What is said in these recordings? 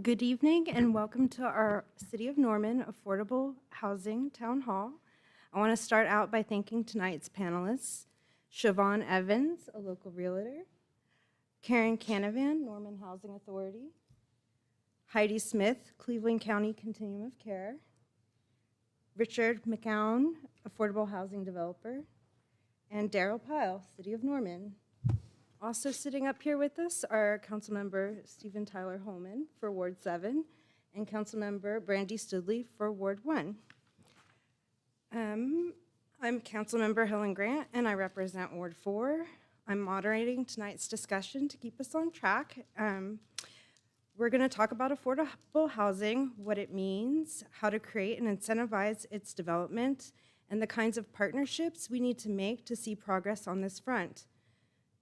Good evening and welcome to our City of Norman Affordable Housing Town Hall. I want to start out by thanking tonight's panelists, Siobhan Evans, a local realtor, Karen Canavan, Norman Housing Authority, Heidi Smith, Cleveland County Continuum of Care, Richard McCown, Affordable Housing Developer, and Daryl Pyle, City of Norman. Also sitting up here with us are Councilmember Stephen Tyler Holman for Ward 7 and Councilmember Brandy Studley for Ward 1. I'm Councilmember Helen Grant and I represent Ward 4. I'm moderating tonight's discussion to keep us on track. We're going to talk about affordable housing, what it means, how to create and incentivize its development, and the kinds of partnerships we need to make to see progress on this front.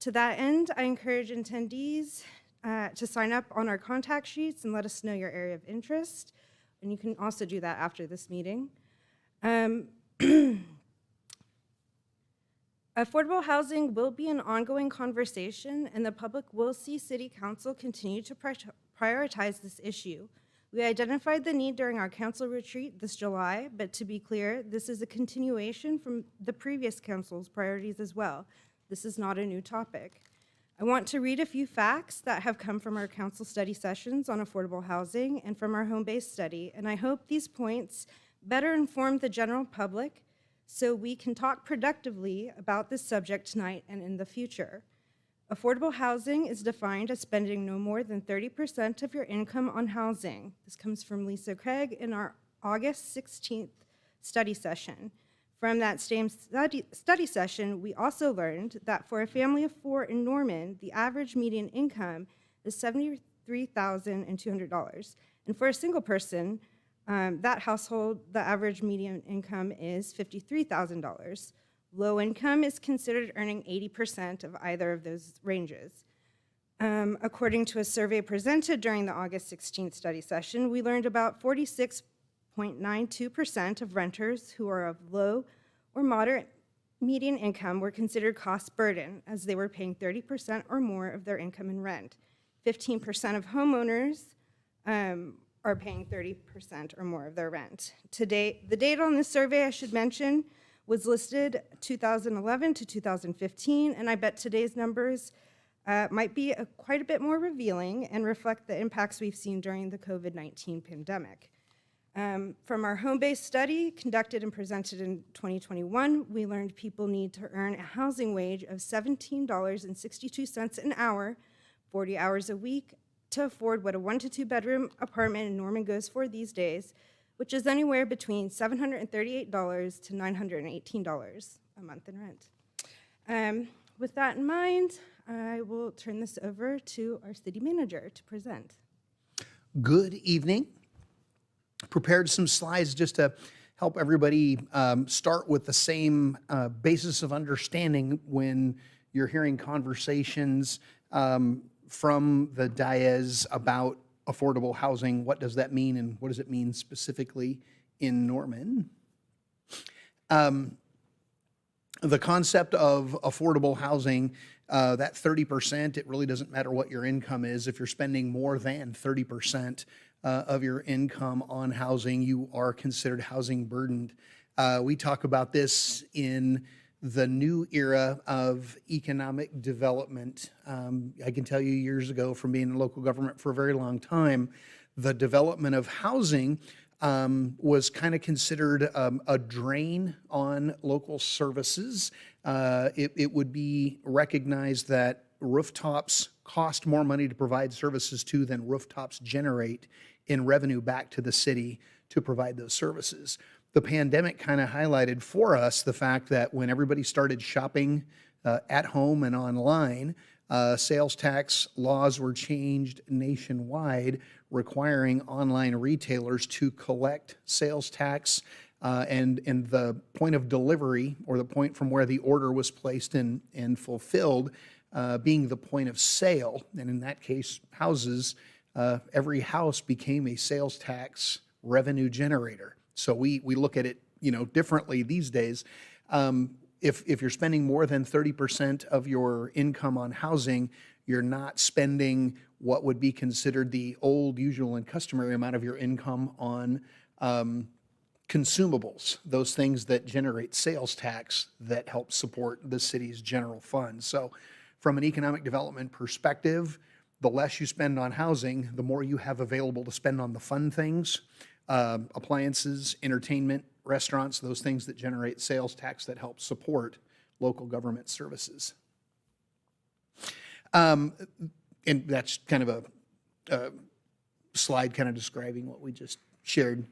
To that end, I encourage attendees to sign up on our contact sheets and let us know your area of interest. And you can also do that after this meeting. Affordable housing will be an ongoing conversation, and the public will see City Council continue to prioritize this issue. We identified the need during our council retreat this July, but to be clear, this is a continuation from the previous council's priorities as well. This is not a new topic. I want to read a few facts that have come from our council study sessions on affordable housing and from our home-based study, and I hope these points better inform the general public so we can talk productively about this subject tonight and in the future. Affordable housing is defined as spending no more than 30% of your income on housing. This comes from Lisa Craig in our August 16th study session. From that same study session, we also learned that for a family of 4 in Norman, the average median income is $73,200. And for a single person, that household, the average median income is $53,000. Low income is considered earning 80% of either of those ranges. According to a survey presented during the August 16th study session, we learned about 46.92% of renters who are of low or moderate median income were considered cost burden, as they were paying 30% or more of their income in rent. 15% of homeowners are paying 30% or more of their rent. Today, the data on this survey, I should mention, was listed 2011 to 2015, and I bet today's numbers might be quite a bit more revealing and reflect the impacts we've seen during the COVID-19 pandemic. From our home-based study conducted and presented in 2021, we learned people need to earn a housing wage of $17.62 an hour, 40 hours a week, to afford what a 1 to 2 bedroom apartment in Norman goes for these days, which is anywhere between $738 to $918 a month in rent. With that in mind, I will turn this over to our city manager to present. Good evening. Prepared some slides just to help everybody start with the same basis of understanding when you're hearing conversations from the dais about affordable housing. What does that mean, and what does it mean specifically in Norman? The concept of affordable housing, that 30%, it really doesn't matter what your income is. If you're spending more than 30% of your income on housing, you are considered housing burdened. We talk about this in the new era of economic development. I can tell you years ago from being in local government for a very long time, the development of housing was kind of considered a drain on local services. It would be recognized that rooftops cost more money to provide services to than rooftops generate in revenue back to the city to provide those services. The pandemic kind of highlighted for us the fact that when everybody started shopping at home and online, sales tax laws were changed nationwide, requiring online retailers to collect sales tax and the point of delivery, or the point from where the order was placed and fulfilled, being the point of sale. And in that case, houses, every house became a sales tax revenue generator. So we look at it, differently these days. If you're spending more than 30% of your income on housing, You're not spending what would be considered the old, usual, and customary amount of your income on consumables, those things that generate sales tax that help support the city's general fund. So from an economic development perspective, the less you spend on housing, the more you have available to spend on the fun things, appliances, entertainment, restaurants, those things that generate sales tax that help support local government services. And that's kind of a slide kind of describing what we just shared.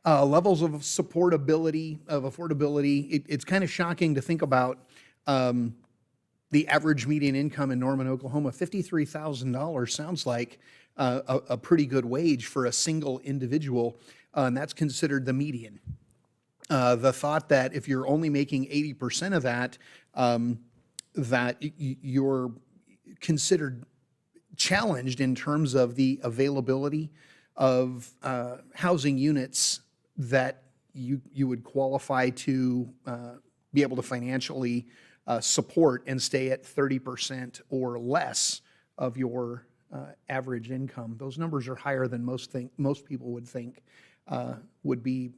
Levels of affordability, it's kind of shocking to think about the average median income in Norman, Oklahoma. $53,000 sounds like a pretty good wage for a single individual, and that's considered the median. The thought that if you're only making 80% of that, that you're considered challenged in terms of the availability of housing units that you would qualify to be able to financially support and stay at 30% or less of your average income. Those numbers are higher than most people would think would be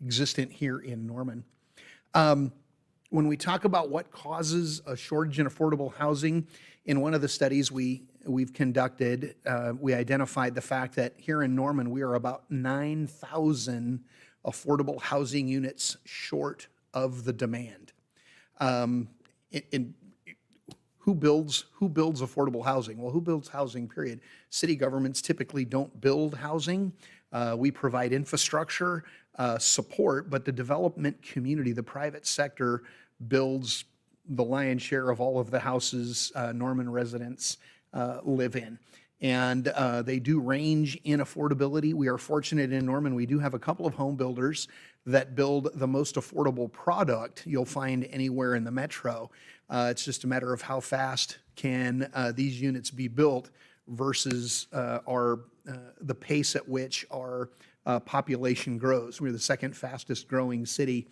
existent here in Norman. When we talk about what causes a shortage in affordable housing, in one of the studies we've conducted, we identified the fact that here in Norman, we are about 9,000 affordable housing units short of the demand. Who builds affordable housing? Well, who builds housing, period? City governments typically don't build housing. We provide infrastructure support, but the development community, the private sector, builds the lion's share of all of the houses Norman residents live in. And they do range in affordability. We are fortunate in Norman, we do have a couple of home builders that build the most affordable product you'll find anywhere in the metro. It's just a matter of how fast can these units be built versus the pace at which our population grows. We're the second fastest growing city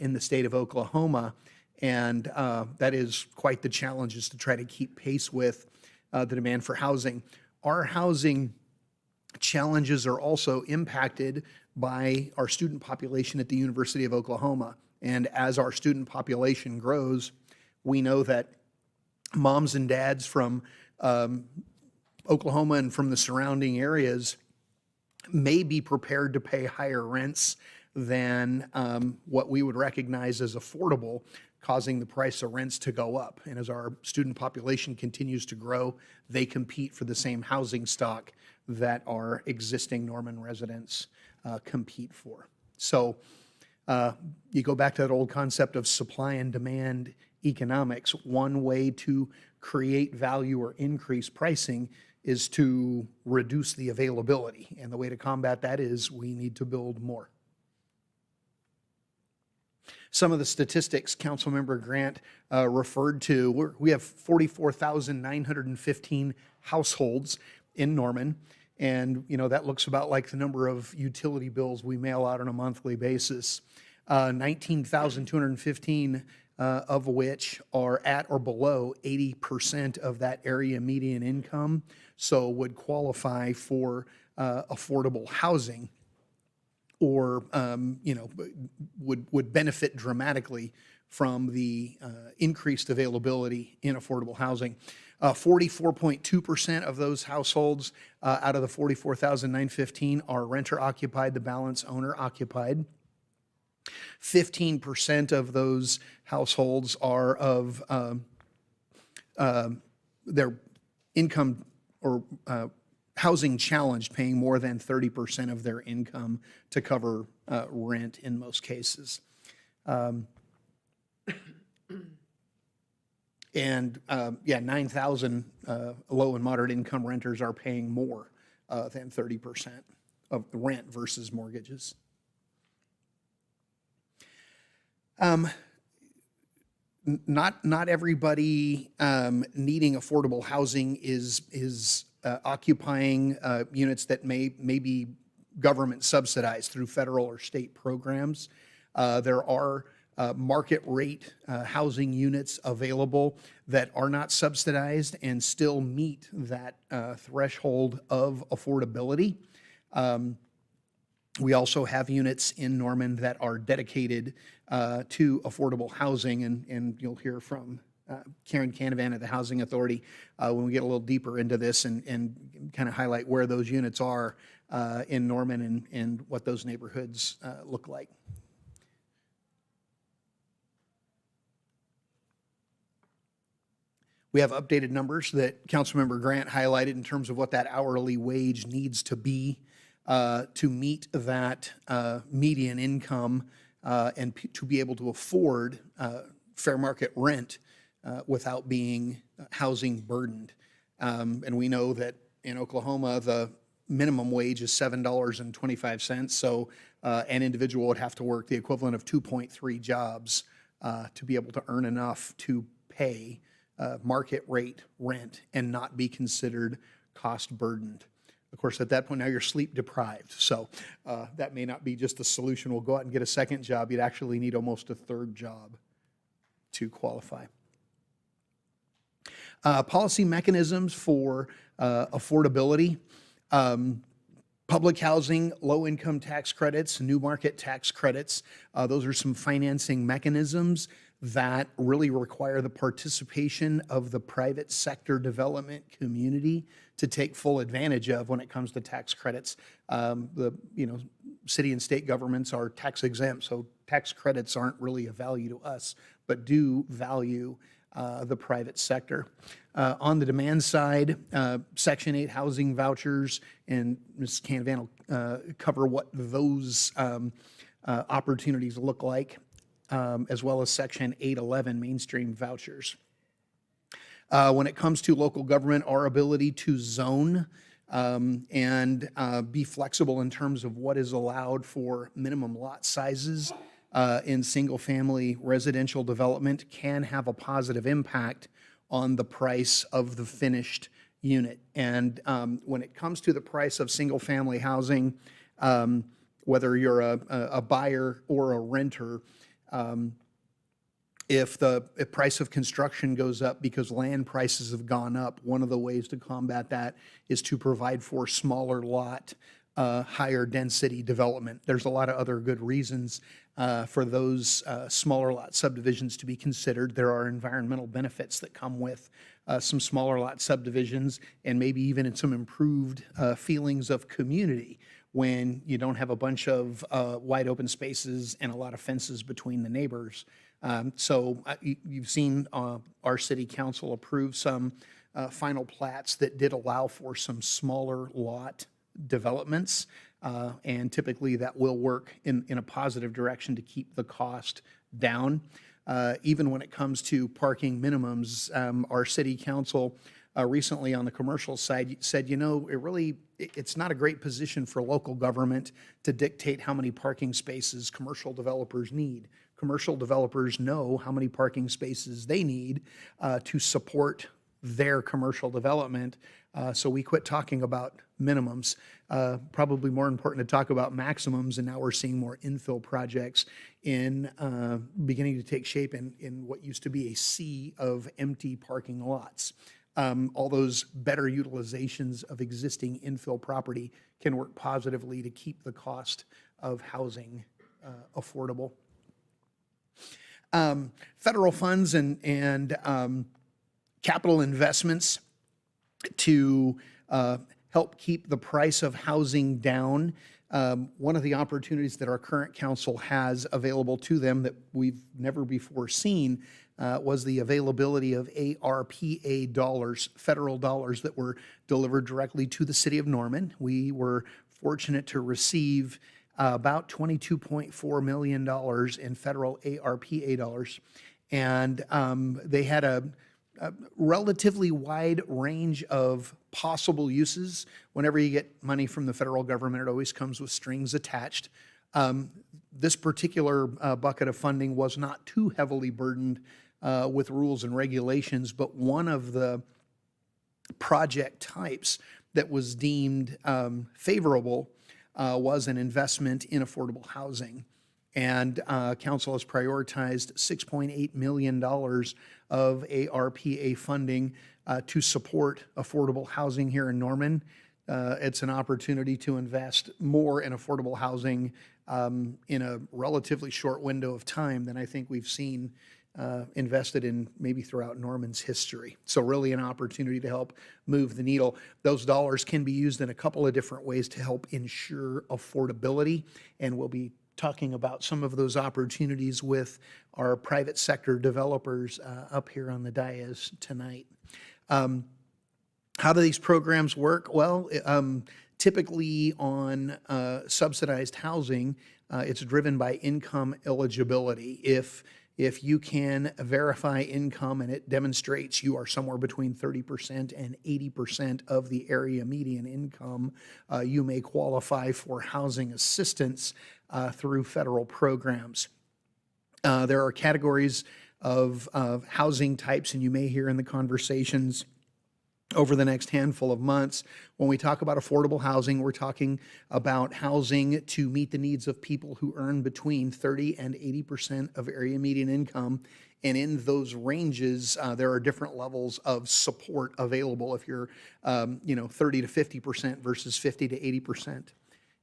in the state of Oklahoma, and that is quite the challenge, is to try to keep pace with the demand for housing. Our housing challenges are also impacted by our student population at the University of Oklahoma. And as our student population grows, we know that moms and dads from Oklahoma and from the surrounding areas may be prepared to pay higher rents than what we would recognize as affordable, causing the price of rents to go up. And as our student population continues to grow, they compete for the same housing stock that our existing Norman residents compete for. So you go back to that old concept of supply and demand economics. One way to create value or increase pricing is to reduce the availability. And the way to combat that is we need to build more. Some of the statistics Council Member Grant referred to, we have 44,915 households in Norman. And, that looks about like the number of utility bills we mail out on a monthly basis. 19,215 of which are at or below 80% of that area median income, so would qualify for affordable housing, or would benefit dramatically from the increased availability in affordable housing. 44.2% of those households out of the 44,915 are renter occupied, the balance owner occupied. 15% of those households are of their income or housing challenged, paying more than 30% of their income to cover rent in most cases. And 9,000 low and moderate income renters are paying more than 30% of the rent versus mortgages. Not everybody needing affordable housing is occupying units that may be government subsidized through federal or state programs. There are market rate housing units available that are not subsidized and still meet that threshold of affordability. We also have units in Norman that are dedicated to affordable housing, and you'll hear from Karen Canavan at the Housing Authority when we get a little deeper into this and kind of highlight where those units are in Norman and what those neighborhoods look like. We have updated numbers that Council Member Grant highlighted in terms of what that hourly wage needs to be to meet that median income and to be able to afford fair market rent without being housing burdened. And we know that in Oklahoma, the minimum wage is $7.25, so an individual would have to work the equivalent of 2.3 jobs to be able to earn enough to pay market rate rent and not be considered cost burdened. Of course, at that point now you're sleep deprived, so that may not be just the solution. We'll go out and get a second job. You'd actually need almost a third job to qualify. Policy mechanisms for affordability, public housing, low-income tax credits, new market tax credits. Those are some financing mechanisms that really require the participation of the private sector development community to take full advantage of when it comes to tax credits. City and state governments are tax exempt, so tax credits aren't really a value to us, but do value the private sector. On the demand side, Section 8 housing vouchers, and Ms. Canavan will cover what those opportunities look like, as well as Section 811 mainstream vouchers. When it comes to local government, our ability to zone and be flexible in terms of what is allowed for minimum lot sizes in single-family residential development can have a positive impact on the price of the finished unit. And when it comes to the price of single-family housing, whether you're a buyer or a renter, if the price of construction goes up because land prices have gone up, one of the ways to combat that is to provide for smaller lot, higher density development. There's a lot of other good reasons for those smaller lot subdivisions to be considered. There are environmental benefits that come with some smaller lot subdivisions, and maybe even some improved feelings of community when you don't have a bunch of wide open spaces and a lot of fences between the neighbors. So you've seen our city council approve some final plats that did allow for some smaller lot developments, and typically that will work in a positive direction to keep the cost down. Even when it comes to parking minimums, our city council recently on the commercial side said, it's not a great position for local government to dictate how many parking spaces commercial developers need. Commercial developers know how many parking spaces they need to support their commercial development. So we quit talking about minimums. Probably more important to talk about maximums, and now we're seeing more infill projects in beginning to take shape in what used to be a sea of empty parking lots. All those better utilizations of existing infill property can work positively to keep the cost of housing affordable. Federal funds and capital investments to help keep the price of housing down. One of the opportunities that our current council has available to them that we've never before seen was the availability of ARPA dollars, federal dollars that were delivered directly to the city of Norman. We were fortunate to receive about $22.4 million in federal ARPA dollars. And they had a relatively wide range of possible uses. Whenever you get money from the federal government, it always comes with strings attached. This particular bucket of funding was not too heavily burdened with rules and regulations, but one of the project types that was deemed favorable was an investment in affordable housing. And council has prioritized $6.8 million of ARPA funding to support affordable housing here in Norman. It's an opportunity to invest more in affordable housing in a relatively short window of time than I think we've seen invested in maybe throughout Norman's history. So really an opportunity to help move the needle. Those dollars can be used in a couple of different ways to help ensure affordability, and we'll be talking about some of those opportunities with our private sector developers up here on the dais tonight. How do these programs work? Well, typically on subsidized housing, it's driven by income eligibility. If you can verify income and it demonstrates you are somewhere between 30% and 80% of the area median income, you may qualify for housing assistance through federal programs. There are categories of housing types, and you may hear in the conversations over the next handful of months. When we talk about affordable housing, we're talking about housing to meet the needs of people who earn between 30 and 80% of area median income. And in those ranges, there are different levels of support available if you're 30 to 50% versus 50 to 80%.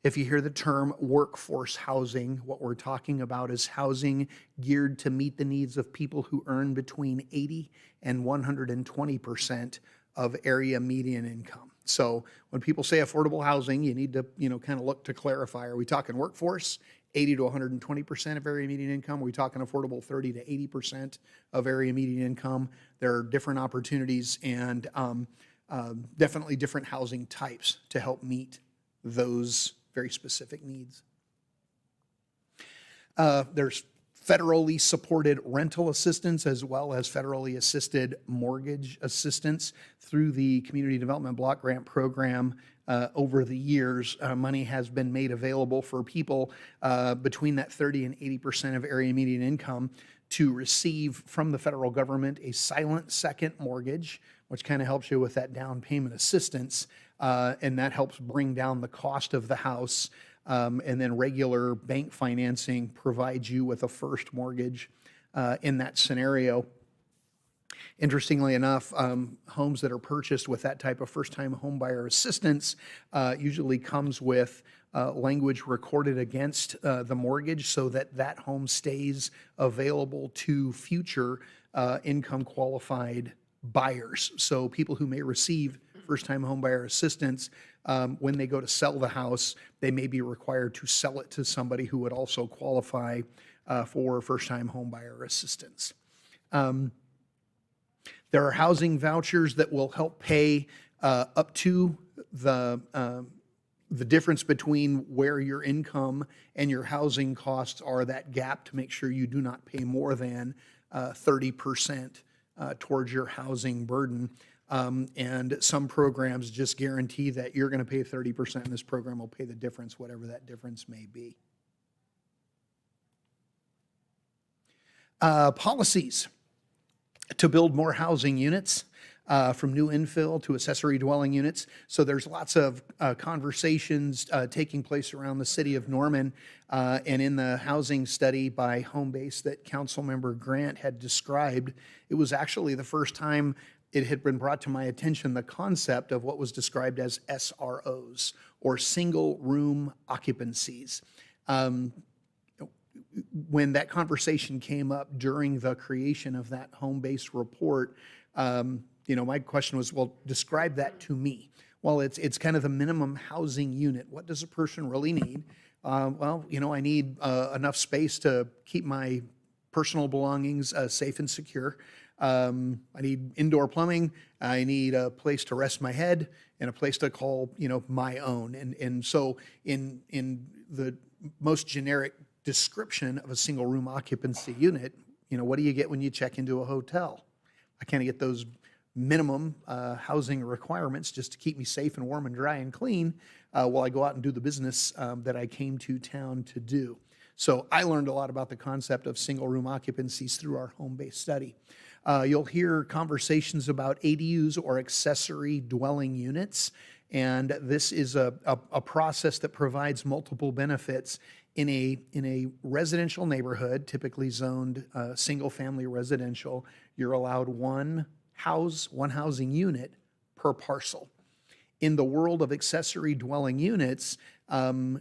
If you hear the term workforce housing, what we're talking about is housing geared to meet the needs of people who earn between 80 and 120% of area median income. So when people say affordable housing, you need to, kind of look to clarify. Are we talking workforce, 80 to 120% of area median income? Are we talking affordable 30 to 80% of area median income? There are different opportunities and definitely different housing types to help meet those very specific needs. There's federally supported rental assistance as well as federally assisted mortgage assistance through the Community Development Block Grant Program. Over the years, money has been made available for people between that 30 and 80% of area median income to receive from the federal government a silent second mortgage, which kind of helps you with that down payment assistance, and that helps bring down the cost of the house. And then regular bank financing provides you with a first mortgage in that scenario. Interestingly enough, homes that are purchased with that type of first-time homebuyer assistance usually comes with language recorded against the mortgage so that that home stays available to future income-qualified buyers. So people who may receive first-time homebuyer assistance, when they go to sell the house, they may be required to sell it to somebody who would also qualify for first-time homebuyer assistance. There are housing vouchers that will help pay up to the difference between where your income and your housing costs are, that gap, to make sure you do not pay more than 30% towards your housing burden. And some programs just guarantee that you're going to pay 30%, and this program will pay the difference, whatever that difference may be. Policies to build more housing units, from new infill to accessory dwelling units. So there's lots of conversations taking place around the city of Norman, and in the housing study by Homebase that Council Member Grant had described, it was actually the first time it had been brought to my attention the concept of what was described as SROs, or single room occupancies. When that conversation came up during the creation of that Homebase report, my question was, well, describe that to me. Well, it's kind of the minimum housing unit. What does a person really need? I need enough space to keep my personal belongings safe and secure. I need indoor plumbing. I need a place to rest my head and a place to call, my own. And so in the most generic description of a single room occupancy unit, what do you get when you check into a hotel? I kind of get those minimum housing requirements just to keep me safe and warm and dry and clean while I go out and do the business that I came to town to do. So I learned a lot about the concept of single room occupancies through our Homebase study. You'll hear conversations about ADUs, or accessory dwelling units, And this is a process that provides multiple benefits in a residential neighborhood, typically zoned single-family residential. You're allowed one housing unit per parcel. In the world of accessory dwelling units,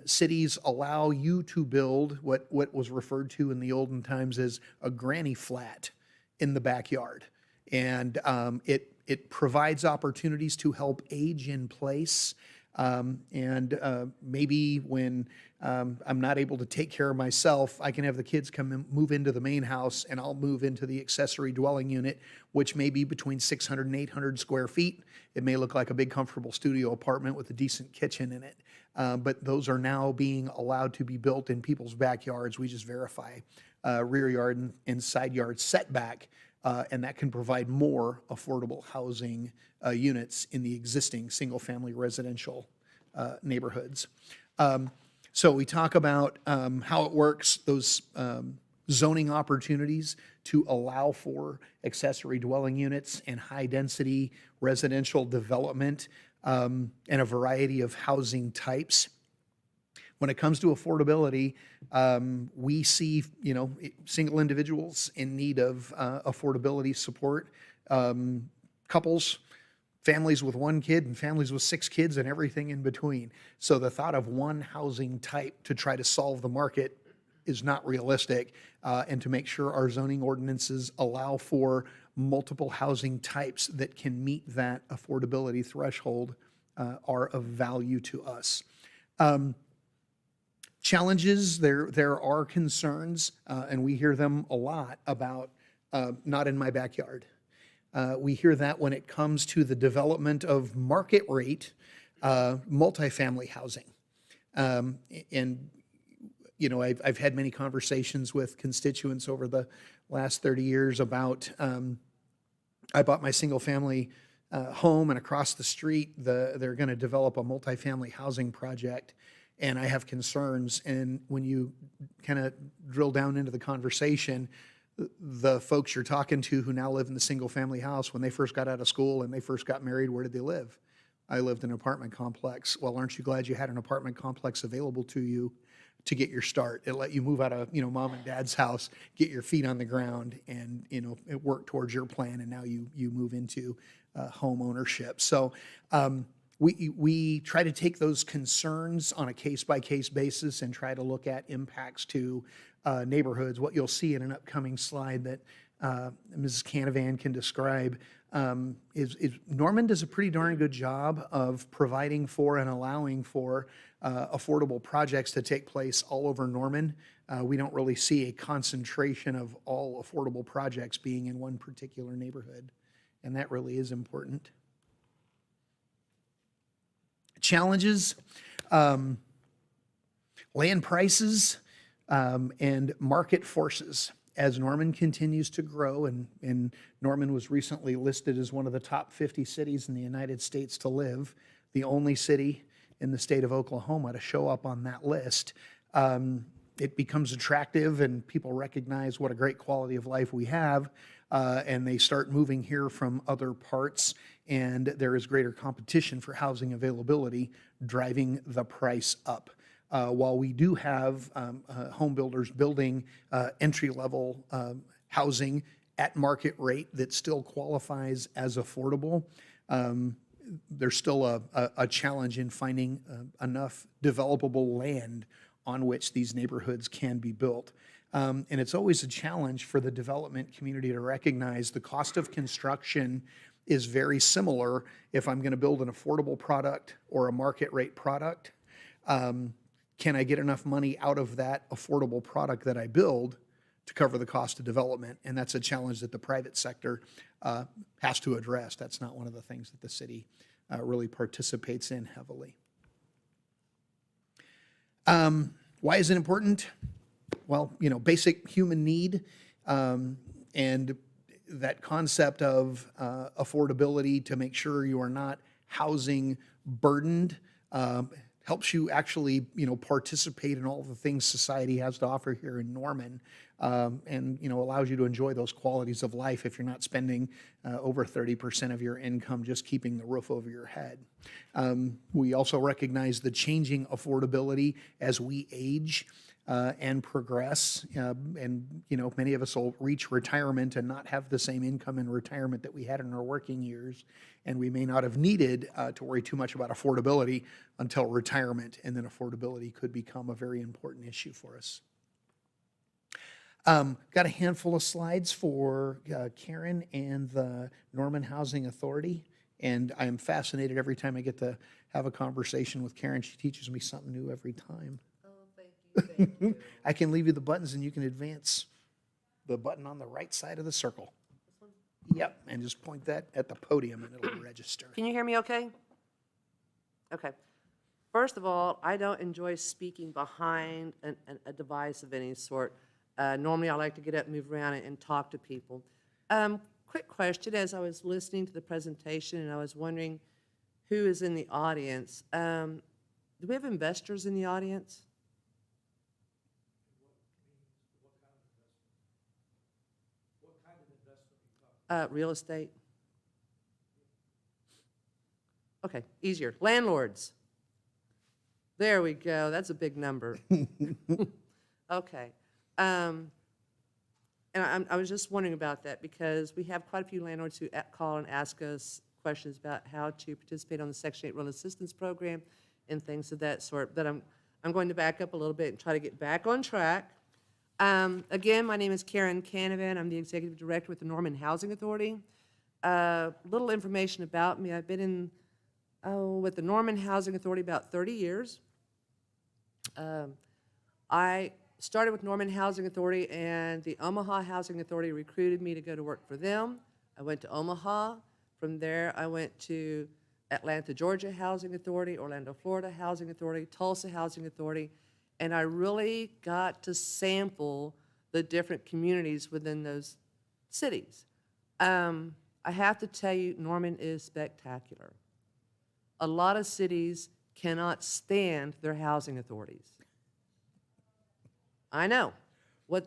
cities allow you to build what was referred to in the olden times as a granny flat in the backyard. And it provides opportunities to help age in place. And maybe when I'm not able to take care of myself, I can have the kids come and move into the main house, and I'll move into the accessory dwelling unit, which may be between 600 and 800 square feet. It may look like a big, comfortable studio apartment with a decent kitchen in it. But those are now being allowed to be built in people's backyards. We just verify rear yard and side yard setback, and that can provide more affordable housing units in the existing single-family residential neighborhoods. So we talk about how it works, those zoning opportunities to allow for accessory dwelling units and high-density residential development and a variety of housing types. When it comes to affordability, we see, single individuals in need of affordability support, couples, families with one kid and families with 6 kids and everything in between. So the thought of one housing type to try to solve the market is not realistic, and to make sure our zoning ordinances allow for multiple housing types that can meet that affordability threshold are of value to us. Challenges, there are concerns, and we hear them a lot about not in my backyard. We hear that when it comes to the development of market rate multifamily housing. And I've had many conversations with constituents over the last 30 years about, I bought my single family home, and across the street, they're going to develop a multifamily housing project, and I have concerns. And when you kind of drill down into the conversation, the folks you're talking to who now live in the single family house, when they first got out of school and they first got married, where did they live? I lived in an apartment complex. Well, aren't you glad you had an apartment complex available to you to get your start? It let you move out of, mom and dad's house, get your feet on the ground, and, it worked towards your plan, and now you move into home ownership. So we try to take those concerns on a case-by-case basis and try to look at impacts to neighborhoods. What you'll see in an upcoming slide that Mrs. Canavan can describe is Norman does a pretty darn good job of providing for and allowing for affordable projects to take place all over Norman. We don't really see a concentration of all affordable projects being in one particular neighborhood, and that really is important. Challenges, land prices, and market forces. As Norman continues to grow, and Norman was recently listed as one of the top 50 cities in the United States to live, the only city in the state of Oklahoma to show up on that list, it becomes attractive, and people recognize what a great quality of life we have, and they start moving here from other parts, and there is greater competition for housing availability, driving the price up. While we do have home builders building entry-level housing at market rate that still qualifies as affordable, there's still a challenge in finding enough developable land on which these neighborhoods can be built. And it's always a challenge for the development community to recognize the cost of construction is very similar if I'm going to build an affordable product or a market rate product. Can I get enough money out of that affordable product that I build to cover the cost of development? And that's a challenge that the private sector has to address. That's not one of the things that the city really participates in heavily. Why is it important? Well, basic human need, and that concept of affordability to make sure you are not housing burdened helps you actually, participate in all the things society has to offer here in Norman. and, allows you to enjoy those qualities of life if you're not spending over 30% of your income just keeping the roof over your head. We also recognize the changing affordability as we age and progress. Many of us will reach retirement and not have the same income in retirement that we had in our working years. And we may not have needed to worry too much about affordability until retirement. And then affordability could become a very important issue for us. Got a handful of slides for Karen and the Norman Housing Authority. And I am fascinated every time I get to have a conversation with Karen. She teaches me something new every time. Thank you. I can leave you the buttons and you can advance the button on the right side of the circle. Yep, and just point that at the podium and it'll register. Can you hear me okay? Okay. First of all, I don't enjoy speaking behind a device of any sort. Normally, I like to get up, move around, and talk to people. Quick question, as I was listening to the presentation and I was wondering who is in the audience. Do we have investors in the audience? Real estate? Okay, easier. Landlords. There we go. That's a big number. Okay. And I was just wondering about that because we have quite a few landlords who call and ask us questions about how to participate on the Section 8 Rental Assistance Program and things of that sort. But I'm going to back up a little bit and try to get back on track. Again, my name is Karen Canavan. I'm the Executive Director with the Norman Housing Authority. Little information about me. I've been with the Norman Housing Authority about 30 years. I started with Norman Housing Authority, and the Omaha Housing Authority recruited me to go to work for them. I went to Omaha. From there, I went to Atlanta, Georgia Housing Authority, Orlando, Florida Housing Authority, Tulsa Housing Authority, and I really got to sample the different communities within those cities. I have to tell you, Norman is spectacular. A lot of cities cannot stand their housing authorities. I know.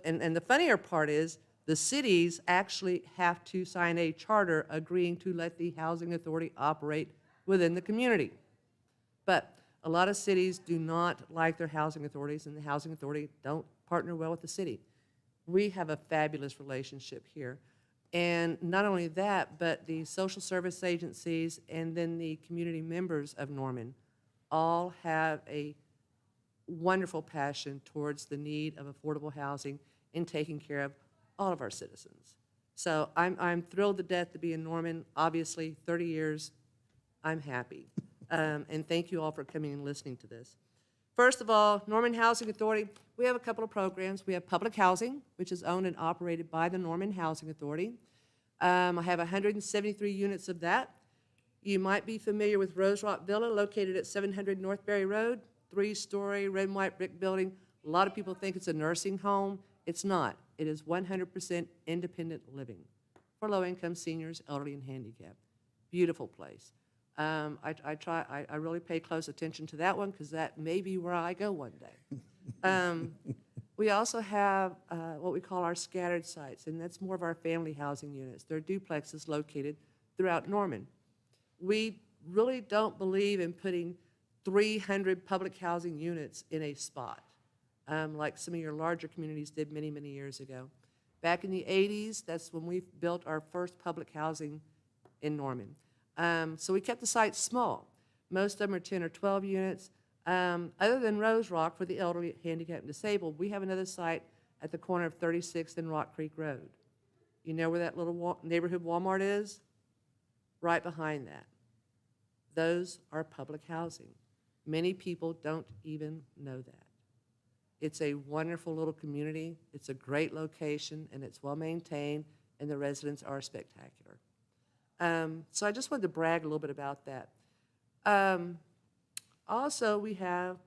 And the funnier part is the cities actually have to sign a charter agreeing to let the housing authority operate within the community. But a lot of cities do not like their housing authorities, and the housing authority don't partner well with the city. We have a fabulous relationship here. And not only that, but the social service agencies and then the community members of Norman all have a wonderful passion towards the need of affordable housing and taking care of all of our citizens. So I'm thrilled to death to be in Norman. Obviously, 30 years, I'm happy. And thank you all for coming and listening to this. First of all, Norman Housing Authority, we have a couple of programs. We have public housing, which is owned and operated by the Norman Housing Authority. I have 173 units of that. You might be familiar with Rose Rock Villa, located at 700 North Berry Road, 3-story red and white brick building. A lot of people think it's a nursing home. It's not. It is 100% independent living for low-income seniors, elderly, and handicapped. Beautiful place. I really pay close attention to that one because that may be where I go one day. We also have what we call our scattered sites, and that's more of our family housing units. They're duplexes located throughout Norman. We really don't believe in putting 300 public housing units in a spot, like some of your larger communities did many, many years ago. Back in the 80s, that's when we built our first public housing in Norman. So we kept the sites small. Most of them are 10 or 12 units. Other than Rose Rock for the elderly, handicapped, and disabled, we have another site at the corner of 36th and Rock Creek Road. You know where that little neighborhood Walmart is? Right behind that. Those are public housing. Many people don't even know that. It's a wonderful little community. It's a great location, and it's well maintained, and the residents are spectacular. So I just wanted to brag a little bit about that. Also, we have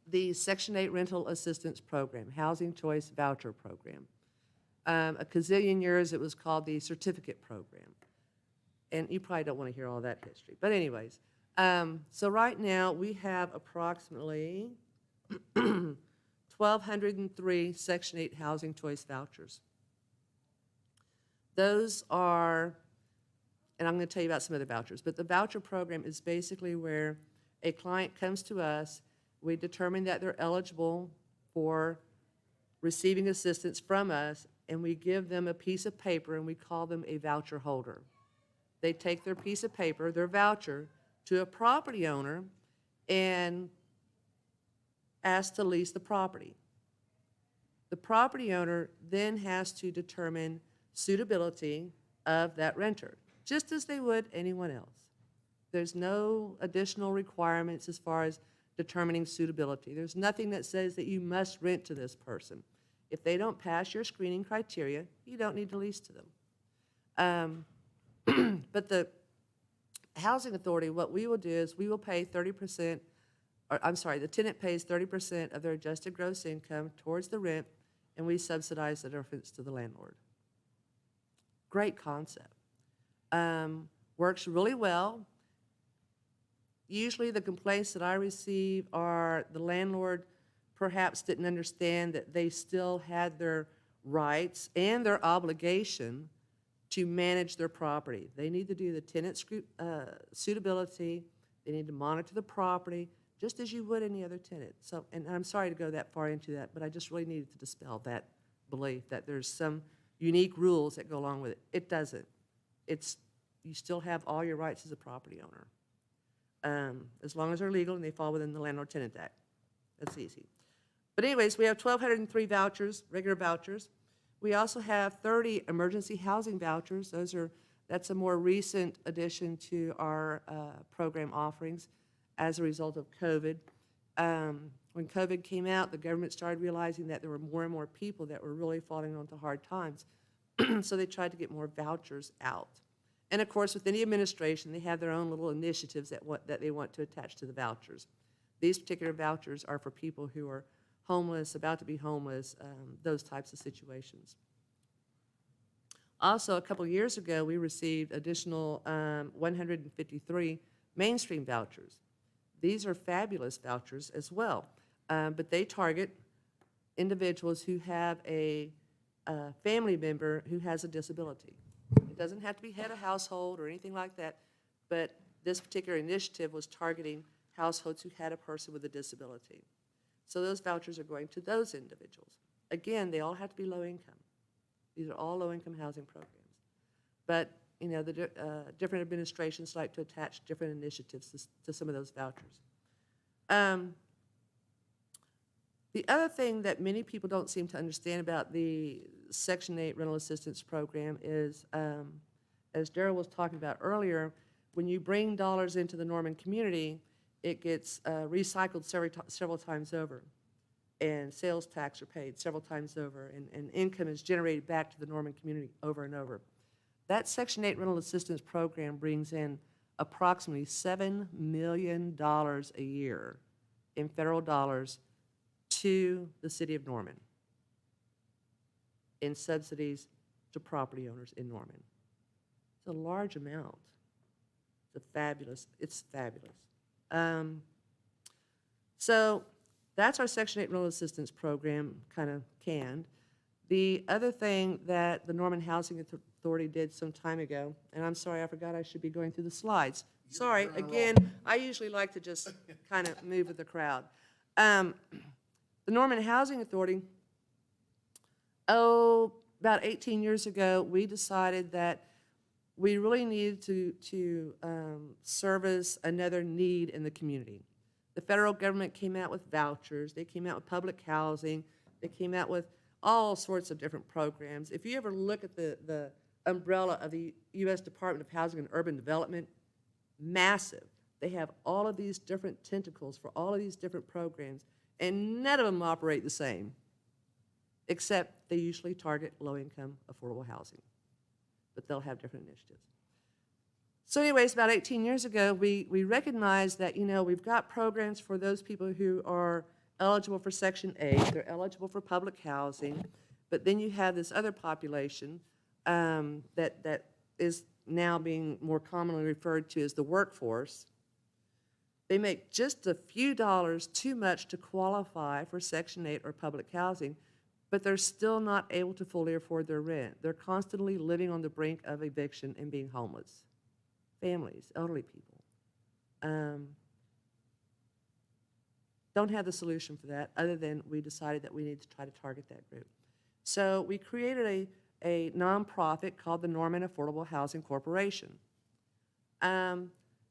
the Section 8 Rental Assistance Program, Housing Choice Voucher Program. A gazillion years it was called the Certificate Program. And you probably don't want to hear all that history. But anyways, so right now we have approximately 12 1,203 Section 8 housing choice vouchers. Those are, and I'm going to tell you about some of the vouchers, but the voucher program is basically where a client comes to us, we determine that they're eligible for receiving assistance from us, and we give them a piece of paper, and we call them a voucher holder. They take their piece of paper, their voucher, to a property owner and ask to lease the property. The property owner then has to determine suitability of that renter, just as they would anyone else. There's no additional requirements as far as determining suitability. There's nothing that says that you must rent to this person. If they don't pass your screening criteria, you don't need to lease to them. But the housing authority, what we will do is we will pay 30%, or I'm sorry, the tenant pays 30% of their adjusted gross income towards the rent, and we subsidize the difference to the landlord. Great concept. Works really well. Usually the complaints that I receive are the landlord perhaps didn't understand that they still had their rights and their obligation to manage their property. They need to do the tenant suitability, they need to monitor the property, just as you would any other tenant. So, and I'm sorry to go that far into that, but I just really needed to dispel that belief that there's some unique rules that go along with it. It doesn't. It's, you still have all your rights as a property owner. As long as they're legal and they fall within the Landlord-Tenant Act. That's easy. But anyways, we have 1,203 vouchers, regular vouchers. We also have 30 emergency housing vouchers. That's a more recent addition to our program offerings as a result of COVID. When COVID came out, the government started realizing that there were more and more people that were really falling onto hard times. So they tried to get more vouchers out. And of course, within the administration, they have their own little initiatives that they want to attach to the vouchers. These particular vouchers are for people who are homeless, about to be homeless, those types of situations. Also, a couple years ago, we received additional 153 mainstream vouchers. These are fabulous vouchers as well, but they target individuals who have a family member who has a disability. It doesn't have to be head of household or anything like that, but this particular initiative was targeting households who had a person with a disability. So those vouchers are going to those individuals. Again, they all have to be low income. These are all low-income housing programs. But, you know, the different administrations like to attach different initiatives to some of those vouchers. The other thing that many people don't seem to understand about the Section 8 rental assistance program is, as Darrell was talking about earlier, when you bring dollars into the Norman community, it gets recycled several times over, and sales tax are paid several times over, and income is generated back to the Norman community over and over. That Section 8 rental assistance program brings in approximately $7 million a year in federal dollars to the city of Norman in subsidies to property owners in Norman. It's a large amount. It's fabulous. So that's our Section 8 rental assistance program, kind of canned. The other thing that the Norman Housing Authority did some time ago, and I'm sorry, I forgot I should be going through the slides. Sorry, again, I usually like to just kind of move with the crowd. The Norman Housing Authority, about 18 years ago, we decided that we really needed to service another need in the community. The federal government came out with vouchers, they came out with public housing, they came out with all sorts of different programs. If you ever look at the umbrella of the U.S. Department of Housing and Urban Development, massive. They have all of these different tentacles for all of these different programs, and none of them operate the same, except they usually target low-income, affordable housing. But they'll have different initiatives. So anyways, about 18 years ago, we recognized that, you know, we've got programs for those people who are eligible for Section 8, they're eligible for public housing, but then you have this other population that is now being more commonly referred to as the workforce, They make just a few dollars too much to qualify for Section 8 or public housing, but they're still not able to fully afford their rent. They're constantly living on the brink of eviction and being homeless. Families, elderly people. Don't have the solution for that other than we decided that we need to try to target that group. So we created a nonprofit called the Norman Affordable Housing Corporation.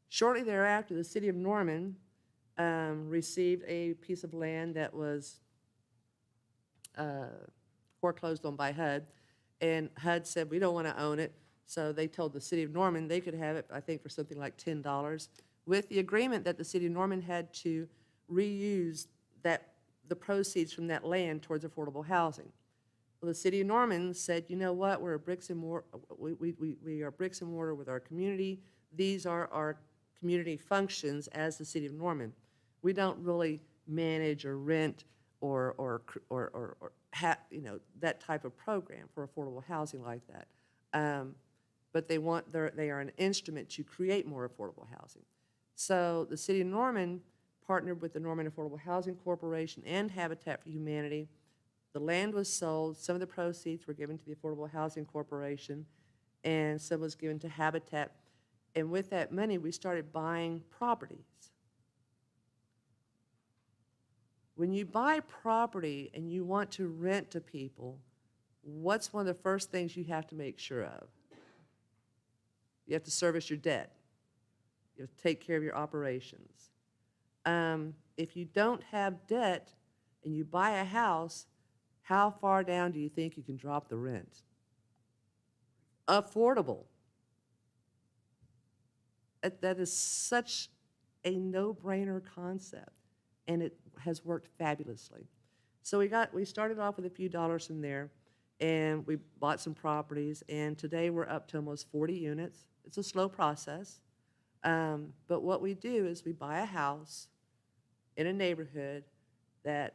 Shortly thereafter, the city of Norman received a piece of land that was foreclosed on by HUD, and HUD said, we don't want to own it, so they told the city of Norman they could have it, I think, for something like $10, with the agreement that the city of Norman had to reuse the proceeds from that land towards affordable housing. Well, the city of Norman said, you know what, we're a bricks and mortar, we are bricks and mortar with our community. These are our community functions as the city of Norman. We don't really manage or rent or that type of program for affordable housing like that. But they are an instrument to create more affordable housing. So the city of Norman partnered with the Norman Affordable Housing Corporation and Habitat for Humanity. The land was sold, some of the proceeds were given to the Affordable Housing Corporation, and some was given to Habitat. And with that money, we started buying properties. When you buy property and you want to rent to people, what's one of the first things you have to make sure of? You have to service your debt. You have to take care of your operations. If you don't have debt and you buy a house, how far down do you think you can drop the rent? Affordable. That is such a no-brainer concept, and it has worked fabulously. So we started off with a few dollars from there, and we bought some properties, and today we're up to almost 40 units. It's a slow process, but what we do is we buy a house in a neighborhood that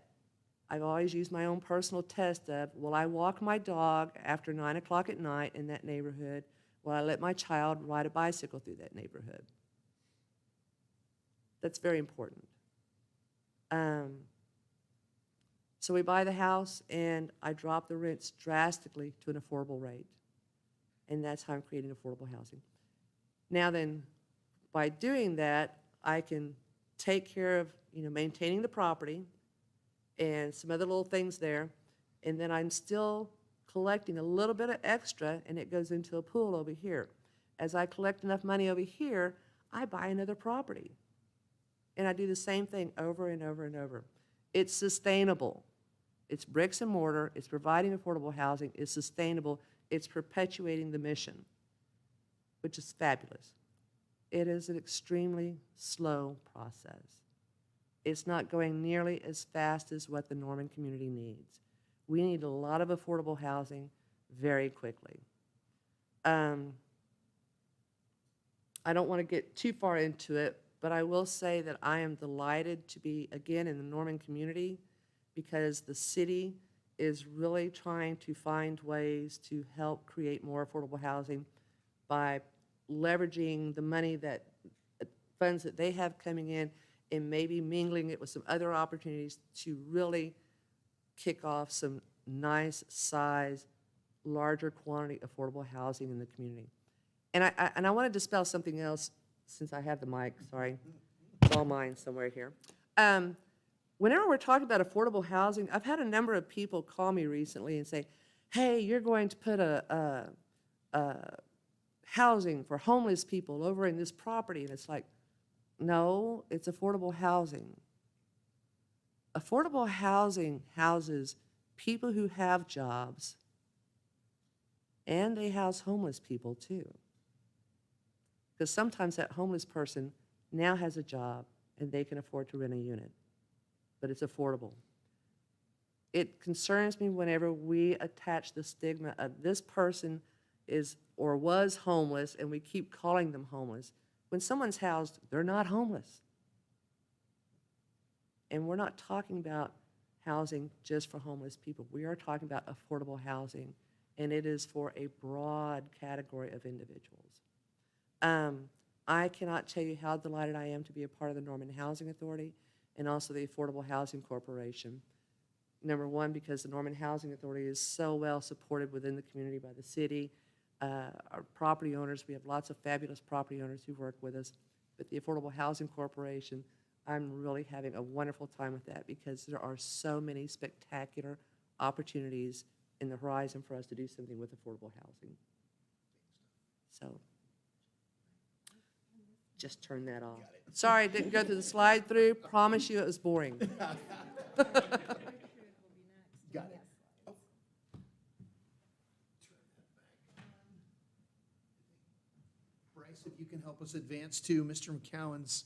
I've always used my own personal test of, will I walk my dog after 9 o'clock at night in that neighborhood? Will I let my child ride a bicycle through that neighborhood? That's very important. So we buy the house, and I drop the rents drastically to an affordable rate. And that's how I'm creating affordable housing. Now then, by doing that, I can take care of maintaining the property and some other little things there, and then I'm still collecting a little bit of extra, and it goes into a pool over here. As I collect enough money over here, I buy another property. And I do the same thing over and over and over. It's sustainable. It's bricks and mortar. It's providing affordable housing. It's sustainable. It's perpetuating the mission, which is fabulous. It is an extremely slow process. It's not going nearly as fast as what the Norman community needs. We need a lot of affordable housing very quickly. I don't want to get too far into it, but I will say that I am delighted to be, again, in the Norman community because the city is really trying to find ways to help create more affordable housing by leveraging the money that funds that they have coming in and maybe mingling it with some other opportunities to really kick off some nice size, larger quantity affordable housing in the community. And I want to dispel something else since I have the mic, sorry. It's all mine somewhere here. Whenever we're talking about affordable housing, I've had a number of people call me recently and say, hey, you're going to put a housing for homeless people over in this property. And it's like, no, it's affordable housing. Affordable housing houses people who have jobs, and they house homeless people too. Because sometimes that homeless person now has a job and they can afford to rent a unit, but it's affordable. It concerns me whenever we attach the stigma of this person is or was homeless and we keep calling them homeless. When someone's housed, they're not homeless. And we're not talking about housing just for homeless people. We are talking about affordable housing, and it is for a broad category of individuals. I cannot tell you how delighted I am to be a part of the Norman Housing Authority and also the Affordable Housing Corporation. Number one, because the Norman Housing Authority is so well supported within the community by the city. Our property owners, we have lots of fabulous property owners who work with us. But the Affordable Housing Corporation, I'm really having a wonderful time with that because there are so many spectacular opportunities in the horizon for us to do something with affordable housing. So, just turn that off. Sorry, I didn't go through the slide through. Promise you it was boring. Got it. Bryce, if you can help us advance to Mr. McCowan's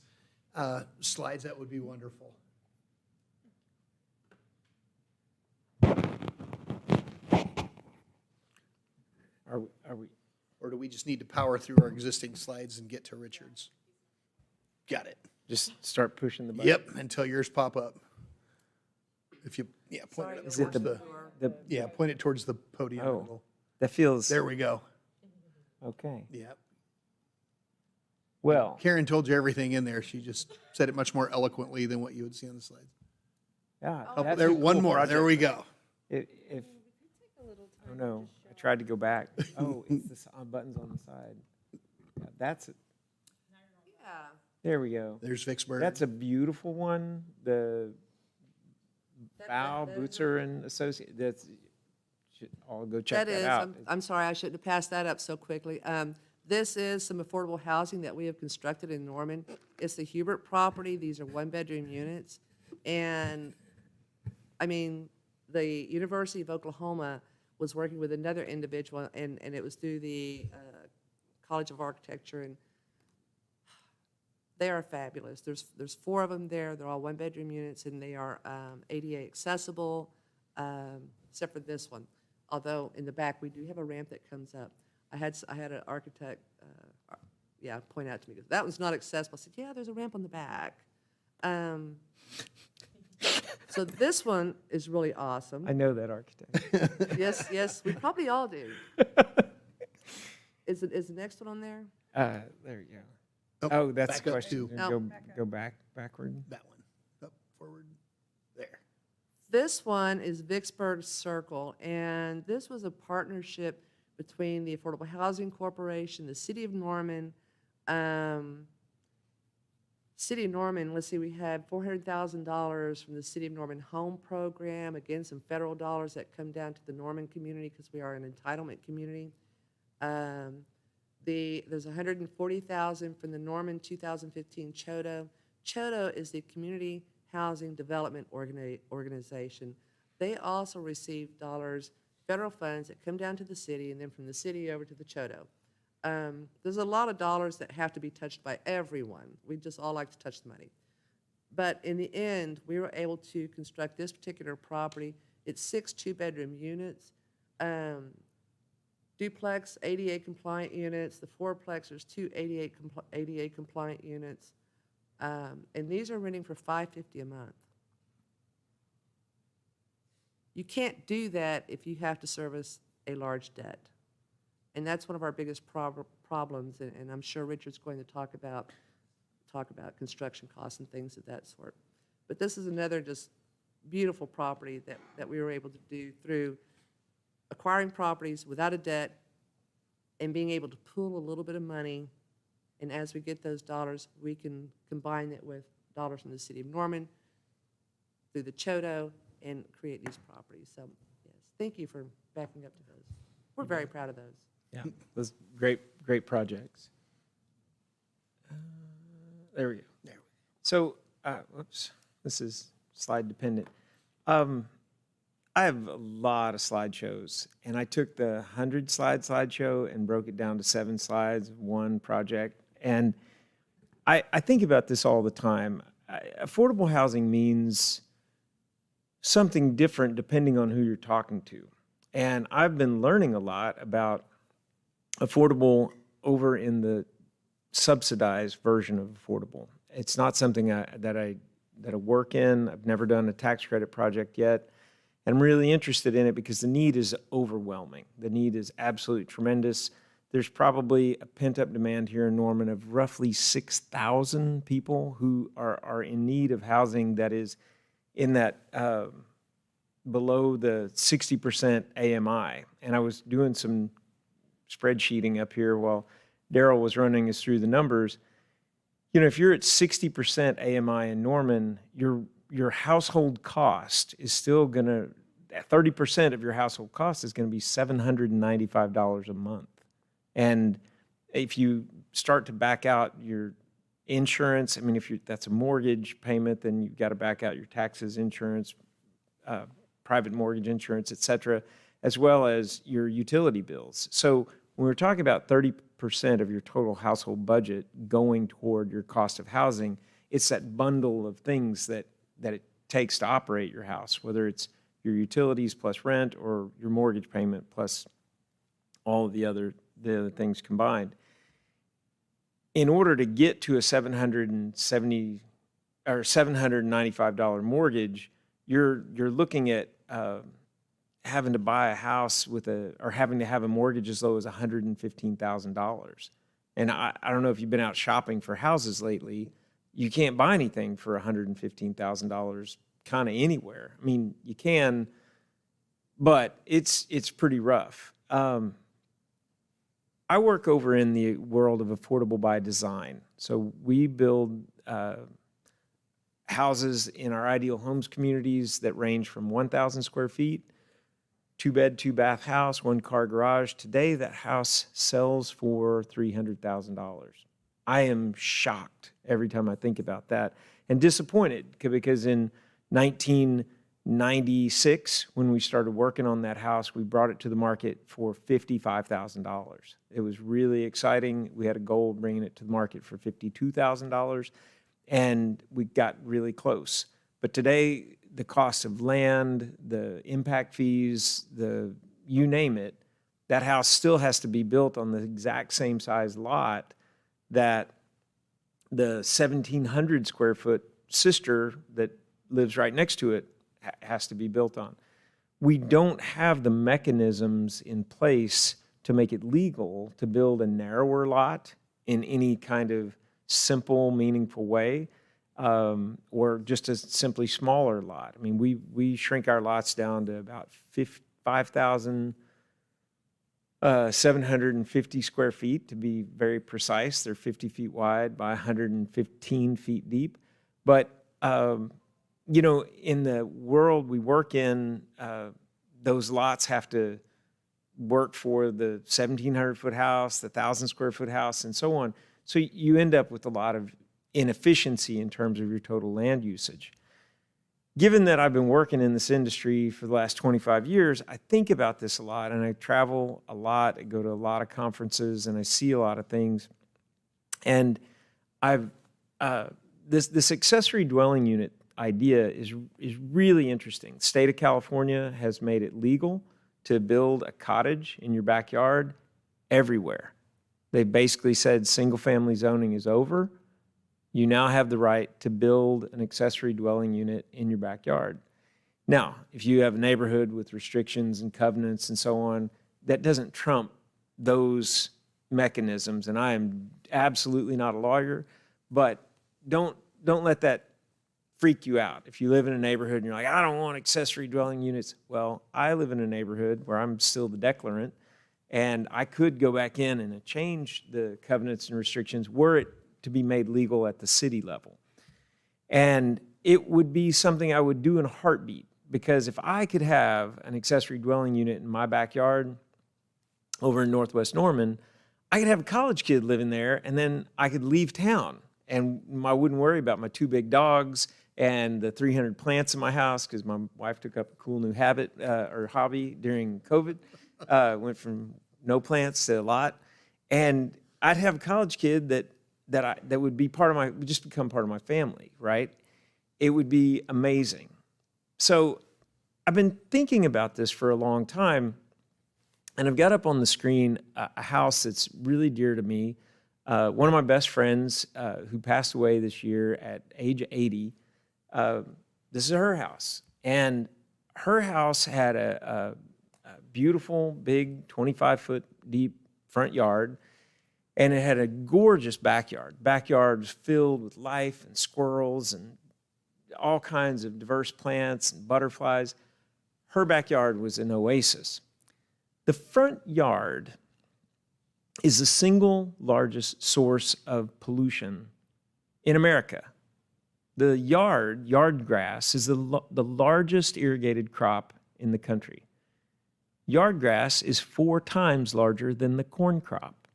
slides, that would be wonderful. Are we, Or do we just need to power through our existing slides and get to Richard's? Got it. just start pushing the button? Yep, until yours pop up. If you, point Sorry, it up Is it towards the- the, The, point it towards the podium. and Oh. we'll- that feels, There we go. okay. Yep. Well, Karen told you everything in there. She just said it much more eloquently than what you would see on the slides. yeah. Oh, that's there, a one cool more. There project. we go. If, oh no, I tried to go back. Oh, it's the buttons on the side. Yeah, that's it. Yeah. There we go. There's Vicksburg. That's a beautiful one. The Bow, that- Butzer and Associate, that's, should all go check That that is, out. I'm sorry, I shouldn't have passed that up so quickly. This is some affordable housing that we have constructed in Norman. It's the Hubert property. These are one-bedroom units. And, I mean, the University of Oklahoma was working with another individual, and it was through the College of Architecture, and they are fabulous. There's 4 of them there. They're all one-bedroom units, and they are ADA accessible, except for this one. Although in the back, we do have a ramp that comes up. I had an architect, point out to me, that one's not accessible. I said, yeah, there's a ramp on the back. So this one is really awesome. I know that architect. Yes, we probably all do. Is the next one on there? There you go. Oh, that's back the up question. to- No. Go backward. That one. Up, forward, there. This one is Vicksburg Circle, and this was a partnership between the Affordable Housing Corporation, the City of Norman. City of Norman, let's see, we had $400,000 from the City of Norman Home Program, again, some federal dollars that come down to the Norman community because we are an entitlement community. There's $140,000 from the Norman 2015 CHODO. CHODO is the Community Housing Development Organization. They also receive dollars, federal funds that come down to the city and then from the city over to the CHODO. There's a lot of dollars that have to be touched by everyone. We just all like to touch the money. But in the end, we were able to construct this particular property. It's 6 two-bedroom units. Duplex, ADA compliant units. The fourplex, there's 2 ADA compliant units. And these are renting for $550 a month. You can't do that if you have to service a large debt. And that's one of our biggest problems, and I'm sure Richard's going to talk about construction costs and things of that sort. But this is another just beautiful property that we were able to do through acquiring properties without a debt and being able to pool a little bit of money. And as we get those dollars, we can combine it with dollars from the City of Norman through the CHODO and create these properties. So, yes, thank you for backing up to those. We're very proud of those. Yeah, those great projects. There we go. There we go. So, whoops, this is slide dependent. I have a lot of slideshows, and I took the 100-slide slideshow and broke it down to 7 slides, one project. And I think about this all the time. Affordable housing means something different depending on who you're talking to. And I've been learning a lot about affordable over in the subsidized version of affordable. It's not something that I work in. I've never done a tax credit project yet. And I'm really interested in it because the need is overwhelming. The need is absolutely tremendous. there's probably a pent-up demand here in Norman of roughly 6,000 people who are in need of housing that is in that below the 60% AMI. And I was doing some spreadsheeting up here while Daryl was running us through the numbers. You know, if you're at 60% AMI in Norman, your household cost is still going to, 30% of your household cost is going to be $795 a month. And if you start to back out your insurance, I mean, if that's a mortgage payment, then you've got to back out your taxes, insurance, private mortgage insurance, et cetera, as well as your utility bills. So when we're talking about 30% of your total household budget going toward your cost of housing, it's that bundle of things that it takes to operate your house, whether it's your utilities plus rent or your mortgage payment plus all of the other things combined. In order to get to a $795 mortgage, you're looking at having to buy a house or having to have a mortgage as low as $115,000. And I don't know if you've been out shopping for houses lately. You can't buy anything for $115,000 kind of anywhere. I mean, you can, but it's pretty rough. I work over in the world of affordable by design. So we build houses in our ideal homes communities that range from 1,000 square feet, 2-bed, 2-bath house, 1-car garage. Today, that house sells for $300,000. I am shocked every time I think about that and disappointed because in 1996, when we started working on that house, we brought it to the market for $55,000. It was really exciting. We had a goal of bringing it to the market for $52,000, and we got really close. But today, the cost of land, the impact fees, you name it, that house still has to be built on the exact same size lot that the 1,700 square foot sister that lives right next to it has to be built on. We don't have the mechanisms in place to make it legal to build a narrower lot in any kind of simple, meaningful way, or just a simply smaller lot. I mean, we shrink our lots down to about 5,750 square feet, to be very precise. They're 50 feet wide by 115 feet deep. But you know, in the world we work in, those lots have to work for the 1,700-foot house, the 1,000-square-foot house, and so on. So you end up with a lot of inefficiency in terms of your total land usage. Given that I've been working in this industry for the last 25 years, I think about this a lot, and I travel a lot. I go to a lot of conferences, and I see a lot of things. And this accessory dwelling unit idea is really interesting. The state of California has made it legal to build a cottage in your backyard everywhere. They basically said single-family zoning is over. You now have the right to build an accessory dwelling unit in your backyard. Now, if you have a neighborhood with restrictions and covenants and so on, that doesn't trump those mechanisms. And I am absolutely not a lawyer, but don't let that freak you out. If you live in a neighborhood and you're like, I don't want accessory dwelling units. Well, I live in a neighborhood where I'm still the declarant, and I could go back in and change the covenants and restrictions were it to be made legal at the city level. And it would be something I would do in a heartbeat, because if I could have an accessory dwelling unit in my backyard over in Northwest Norman, I could have a college kid living there, and then I could leave town, and I wouldn't worry about my 2 big dogs and the 300 plants in my house, because my wife took up a cool new habit or hobby during COVID. Went from no plants to a lot. And I'd have a college kid that would be just become part of my family, right? It would be amazing. So I've been thinking about this for a long time, and I've got up on the screen a house that's really dear to me. One of my best friends who passed away this year at age 80, this is her house. And her house had a beautiful, big, 25-foot deep front yard, and it had a gorgeous backyard. Backyard was filled with life and squirrels and all kinds of diverse plants and butterflies. Her backyard was an oasis. The front yard is the single largest source of pollution in America. The yard grass, is the largest irrigated crop in the country. Yard grass is 4 times larger than the corn crop.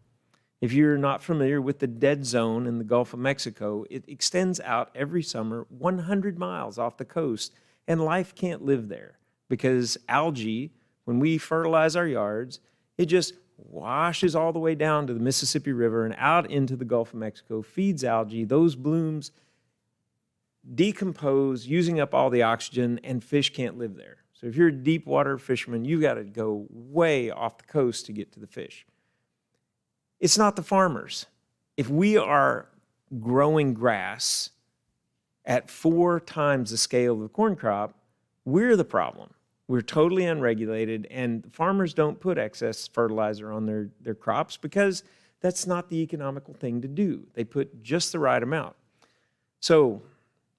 If you're not familiar with the dead zone in the Gulf of Mexico, it extends out every summer 100 miles off the coast, and life can't live there because algae, when we fertilize our yards, it just washes all the way down to the Mississippi River and out into the Gulf of Mexico, feeds algae. Those blooms decompose, using up all the oxygen, and fish can't live there. So if you're a deep water fisherman, you got to go way off the coast to get to the fish. It's not the farmers. If we are growing grass at 4 times the scale of the corn crop, we're the problem. We're totally unregulated, and farmers don't put excess fertilizer on their crops because that's not the economical thing to do. They put just the right amount. So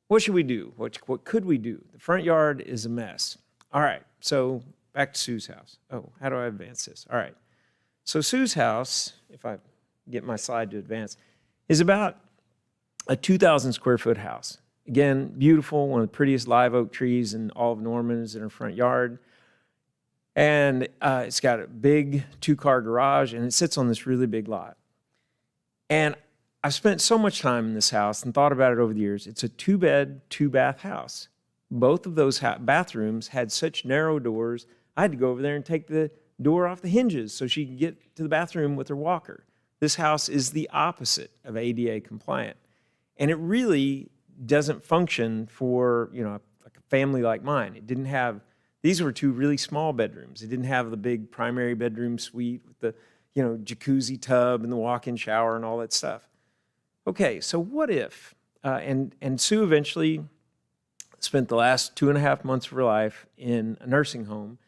what should we do? What could we do? The front yard is a mess. All right, so back to Sue's house. Oh, how do I advance this? All right. So Sue's house, if I get my slide to advance, is about a 2,000 square foot house. Again, beautiful, one of the prettiest live oak trees in all of Norman is in her front yard. And it's got a big 2-car garage, and it sits on this really big lot. And I've spent so much time in this house and thought about it over the years. It's a 2-bed, 2-bath house. Both of those bathrooms had such narrow doors, I had to go over there and take the door off the hinges so she could get to the bathroom with her walker. This house is the opposite of ADA compliant. And it really doesn't function for, like a family like mine. It didn't have, these were 2 really small bedrooms. It didn't have the big primary bedroom suite with the, jacuzzi tub and the walk-in shower and all that stuff. Okay, so what if, and Sue eventually spent the last 2.5 months of her life in a nursing home,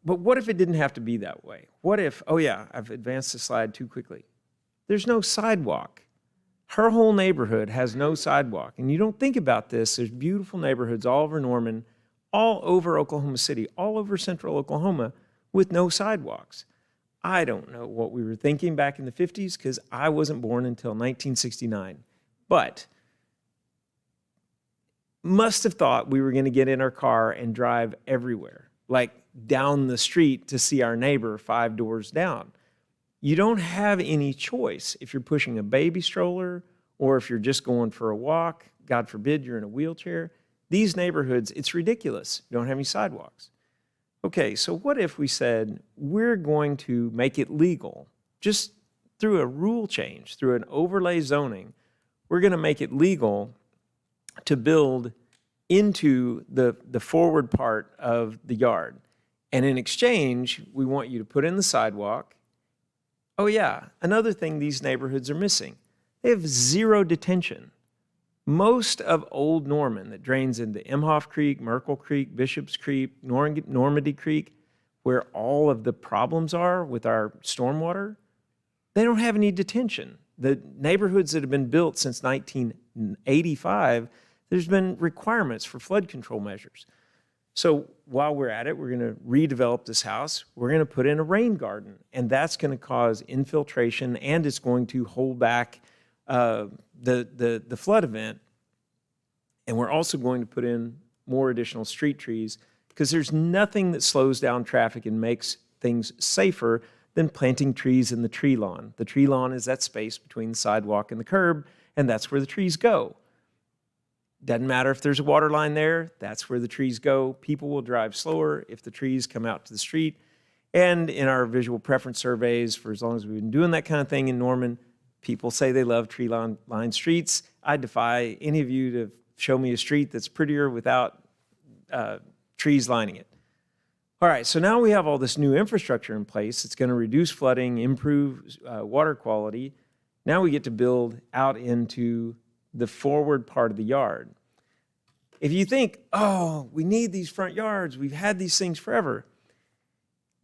but what if it didn't have to be that way? What if, oh yeah, I've advanced the slide too quickly. There's no sidewalk. Her whole neighborhood has no sidewalk. And you don't think about this. There's beautiful neighborhoods all over Norman, all over Oklahoma City, all over central Oklahoma with no sidewalks. I don't know what we were thinking back in the 50s because I wasn't born until 1969. But must have thought we were going to get in our car and drive everywhere, like down the street to see our neighbor 5 doors down. You don't have any choice if you're pushing a baby stroller or if you're just going for a walk. God forbid you're in a wheelchair. These neighborhoods, it's ridiculous. You don't have any sidewalks. Okay, so what if we said we're going to make it legal, just through a rule change, through an overlay zoning, we're going to make it legal to build into the forward part of the yard. And in exchange, we want you to put in the sidewalk. Oh yeah, another thing these neighborhoods are missing. They have 0 detention. Most of Old Norman that drains into Imhoff Creek, Merkle Creek, Bishop's Creek, Normandy Creek, where all of the problems are with our stormwater, they don't have any detention. The neighborhoods that have been built since 1985, there's been requirements for flood control measures. So while we're at it, we're going to redevelop this house. We're going to put in a rain garden, and that's going to cause infiltration, and it's going to hold back the flood event. And we're also going to put in more additional street trees because there's nothing that slows down traffic and makes things safer than planting trees in the tree lawn. The tree lawn is that space between the sidewalk and the curb, and that's where the trees go. Doesn't matter if there's a water line there, that's where the trees go. People will drive slower if the trees come out to the street. And in our visual preference surveys, for as long as we've been doing that kind of thing in Norman, people say they love tree-lined streets. I defy any of you to show me a street that's prettier without trees lining it. All right, so now we have all this new infrastructure in place. It's going to reduce flooding, improve water quality. Now we get to build out into the forward part of the yard. If you think, oh, we need these front yards, we've had these things forever,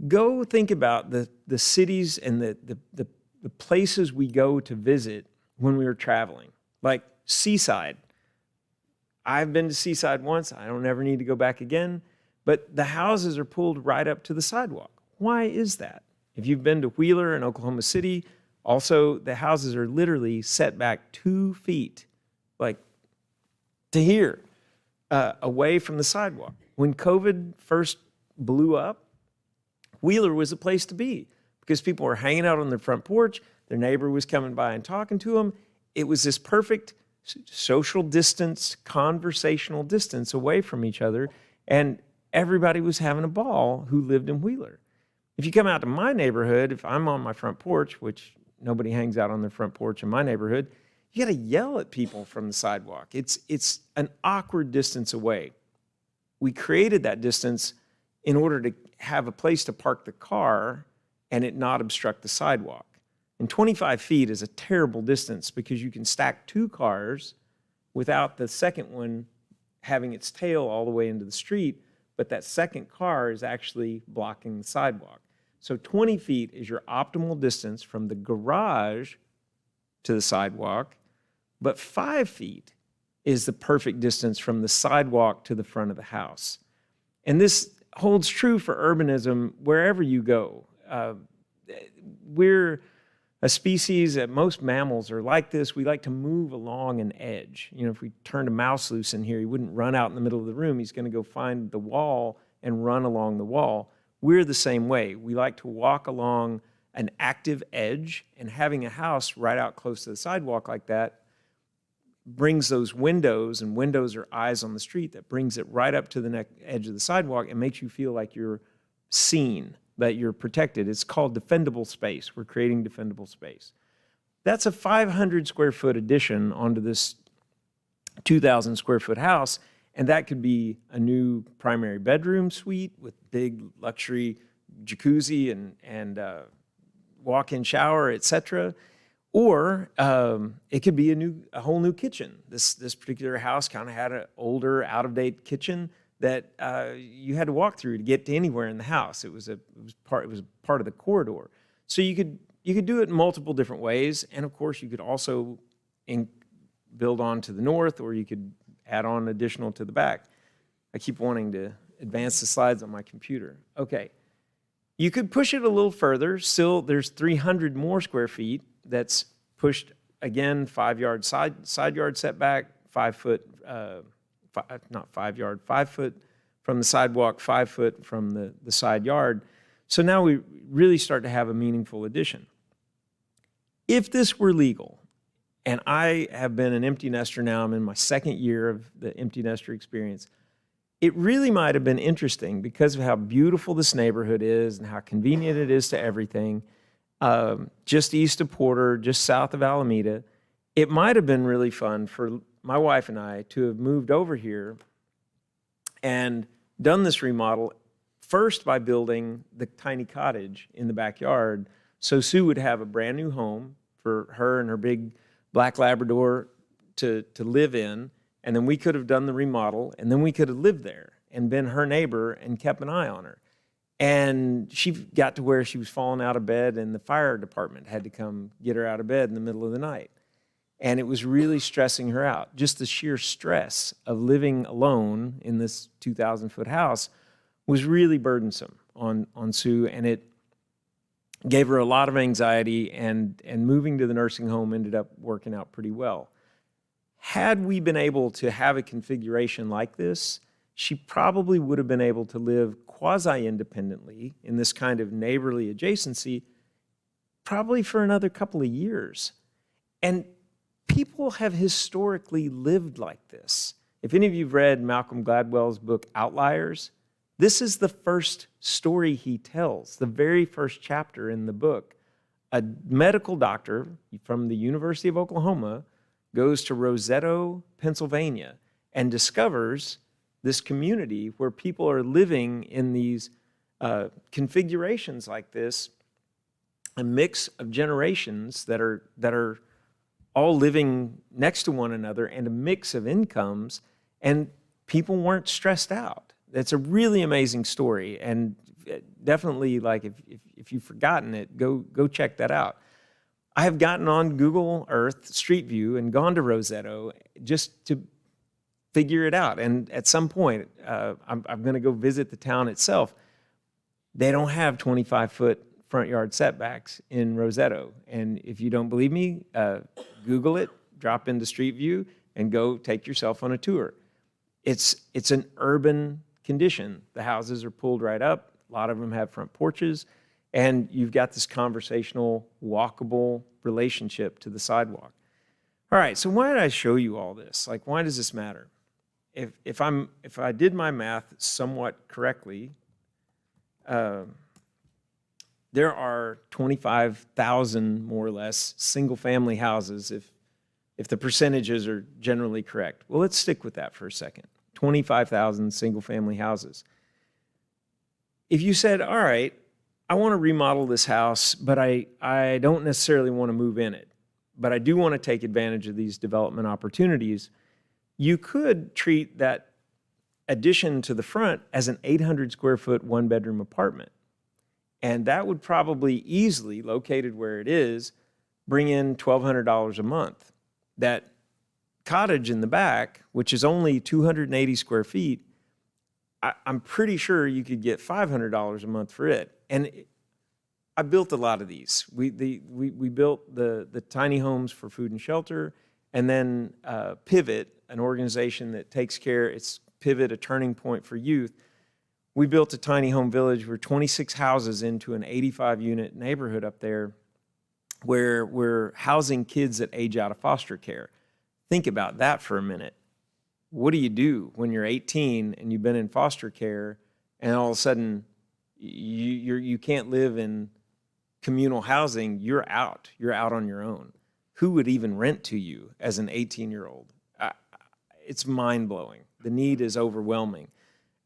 Go think about the cities and the places we go to visit when we were traveling, like Seaside. I've been to Seaside once. I don't ever need to go back again. But the houses are pulled right up to the sidewalk. Why is that? If you've been to Wheeler in Oklahoma City, also the houses are literally set back 2 feet, like to here, away from the sidewalk. When COVID first blew up, Wheeler was a place to be because people were hanging out on their front porch. Their neighbor was coming by and talking to them. It was this perfect social distance, conversational distance away from each other. And everybody was having a ball who lived in Wheeler. If you come out to my neighborhood, if I'm on my front porch, which nobody hangs out on their front porch in my neighborhood, you got to yell at people from the sidewalk. It's an awkward distance away. We created that distance in order to have a place to park the car and it not obstruct the sidewalk. And 25 feet is a terrible distance because you can stack 2 cars without the second one having its tail all the way into the street, but that second car is actually blocking the sidewalk. So 20 feet is your optimal distance from the garage to the sidewalk, but 5 feet is the perfect distance from the sidewalk to the front of the house. And this holds true for urbanism wherever you go. We're a species that most mammals are like this. We like to move along an edge. You know, if we turned a mouse loose in here, he wouldn't run out in the middle of the room. He's going to go find the wall and run along the wall. We're the same way. We like to walk along an active edge, and having a house right out close to the sidewalk like that brings those windows, and windows are eyes on the street, that brings it right up to the edge of the sidewalk and makes you feel like you're seen, that you're protected. It's called defendable space. We're creating defendable space. That's a 500 square foot addition onto this 2,000 square foot house, and that could be a new primary bedroom suite with big luxury jacuzzi and walk-in shower, etc. Or it could be a whole new kitchen. This particular house kind of had an older, out-of-date kitchen that you had to walk through to get to anywhere in the house. It was part of the corridor. So you could do it in multiple different ways, and of course you could also build on to the north, or you could add on additional to the back. I keep wanting to advance the slides on my computer. Okay, you could push it a little further. Still, there's 300 more square feet that's pushed again, 5 yard side yard setback, 5 foot. Not 5 yard, 5 foot from the sidewalk, 5 foot from the side yard. So now we really start to have a meaningful addition. If this were legal, and I have been an empty nester now, I'm in my 2nd year of the empty nester experience, it really might have been interesting because of how beautiful this neighborhood is and how convenient it is to everything. Just east of Porter, just south of Alameda, it might have been really fun for my wife and I to have moved over here and done this remodel, first by building the tiny cottage in the backyard, so Sue would have a brand new home for her and her big black Labrador to live in, and then we could have done the remodel, and then we could have lived there and been her neighbor and kept an eye on her. And she got to where she was falling out of bed, and the fire department had to come get her out of bed in the middle of the night. And it was really stressing her out. Just the sheer stress of living alone in this 2,000-foot house was really burdensome on Sue, and it gave her a lot of anxiety, and moving to the nursing home ended up working out pretty well. Had we been able to have a configuration like this, she probably would have been able to live quasi-independently in this kind of neighborly adjacency probably for another couple of years. And people have historically lived like this. If any of you have read Malcolm Gladwell's book, Outliers, this is the first story he tells, the very first chapter in the book. A medical doctor from the University of Oklahoma goes to Roseto, Pennsylvania, and discovers this community where people are living in these configurations like this, a mix of generations that are all living next to one another, and a mix of incomes, and people weren't stressed out. It's a really amazing story, and definitely, like, if you've forgotten it, go check that out. I have gotten on Google Earth Street View and gone to Rosetto just to figure it out. And at some point, I'm going to go visit the town itself. They don't have 25-foot front yard setbacks in Rosetto. And if you don't believe me, Google it, drop into Street View, and go take yourself on a tour. It's an urban condition. The houses are pulled right up. A lot of them have front porches. And you've got this conversational, walkable relationship to the sidewalk. All right, so why did I show you all this? Like, why does this matter? If I did my math somewhat correctly, there are 25,000 more or less single-family houses if the percentages are generally correct. Well, let's stick with that for a second. 25,000 single-family houses. If you said, all right, I want to remodel this house, but I don't necessarily want to move in it, but I do want to take advantage of these development opportunities, you could treat that addition to the front as an 800 square foot one-bedroom apartment. And that would probably easily, located where it is, bring in $1,200 a month. That cottage in the back, which is only 280 square feet, I'm pretty sure you could get $500 a month for it. And I built a lot of these. We built the tiny homes for food and shelter, and then Pivot, an organization that takes care, it's Pivot, a turning point for youth. We built a tiny home village. We're 26 houses into an 85-unit neighborhood up there where we're housing kids that age out of foster care. Think about that for a minute. What do you do when you're 18 and you've been in foster care and all of a sudden you can't live in communal housing? You're out on your own. Who would even rent to you as an 18-year-old? It's mind-blowing. The need is overwhelming.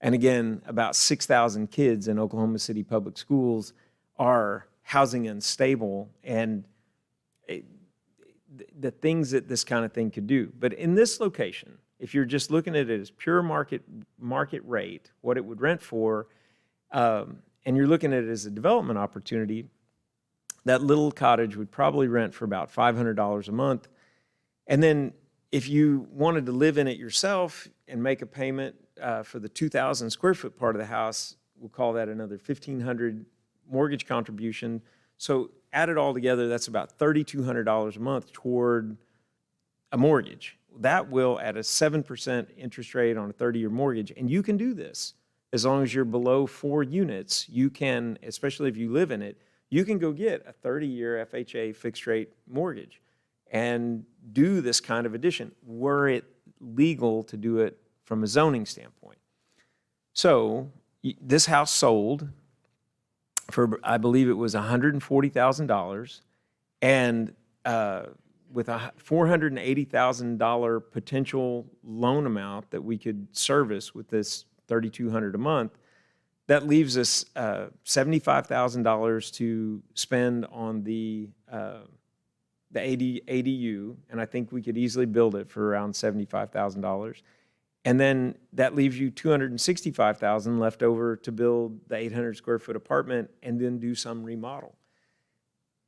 And again, about 6,000 kids in Oklahoma City public schools are housing unstable, and the things that this kind of thing could do. But in this location, if you're just looking at it as pure market rate, what it would rent for, and you're looking at it as a development opportunity, that little cottage would probably rent for about $500 a month. And then if you wanted to live in it yourself and make a payment for the 2,000 square foot part of the house, we'll call that another $1,500 mortgage contribution. So add it all together, that's about $3,200 a month toward a mortgage. That will, at a 7% interest rate on a 30-year mortgage, and you can do this as long as you're below 4 units, you can, especially if you live in it, you can go get a 30-year FHA fixed-rate mortgage and do this kind of addition, were it legal to do it from a zoning standpoint. So this house sold for, I believe it was $140,000, and with a $480,000 potential loan amount that we could service with this $3,200 a month, that leaves us $75,000 to spend on the ADU, and I think we could easily build it for around $75,000. And then that leaves you $265,000 left over to build the 800 square foot apartment and then do some remodel.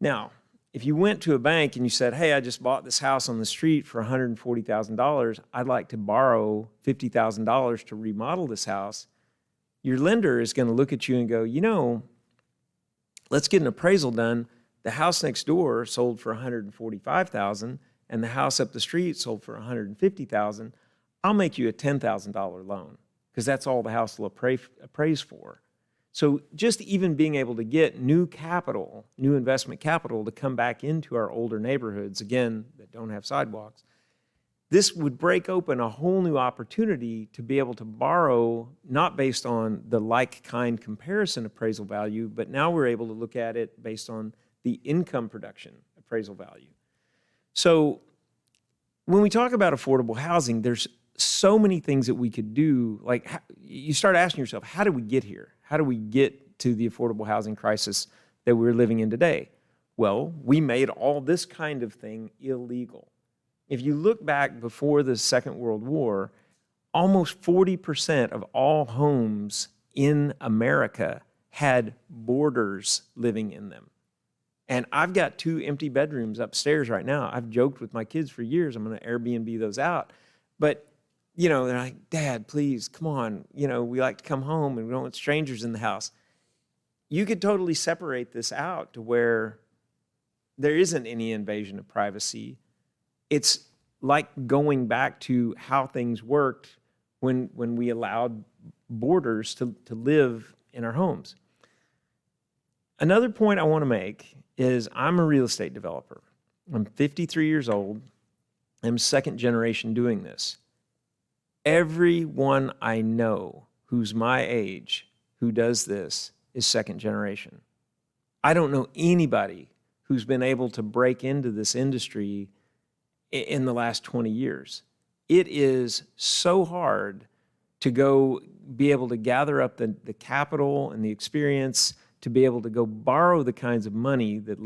Now, if you went to a bank and you said, hey, I just bought this house on the street for $140,000, I'd like to borrow $50,000 to remodel this house, your lender is going to look at you and go, you know, let's get an appraisal done. The house next door sold for $145,000 and the house up the street sold for $150,000. I'll make you a $10,000 loan because that's all the house will appraise for. So just even being able to get new capital, new investment capital to come back into our older neighborhoods, again, that don't have sidewalks, this would break open a whole new opportunity to be able to borrow, not based on the like-kind comparison appraisal value, but now we're able to look at it based on the income production appraisal value. So when we talk about affordable housing, there's so many things that we could do. Like, you start asking yourself, how do we get here? How do we get to the affordable housing crisis that we're living in today? Well, we made all this kind of thing illegal. If you look back before the Second World War, almost 40% of all homes in America had boarders living in them. And I've got 2 empty bedrooms upstairs right now. I've joked with my kids for years, I'm going to Airbnb those out. But, they're like, Dad, please, come on. We like to come home and we don't want strangers in the house. You could totally separate this out to where there isn't any invasion of privacy. It's like going back to how things worked when we allowed boarders to live in our homes. Another point I want to make is I'm a real estate developer. I'm 53 years old. I'm second generation doing this. Everyone I know who's my age who does this is second generation. I don't know anybody who's been able to break into this industry in the last 20 years. It is so hard to go be able to gather up the capital and the experience to be able to go borrow the kinds of money that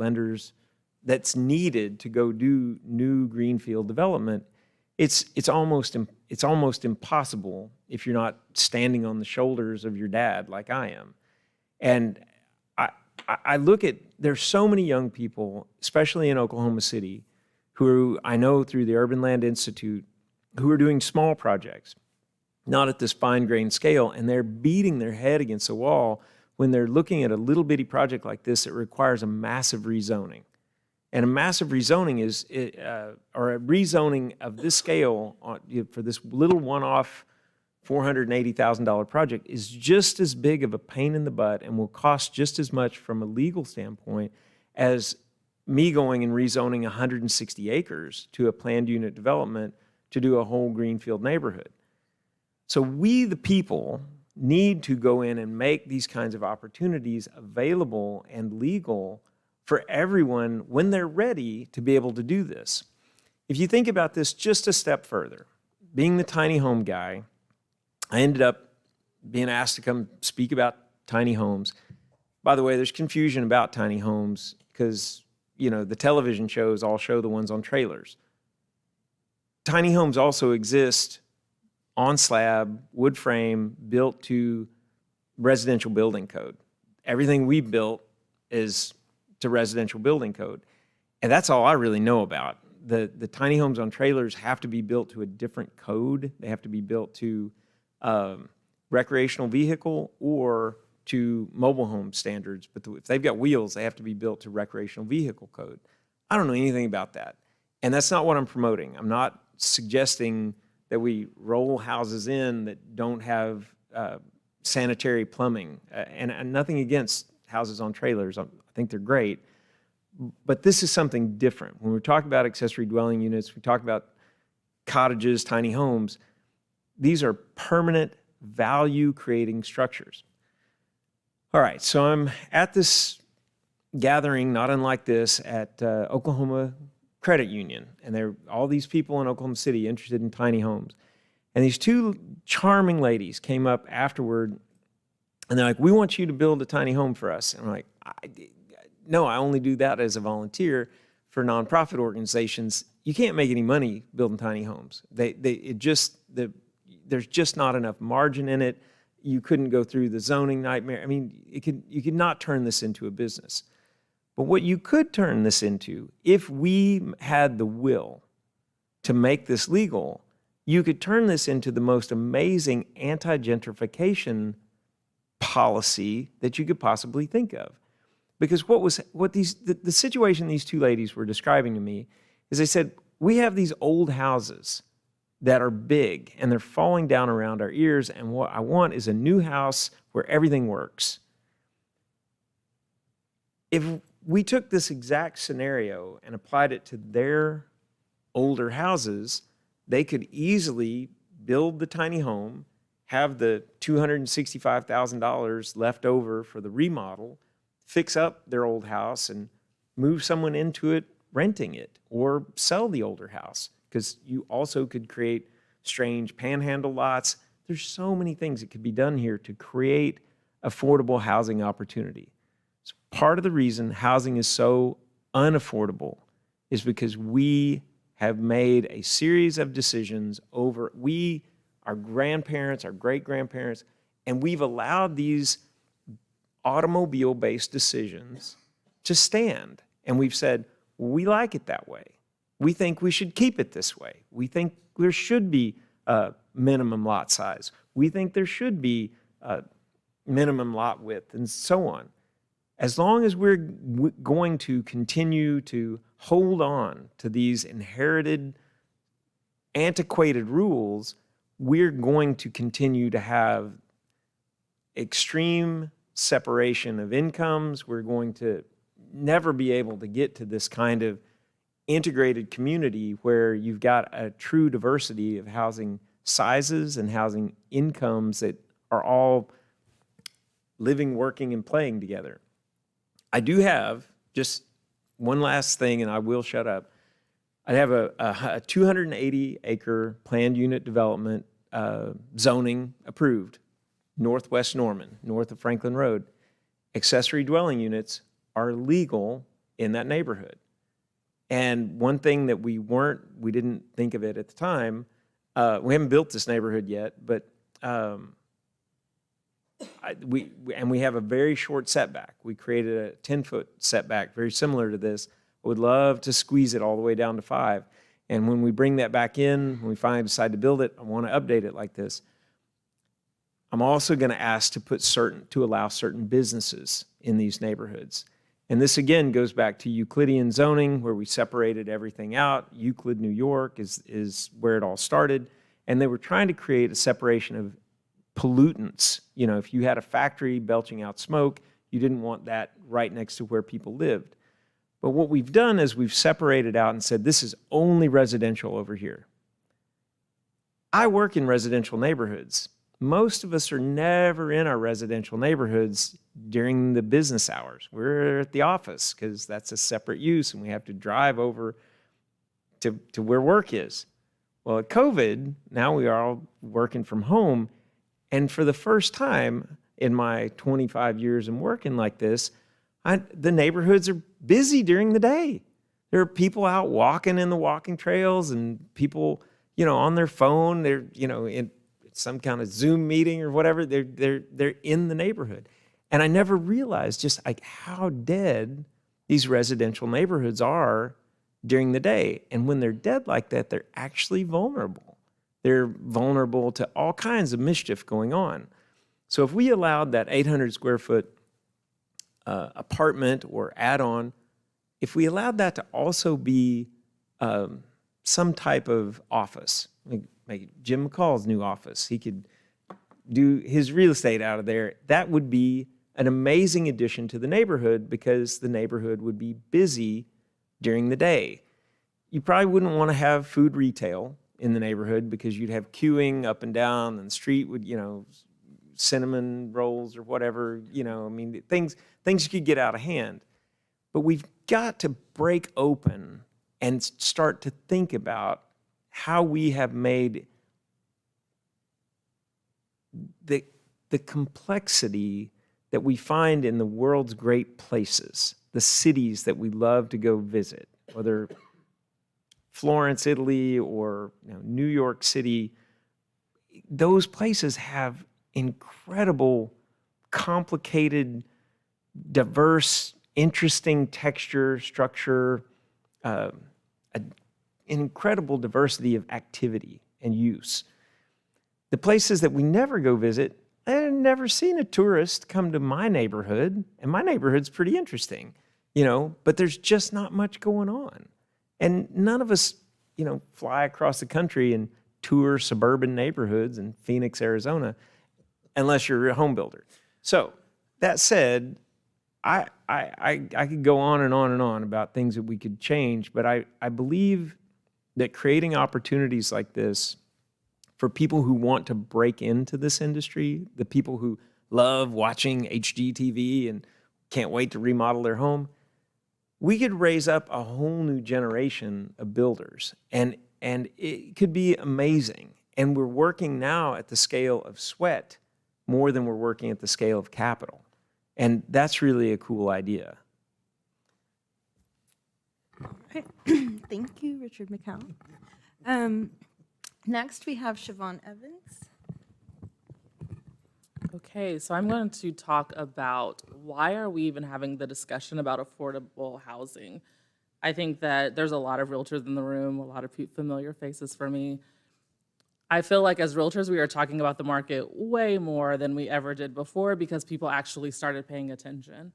that's needed to go do new greenfield development. It's almost impossible if you're not standing on the shoulders of your dad like I am. And I look at, there's so many young people, especially in Oklahoma City, who I know through the Urban Land Institute, who are doing small projects, not at this fine-grained scale, and they're beating their head against the wall when they're looking at a little bitty project like this that requires a massive rezoning. And a massive rezoning or a rezoning of this scale for this little one-off $480,000 project is just as big of a pain in the butt and will cost just as much from a legal standpoint as me going and rezoning 160 acres to a planned unit development to do a whole greenfield neighborhood. So we, the people, need to go in and make these kinds of opportunities available and legal for everyone when they're ready to be able to do this. If you think about this just a step further, being the tiny home guy, I ended up being asked to come speak about tiny homes. By the way, there's confusion about tiny homes because, the television shows all show the ones on trailers. Tiny homes also exist on slab, wood frame, built to residential building code. Everything we built is to residential building code. And that's all I really know about. The tiny homes on trailers have to be built to a different code. They have to be built to recreational vehicle or to mobile home standards. But if they've got wheels, they have to be built to recreational vehicle code. I don't know anything about that. And that's not what I'm promoting. I'm not suggesting that we roll houses in that don't have sanitary plumbing. And nothing against houses on trailers. I think they're great. But this is something different. When we talk about accessory dwelling units, we talk about cottages, tiny homes. These are permanent value-creating structures. All right, so I'm at this gathering, not unlike this, at Oklahoma Credit Union. And there are all these people in Oklahoma City interested in tiny homes. And these 2 charming ladies came up afterward, and they're like, we want you to build a tiny home for us. And I'm like, no, I only do that as a volunteer for nonprofit organizations. You can't make any money building tiny homes. There's just not enough margin in it. You couldn't go through the zoning nightmare. I mean, you could not turn this into a business. But what you could turn this into, if we had the will to make this legal, you could turn this into the most amazing anti-gentrification policy that you could possibly think of. Because the situation these 2 ladies were describing to me is they said, we have these old houses that are big and they're falling down around our ears, and what I want is a new house where everything works. If we took this exact scenario and applied it to their older houses, they could easily build the tiny home, have the $265,000 left over for the remodel, fix up their old house and move someone into it, renting it, or sell the older house, because you also could create strange panhandle lots. There's so many things that could be done here to create affordable housing opportunity. So part of the reason housing is so unaffordable is because we have made a series of decisions over, our grandparents, our great-grandparents, and we've allowed these automobile-based decisions to stand. And we've said, we like it that way. We think we should keep it this way. We think there should be a minimum lot size. We think there should be a minimum lot width, and so on. As long as we're going to continue to hold on to these inherited, antiquated rules, we're going to continue to have extreme separation of incomes. We're going to never be able to get to this kind of integrated community where you've got a true diversity of housing sizes and housing incomes that are all living, working, and playing together. I do have just one last thing, and I will shut up. I have a 280-acre planned unit development zoning approved, Northwest Norman, north of Franklin Road. Accessory dwelling units are legal in that neighborhood. And one thing that we didn't think of it at the time, we haven't built this neighborhood yet, but we have a very short setback. We created a 10-foot setback, very similar to this. I would love to squeeze it all the way down to 5. And when we bring that back in, when we finally decide to build it, I want to update it like this. I'm also going to ask to allow certain businesses in these neighborhoods. And this again goes back to Euclidean zoning, where we separated everything out. Euclid, New York is where it all started. And they were trying to create a separation of pollutants. You know, if you had a factory belching out smoke, you didn't want that right next to where people lived. But what we've done is we've separated out and said, this is only residential over here. I work in residential neighborhoods. Most of us are never in our residential neighborhoods during the business hours. We're at the office because that's a separate use and we have to drive over to where work is. Well, at COVID, now we are all working from home. And for the first time in my 25 years in working like this, the neighborhoods are busy during the day. There are people out walking in the walking trails and people, on their phone. They're, in some kind of Zoom meeting or whatever. They're in the neighborhood. And I never realized just like how dead these residential neighborhoods are during the day. And when they're dead like that, they're actually vulnerable. They're vulnerable to all kinds of mischief going on. So if we allowed that 800 square foot apartment or add-on, if we allowed that to also be some type of office, like Jim McCall's new office, he could do his real estate out of there, that would be an amazing addition to the neighborhood because the neighborhood would be busy during the day. You probably wouldn't want to have food retail in the neighborhood because you'd have queuing up and down and the street would, cinnamon rolls or whatever, things could get out of hand. But we've got to break open and start to think about how we have made the complexity that we find in the world's great places, the cities that we love to go visit, whether Florence, Italy, or New York City. Those places have incredible, complicated, diverse, interesting texture, structure, an incredible diversity of activity and use. The places that we never go visit, I've never seen a tourist come to my neighborhood, and my neighborhood's pretty interesting, but there's just not much going on. And none of us, fly across the country and tour suburban neighborhoods in Phoenix, Arizona, unless you're a home builder. So that said, I could go on and on and on about things that we could change, but I believe that creating opportunities like this for people who want to break into this industry, the people who love watching HGTV and can't wait to remodel their home, we could raise up a whole new generation of builders, and it could be amazing. And we're working now at the scale of sweat more than we're working at the scale of capital. And that's really a cool idea. Right. Thank you, Richard McCall. Next, we have Siobhan Evans. Okay, so I'm going to talk about why are we even having the discussion about affordable housing? I think that there's a lot of realtors in the room, a lot of familiar faces for me. I feel like as realtors, we are talking about the market way more than we ever did before because people actually started paying attention.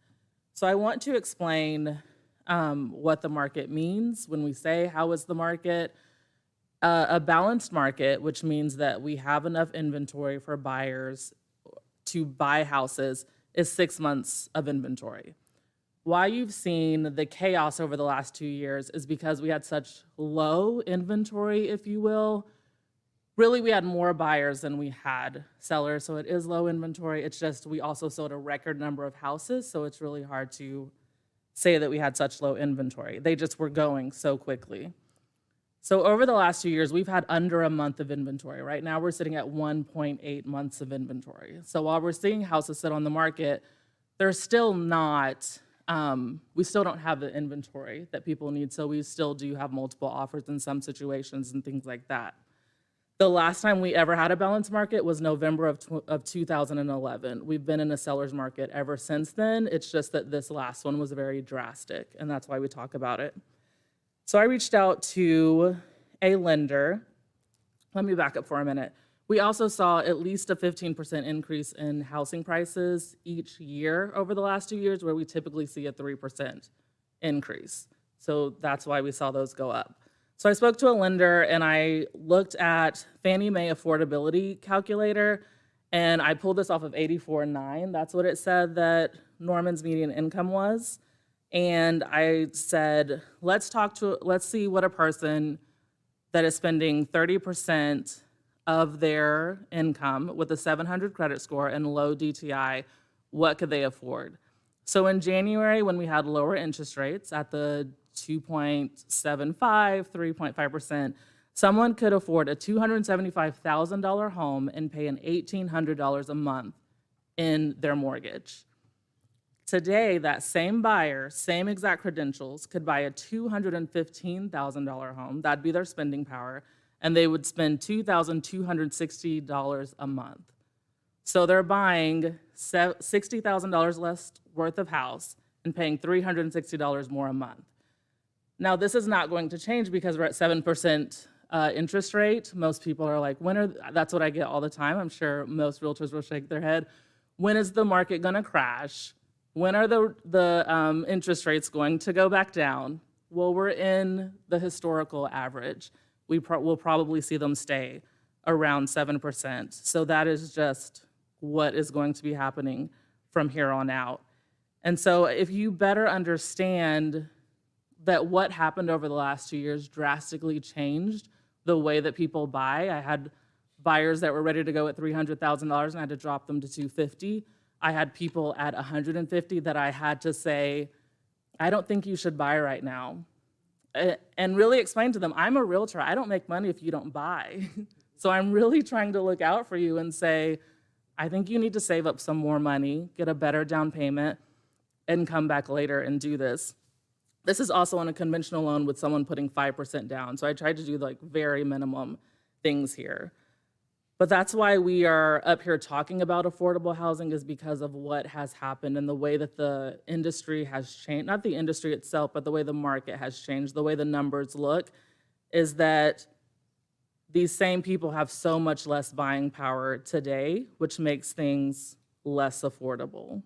So I want to explain what the market means when we say, how is the market? A balanced market, which means that we have enough inventory for buyers to buy houses, is 6 months of inventory. Why you've seen the chaos over the last 2 years is because we had such low inventory, if you will. Really, we had more buyers than we had sellers, so it is low inventory. It's just we also sold a record number of houses, so it's really hard to say that we had such low inventory. They just were going so quickly. So over the last 2 years, we've had under a month of inventory. Right now, we're sitting at 1.8 months of inventory. So while we're seeing houses sit on the market, they're still not, we still don't have the inventory that people need. So we still do have multiple offers in some situations and things like that. The last time we ever had a balanced market was November of 2011. We've been in a seller's market ever since then. It's just that this last one was very drastic, and that's why we talk about it. So I reached out to a lender. Let me back up for a minute. We also saw at least a 15% increase in housing prices each year over the last 2 years, where we typically see a 3% increase. So that's why we saw those go up. So I spoke to a lender and I looked at Fannie Mae affordability calculator, and I pulled this off of 84.9. That's what it said that Norman's median income was. And I said, let's see what a person that is spending 30% of their income with a 700 credit score and low DTI, what could they afford? So in January, when we had lower interest rates at the 2.75, 3.5%, someone could afford a $275,000 home and pay an $1,800 a month in their mortgage. Today, that same buyer, same exact credentials, could buy a $215,000 home. That'd be their spending power, and they would spend $2,260 a month. So they're buying $60,000 less worth of house and paying $360 more a month. Now, this is not going to change because we're at 7% interest rate. Most people are like, that's what I get all the time. I'm sure most realtors will shake their head. When is the market gonna crash? When are the interest rates going to go back down? Well, we're in the historical average. We'll probably see them stay around 7%. So that is just what is going to be happening from here on out. And so if you better understand that what happened over the last 2 years drastically changed the way that people buy. I had buyers that were ready to go at $300,000 and I had to drop them to $250,000. I had people at $150,000 that I had to say, I don't think you should buy right now. And really explain to them, I'm a realtor. I don't make money if you don't buy. So I'm really trying to look out for you and say, I think you need to save up some more money, get a better down payment, and come back later and do this. This is also on a conventional loan with someone putting 5% down. So I tried to do like very minimum things here. But that's why we are up here talking about affordable housing, is because of what has happened and the way that the industry has changed, not the industry itself, but the way the market has changed, the way the numbers look, is that these same people have so much less buying power today, which makes things less affordable.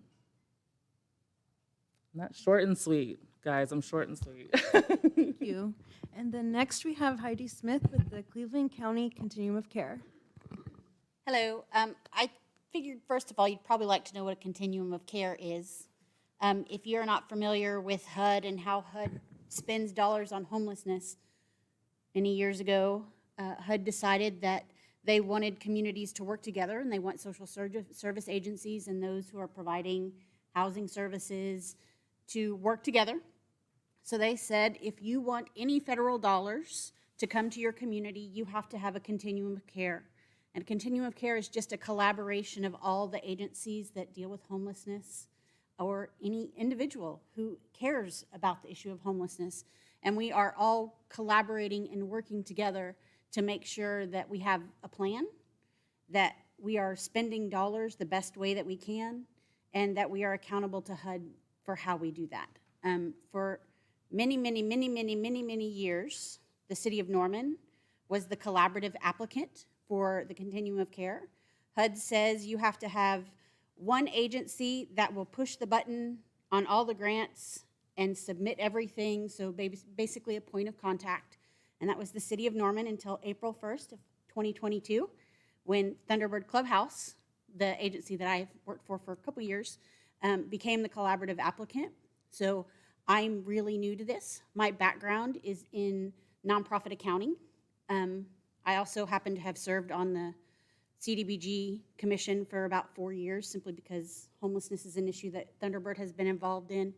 And that's short and sweet, guys. I'm short and sweet. Thank you. And then next we have Heidi Smith with the Cleveland County Continuum of Care. Hello. I figured, first of all, you'd probably like to know what a continuum of care is. If you're not familiar with HUD and how HUD spends dollars on homelessness, many years ago, HUD decided that they wanted communities to work together, and they want social service agencies and those who are providing housing services to work together. So they said, if you want any federal dollars to come to your community, you have to have a continuum of care. And a continuum of care is just a collaboration of all the agencies that deal with homelessness or any individual who cares about the issue of homelessness. And we are all collaborating and working together to make sure that we have a plan, that we are spending dollars the best way that we can, and that we are accountable to HUD for how we do that. For many, many, many, many, many, many years, the city of Norman was the collaborative applicant for the Continuum of Care. HUD says you have to have one agency that will push the button on all the grants and submit everything, so basically a point of contact. And that was the city of Norman until April 1st of 2022, when Thunderbird Clubhouse, the agency that I've worked for a couple years, became the collaborative applicant. So I'm really new to this. My background is in nonprofit accounting. I also happen to have served on the CDBG commission for about 4 years, simply because homelessness is an issue that Thunderbird has been involved in.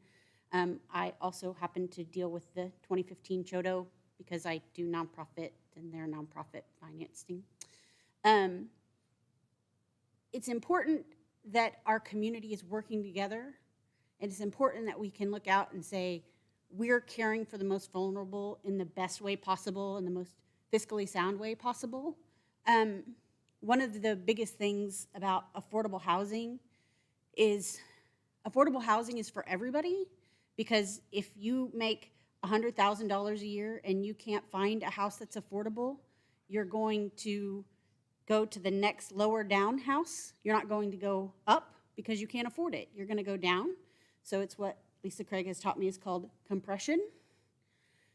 I also happen to deal with the 2015 CHODO because I do nonprofit and their nonprofit financing. It's important that our community is working together, and it's important that we can look out and say, we're caring for the most vulnerable in the best way possible, in the most fiscally sound way possible. One of the biggest things about affordable housing is for everybody, because if you make $100,000 a year and you can't find a house that's affordable, you're going to go to the next lower down house. You're not going to go up because you can't afford it. You're going to go down. So it's what Lisa Craig has taught me is called compression.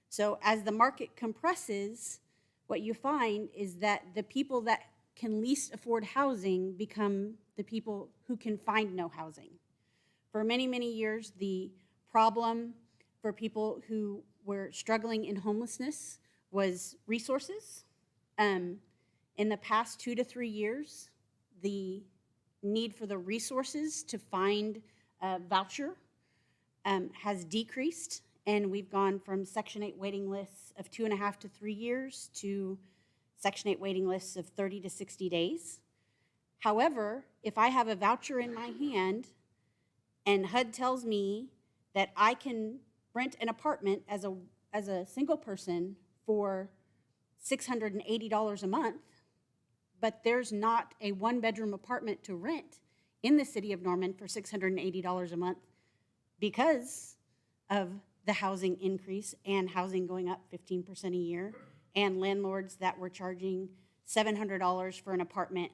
So as the market compresses, what you find is that the people that can least afford housing become the people who can find no housing. For many, many years, the problem for people who were struggling in homelessness was resources. In the past 2 to 3 years, the need for the resources to find a voucher has decreased, and we've gone from Section 8 waiting lists of 2.5 to 3 years to Section 8 waiting lists of 30 to 60 days. However, if I have a voucher in my hand and HUD tells me that I can rent an apartment as a single person for $680 a month, but there's not a one-bedroom apartment to rent in the city of Norman for $680 a month because of the housing increase and housing going up 15% a year, and landlords that were charging $700 for an apartment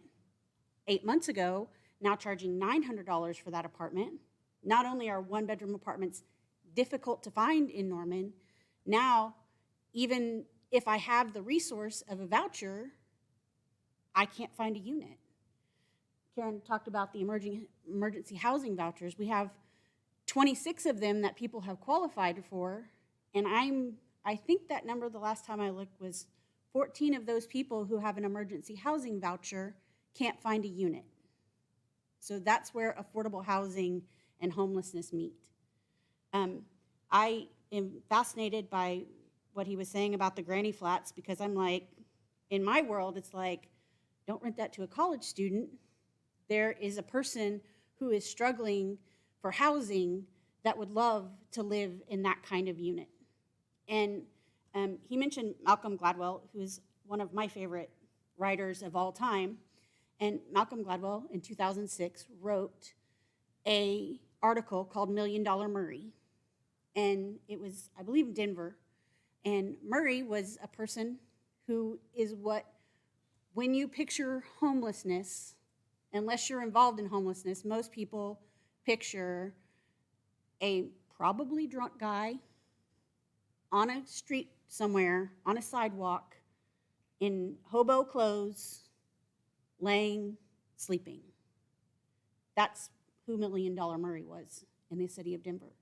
8 months ago, now charging $900 for that apartment. Not only are one-bedroom apartments difficult to find in Norman, now even if I have the resource of a voucher, I can't find a unit. Karen talked about the emergency housing vouchers. We have 26 of them that people have qualified for, and I think that number the last time I looked was 14 of those people who have an emergency housing voucher can't find a unit. So that's where affordable housing and homelessness meet. I am fascinated by what he was saying about the granny flats, because I'm like, in my world, it's like, don't rent that to a college student. There is a person who is struggling for housing that would love to live in that kind of unit. And he mentioned Malcolm Gladwell, who is one of my favorite writers of all time. And Malcolm Gladwell in 2006 wrote an article called $1 Million Murray. And it was, I believe, in Denver. And Murray was a person who is what, when you picture homelessness, unless you're involved in homelessness, most people picture a probably drunk guy on a street somewhere, on a sidewalk, in hobo clothes, laying, sleeping. That's who $1 Million Murray was in the city of Denver.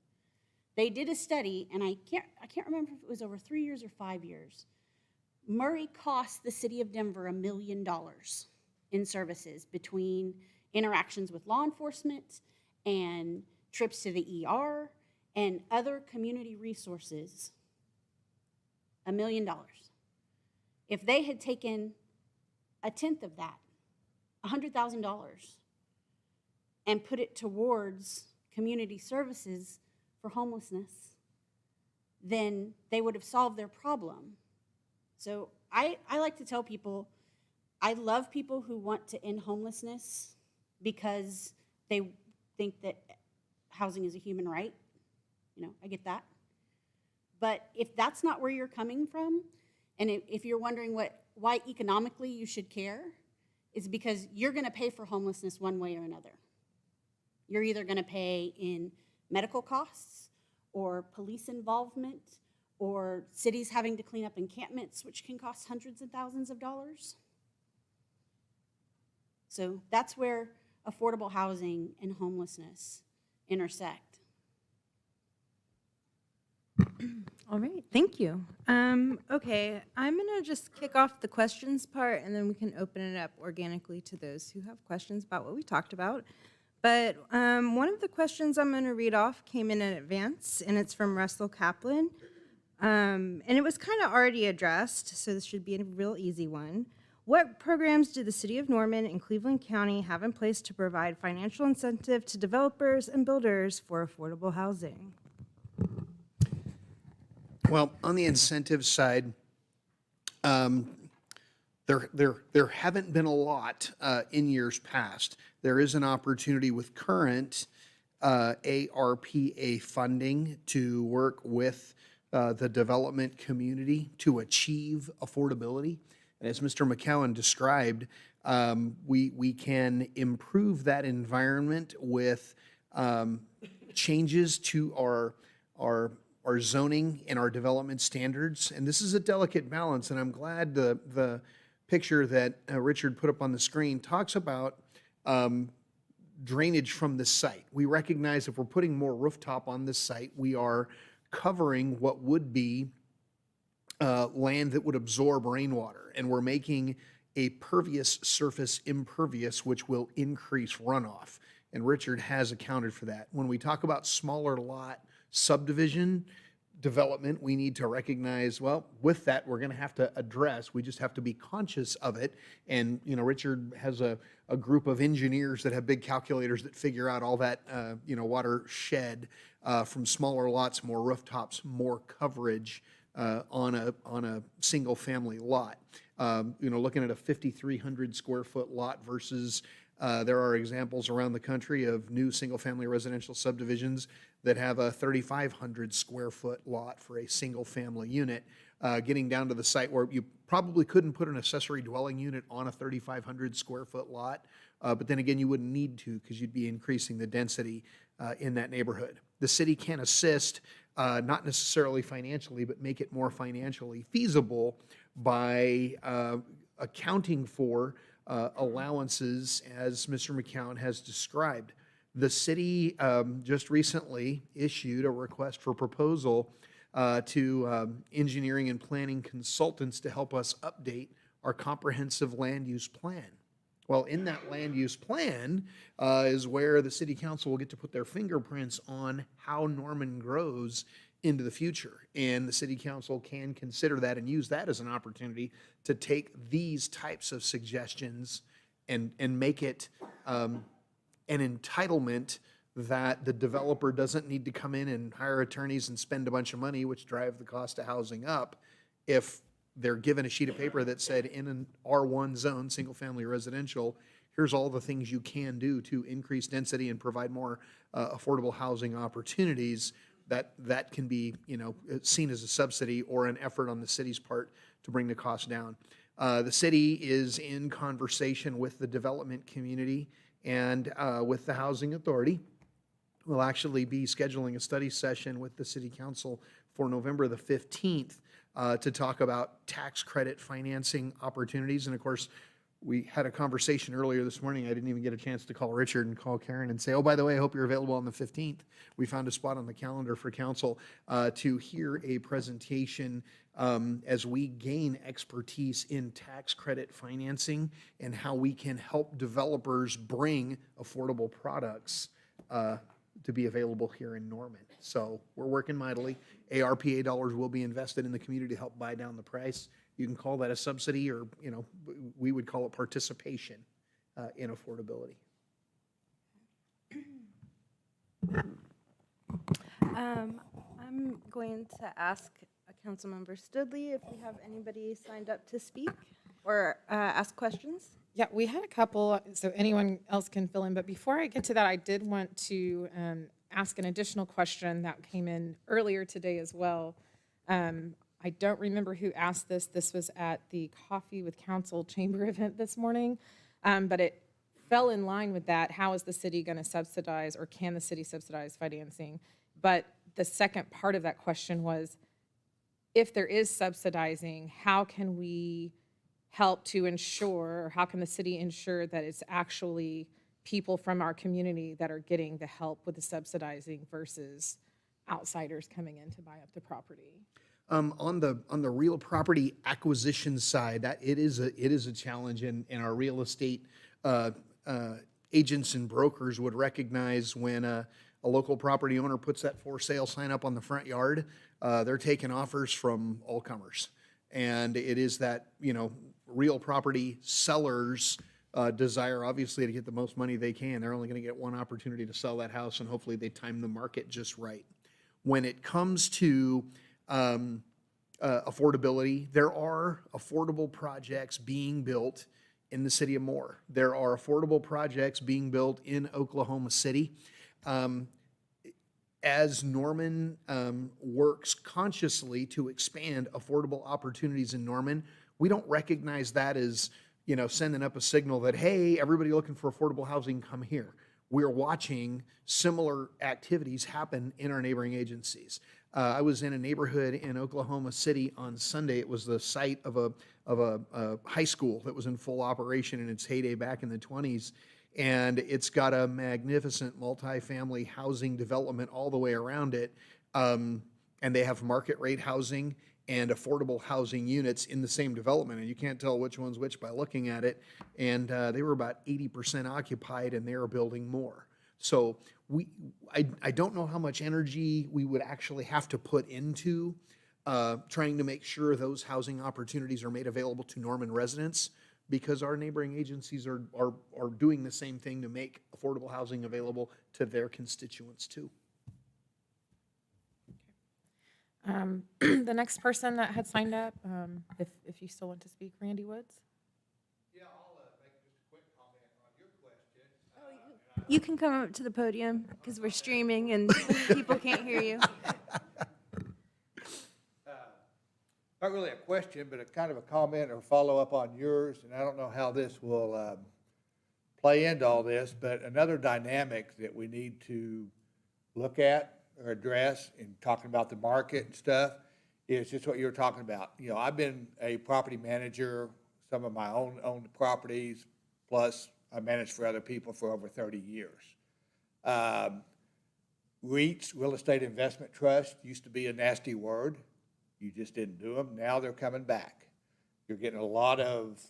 They did a study, and I can't remember if it was over 3 years or 5 years. Murray cost the city of Denver $1 million in services between interactions with law enforcement and trips to the ER and other community resources. $1 million. If they had taken a tenth of that, $100,000, and put it towards community services for homelessness, then they would have solved their problem. So I like to tell people, I love people who want to end homelessness because they think that housing is a human right. I get that. But if that's not where you're coming from, and if you're wondering why economically you should care, is because you're going to pay for homelessness one way or another. You're either going to pay in medical costs or police involvement or cities having to clean up encampments, which can cost hundreds of thousands of dollars. So that's where affordable housing and homelessness intersect. All right, thank you. Okay, I'm gonna just kick off the questions part, and then we can open it up organically to those who have questions about what we talked about. But one of the questions I'm gonna read off came in advance, and it's from Russell Kaplan. And it was kind of already addressed, so this should be a real easy one. What programs do the City of Norman and Cleveland County have in place to provide financial incentive to developers and builders for affordable housing? Well, on the incentive side, there haven't been a lot in years past. There is an opportunity with current ARPA funding to work with the development community to achieve affordability. And as Mr. McCowan described, we can improve that environment with changes to our zoning and our development standards. And this is a delicate balance, and I'm glad the picture that Richard put up on the screen talks about drainage from this site. We recognize if we're putting more rooftop on this site, we are covering what would be land that would absorb rainwater, and we're making a pervious surface impervious, which will increase runoff. And Richard has accounted for that. When we talk about smaller lot subdivision development, we need to recognize, well, with that, we're going to have to address, we just have to be conscious of it. And, Richard has a group of engineers that have big calculators that figure out all that, watershed from smaller lots, more rooftops, more coverage on a single family lot. Looking at a 5,300 square foot lot versus there are examples around the country of new single-family residential subdivisions that have a 3,500 square foot lot for a single-family unit, getting down to the site where you probably couldn't put an accessory dwelling unit on a 3,500 square foot lot, but then again, you wouldn't need to because you'd be increasing the density in that neighborhood. The city can assist, not necessarily financially, but make it more financially feasible by accounting for allowances, as Mr. McCowan has described. The city just recently issued a request for proposal to engineering and planning consultants to help us update our comprehensive land use plan. Well, in that land use plan is where the city council will get to put their fingerprints on how Norman grows into the future. And the city council can consider that and use that as an opportunity to take these types of suggestions and make it an entitlement that the developer doesn't need to come in and hire attorneys and spend a bunch of money, which drive the cost of housing up, if they're given a sheet of paper that said in an R1 zone, single-family residential, here's all the things you can do to increase density and provide more affordable housing opportunities. That can be, seen as a subsidy or an effort on the city's part to bring the cost down. The city is in conversation with the development community and with the Housing Authority. We'll actually be scheduling a study session with the City Council for November the 15th to talk about tax credit financing opportunities. And of course, we had a conversation earlier this morning. I didn't even get a chance to call Richard and call Karen and say, oh, by the way, I hope you're available on the 15th. We found a spot on the calendar for council to hear a presentation as we gain expertise in tax credit financing and how we can help developers bring affordable products to be available here in Norman. So we're working mightily. ARPA dollars will be invested in the community to help buy down the price. You can call that a subsidy, or we would call it participation in affordability. I'm going to ask Councilmember Studley if we have anybody signed up to speak or ask questions. Yeah, we had a couple, so anyone else can fill in. But before I get to that, I did want to ask an additional question that came in earlier today as well. I don't remember who asked this. This was at the Coffee with Council Chamber event this morning, but it fell in line with that. How is the city going to subsidize, or can the city subsidize financing? But the second part of that question was, if there is subsidizing, how can we help to ensure, or how can the city ensure that it's actually people from our community that are getting the help with the subsidizing versus outsiders coming in to buy up the property? On the real property acquisition side, that it is a challenge, and our real estate agents and brokers would recognize when a local property owner puts that for sale sign up on the front yard, they're taking offers from all comers, and it is that, you know, real property sellers desire obviously to get the most money they can. They're only going to get one opportunity to sell that house, and hopefully they time the market just right. When it comes to affordability, there are affordable projects being built in the city of Moore. There are affordable projects being built in Oklahoma City. As Norman works consciously to expand affordable opportunities in Norman, we don't recognize that as, you know, sending up a signal that, hey, everybody looking for affordable housing, come here. We're watching similar activities happen in our neighboring agencies. I was in a neighborhood in Oklahoma City on Sunday. It was the site of a high school that was in full operation in its heyday back in the 20s. And it's got a magnificent multifamily housing development all the way around it. And they have market rate housing and affordable housing units in the same development. And you can't tell which one's which by looking at it. And they were about 80% occupied, and they are building more. So I don't know how much energy we would actually have to put into trying to make sure those housing opportunities are made available to Norman residents, because our neighboring agencies are doing the same thing to make affordable housing available to their constituents too. The next person that had signed up, if you still want to speak, Randy Woods. Yeah, I'll make just a quick comment on your question. You can come up to the podium because we're streaming and people can't hear you. Not really a question, but a kind of a comment or follow-up on yours, and I don't know how this will play into all this, but another dynamic that we need to look at or address in talking about the market and stuff is just what you were talking about. You know, I've been a property manager, some of my owned properties, plus I managed for other people for over 30 years. REITs, real estate investment trust, used to be a nasty word. You just didn't do them. Now they're coming back. You're getting a lot of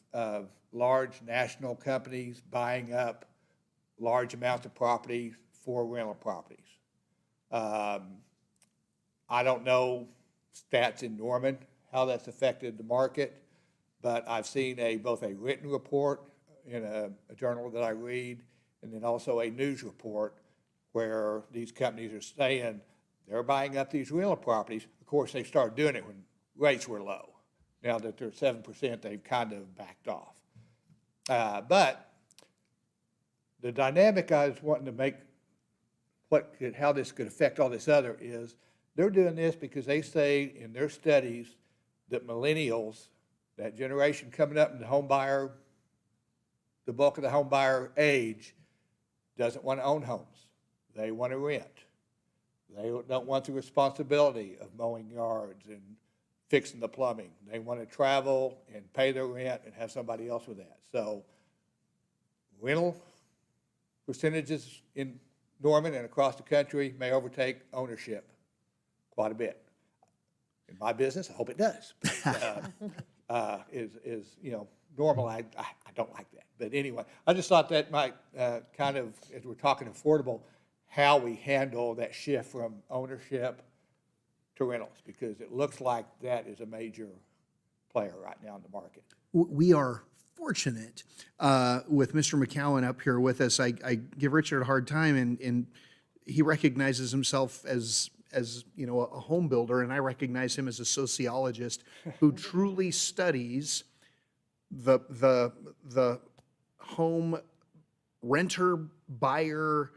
large national companies buying up large amounts of property for rental properties. I don't know stats in Norman, how that's affected the market, but I've seen both a written report in a journal that I read, and then also a news report where these companies are saying they're buying up these rental properties. Of course, they started doing it when rates were low. Now that they're 7%, they've kind of backed off. But the dynamic I was wanting to make, how this could affect all this other is, they're doing this because they say in their studies that millennials, that generation coming up in the home buyer, the bulk of the home buyer age, doesn't want to own homes. They want to rent. They don't want the responsibility of mowing yards and fixing the plumbing. They want to travel and pay their rent and have somebody else with that. So rental percentages in Norman and across the country may overtake ownership quite a bit. In my business, I hope it does. Is you know, normal. I don't like that. But anyway, I just thought that might kind of, as we're talking affordable, how we handle that shift from ownership to rentals, because it looks like that is a major player right now in the market. We are fortunate with Mr. McCowan up here with us. I give Richard a hard time, and he recognizes himself as you know, a home builder, and I recognize him as a sociologist who truly studies the home renter, buyer,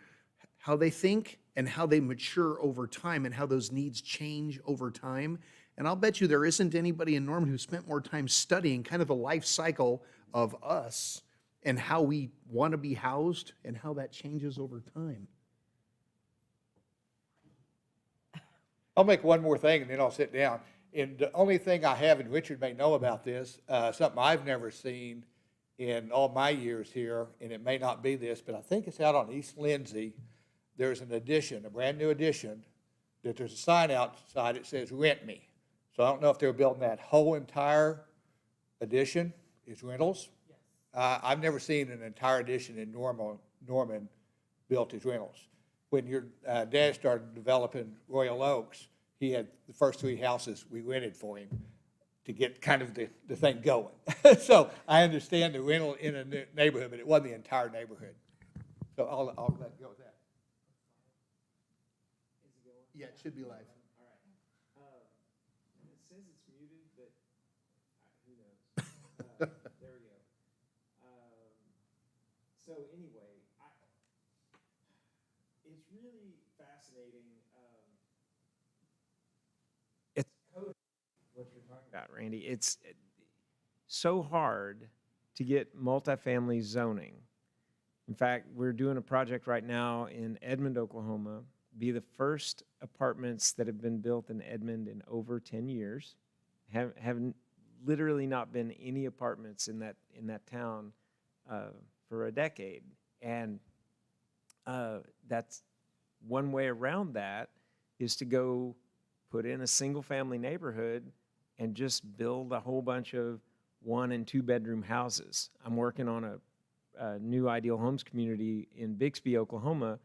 how they think and how they mature over time and how those needs change over time. And I'll bet you there isn't anybody in Norman who spent more time studying kind of the life cycle of us and how we want to be housed and how that changes over time. I'll make one more thing and then I'll sit down. And the only thing I have, and Richard may know about this, something I've never seen in all my years here, and it may not be this, but I think it's out on East Lindsay. There's an addition, a brand new addition, that there's a sign outside that says rent me. So I don't know if they're building that whole entire addition is rentals. I've never seen an entire addition in Norman built as rentals. When your dad started developing Royal Oaks, he had the first 3 houses we rented for him to get kind of the thing going. So I understand the rental in a neighborhood, but it wasn't the entire neighborhood. So I'll let go of that. Yeah, it should be live. It says it's muted, but who knows? There we go. So anyway, it's really fascinating. It's code, what you're talking about, Randy. It's so hard to get multifamily zoning. In fact, we're doing a project right now in Edmond, Oklahoma. Be the first apartments that have been built in Edmond in over 10 years. Have literally not been any apartments in that town for a decade. And that's one way around that is to go put in a single family neighborhood and just build a whole bunch of 1 and 2 bedroom houses. I'm working on a new Ideal Homes community in Bixby, Oklahoma,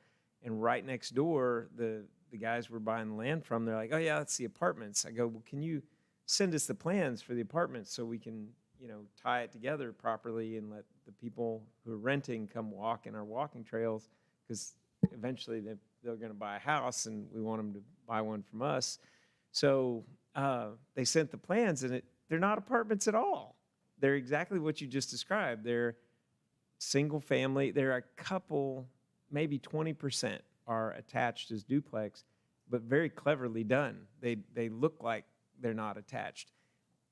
and right next door, the guys we're buying the land from, they're like, oh yeah, that's the apartments. I go, well, can you send us the plans for the apartments so we can, tie it together properly and let the people who are renting come walk in our walking trails, because eventually they're going to buy a house and we want them to buy one from us. So they sent the plans, and they're not apartments at all. They're exactly what you just described. They're single family. They're a couple, maybe 20% are attached as duplex, but very cleverly done. They look like they're not attached.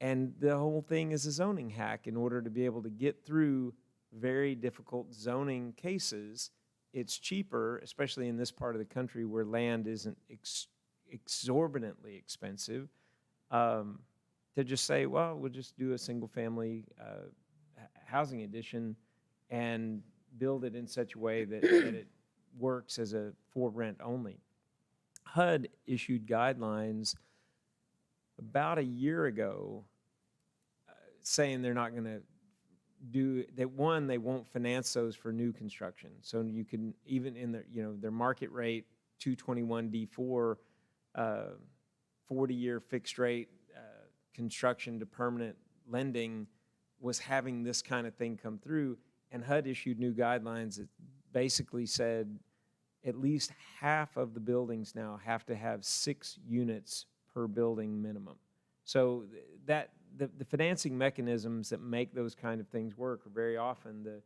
And the whole thing is a zoning hack in order to be able to get through very difficult zoning cases. It's cheaper, especially in this part of the country where land isn't exorbitantly expensive, to just say, well, we'll just do a single family housing addition and build it in such a way that it works as a for rent only. HUD issued guidelines about a year ago saying they're not going to do that. One, they won't finance those for new construction. So you can, even in their market rate 221D4 40-year fixed rate construction to permanent lending was having this kind of thing come through, and HUD issued new guidelines that basically said at least half of the buildings now have to have 6 units per building minimum. So that the financing mechanisms that make those kind of things work are very often the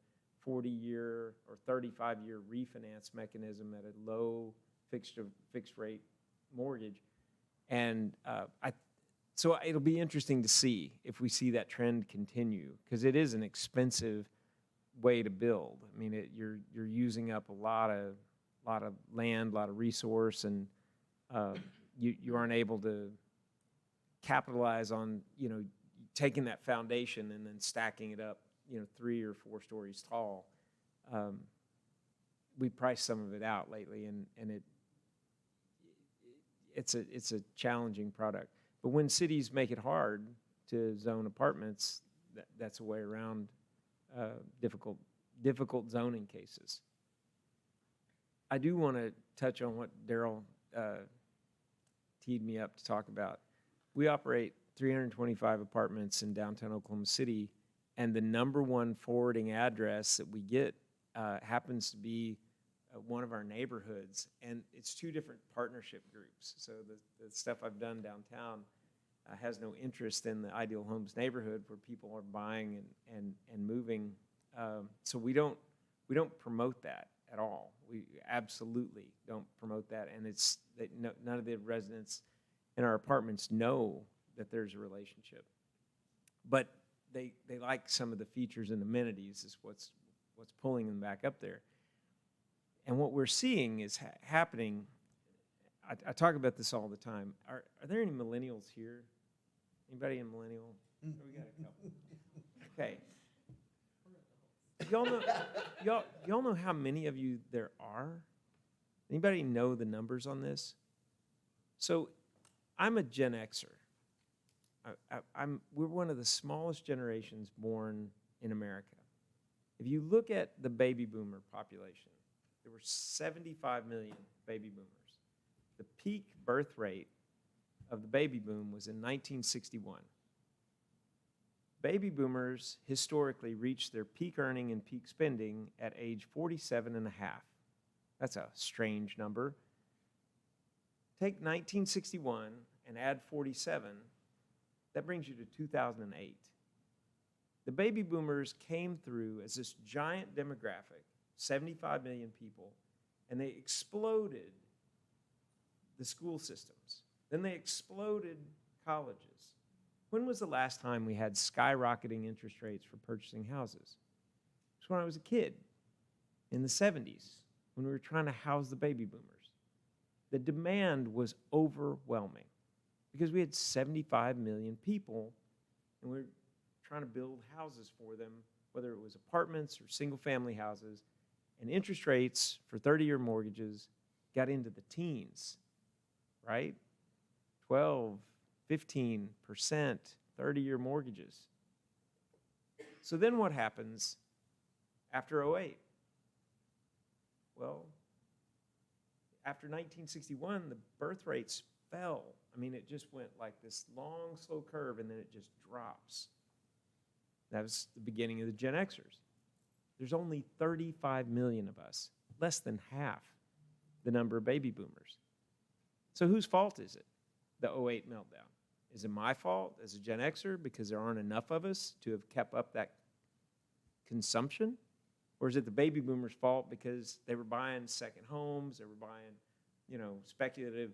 40-year or 35-year refinance mechanism at a low fixed rate mortgage. And so it'll be interesting to see if we see that trend continue, because it is an expensive way to build. I mean, you're using up a lot of land, a lot of resource, and you aren't able to capitalize on taking that foundation and then stacking it up 3 or 4 stories tall. We priced some of it out lately, and it's a challenging product. But when cities make it hard to zone apartments, that's a way around difficult zoning cases. I do want to touch on what Daryl teed me up to talk about. We operate 325 apartments in downtown Oklahoma City, and the #1 forwarding address that we get happens to be one of our neighborhoods, and it's 2 different partnership groups. So the stuff I've done downtown has no interest in the Ideal Homes neighborhood where people are buying and moving So we don't promote that at all. We absolutely don't promote that, and it's that none of the residents in our apartments know that there's a relationship. But they like some of the features and amenities is what's pulling them back up there. And what we're seeing is happening. I talk about this all the time. Are there any millennials here? Anybody in millennial? Oh, we got a couple. Okay. Y'all know how many of you there are? Anybody know the numbers on this? So I'm a Gen Xer. We're one of the smallest generations born in America. If you look at the baby boomer population, there were 75 million baby boomers. The peak birth rate of the baby boom was in 1961. Baby boomers historically reached their peak earning and peak spending at age 47 and a half. That's a strange number. Take 1961 and add 47, that brings you to 2008. The baby boomers came through as this giant demographic, 75 million people, and they exploded the school systems. Then they exploded colleges. When was the last time we had skyrocketing interest rates for purchasing houses? It was when I was a kid, in the 70s, when we were trying to house the baby boomers. The demand was overwhelming because we had 75 million people, and we were trying to build houses for them, whether it was apartments or single-family houses, and interest rates for 30-year mortgages got into the teens, right? 12, 15%, 30-year mortgages. So then what happens after 2008? Well, after 1961, the birth rates fell. I mean, it just went like this long, slow curve, and then it just drops. That was the beginning of the Gen Xers. There's only 35 million of us, less than half the number of baby boomers. So whose fault is it, the 2008 meltdown? Is it my fault as a Gen Xer because there aren't enough of us to have kept up that consumption? Or is it the baby boomers' fault because they were buying second homes, they were buying, speculative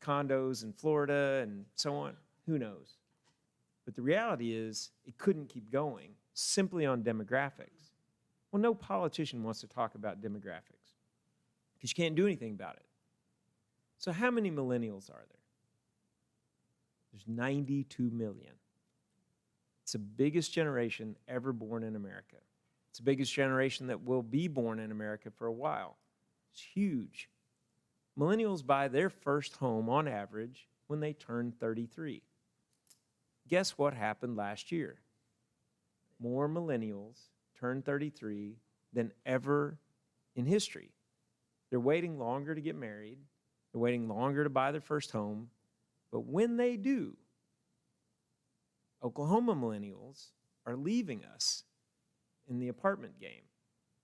condos in Florida and so on? Who knows? But the reality is it couldn't keep going simply on demographics. Well, no politician wants to talk about demographics because you can't do anything about it. So how many millennials are there? There's 92 million. It's the biggest generation ever born in America. It's the biggest generation that will be born in America for a while. It's huge. Millennials buy their first home on average when they turn 33. Guess what happened last year? More millennials turned 33 than ever in history. They're waiting longer to get married. They're waiting longer to buy their first home. But when they do, Oklahoma millennials are leaving us in the apartment game.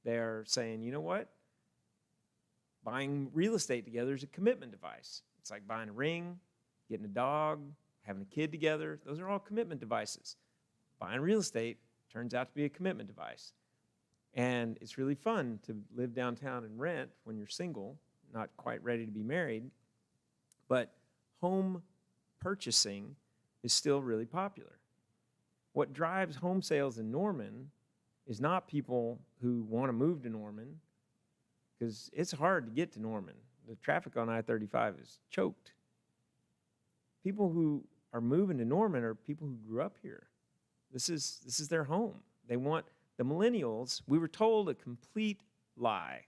They're saying, you know what? Buying real estate together is a commitment device. It's like buying a ring, getting a dog, having a kid together. Those are all commitment devices. Buying real estate turns out to be a commitment device. And it's really fun to live downtown and rent when you're single, not quite ready to be married. But home purchasing is still really popular. What drives home sales in Norman is not people who want to move to Norman, because it's hard to get to Norman. The traffic on I-35 is choked. People who are moving to Norman are people who grew up here. This is their home. They want the millennials. We were told a complete lie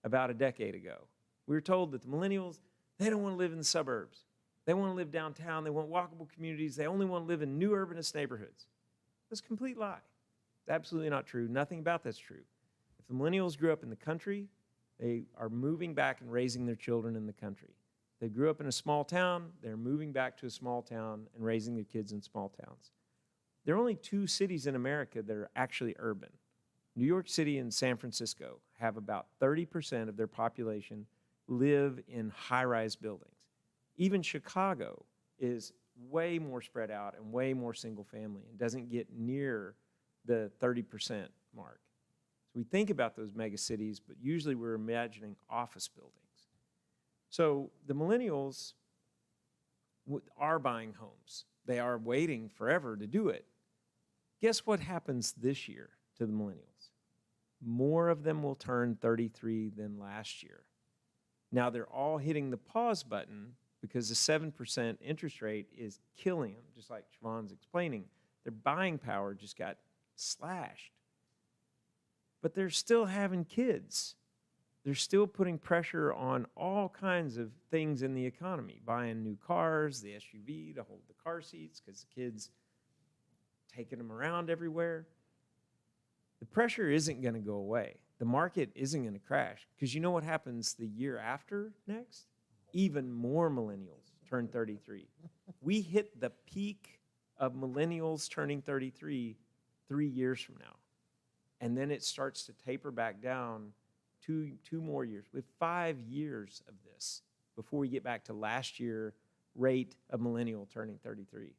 about a decade ago. We were told that the millennials, they don't want to live in the suburbs. They want to live downtown. They want walkable communities. They only want to live in new urbanist neighborhoods. That's a complete lie. It's absolutely not true. Nothing about that's true. If the millennials grew up in the country, they are moving back and raising their children in the country. They grew up in a small town, they're moving back to a small town and raising their kids in small towns. There are only 2 cities in America that are actually urban. New York City and San Francisco have about 30% of their population live in high-rise buildings. Even Chicago is way more spread out and way more single family and doesn't get near the 30% mark. So we think about those mega cities, but usually we're imagining office buildings. So the millennials are buying homes. They are waiting forever to do it. Guess what happens this year to the millennials? More of them will turn 33 than last year. Now they're all hitting the pause button because the 7% interest rate is killing them, just like Siobhan's explaining. Their buying power just got slashed. But they're still having kids. They're still putting pressure on all kinds of things in the economy, buying new cars, the SUV to hold the car seats because the kids taking them around everywhere. The pressure isn't going to go away. The market isn't going to crash because you know what happens the year after next? Even more millennials turn 33. We hit the peak of millennials turning 33 3 years from now. And then it starts to taper back down two more years. We have 5 years of this before we get back to last year rate of millennial turning 33.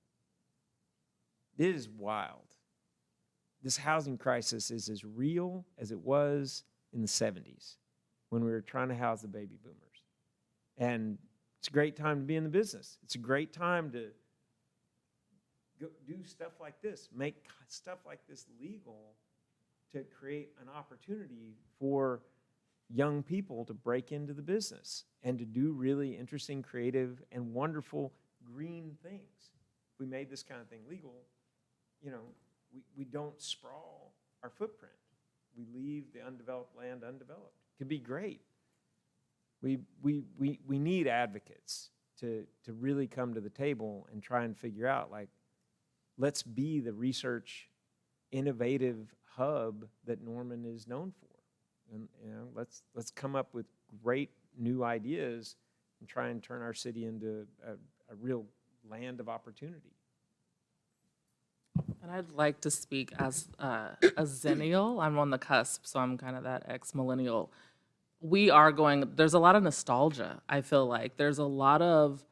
It is wild. This housing crisis is as real as it was in the 70s when we were trying to house the baby boomers. And it's a great time to be in the business. It's a great time to go do stuff like this, make stuff like this legal to create an opportunity for young people to break into the business and to do really interesting, creative, and wonderful green things. If we made this kind of thing legal, you know, we don't sprawl our footprint. We leave the undeveloped land undeveloped. It could be great. We need advocates to really come to the table and try and figure out, like, let's be the research innovative hub that Norman is known for. And you know, let's come up with great new ideas and try and turn our city into a real land of opportunity. And I'd like to speak as a zennial. I'm on the cusp, so I'm kind of that ex-millennial. There's a lot of nostalgia, I feel like. There's a lot of,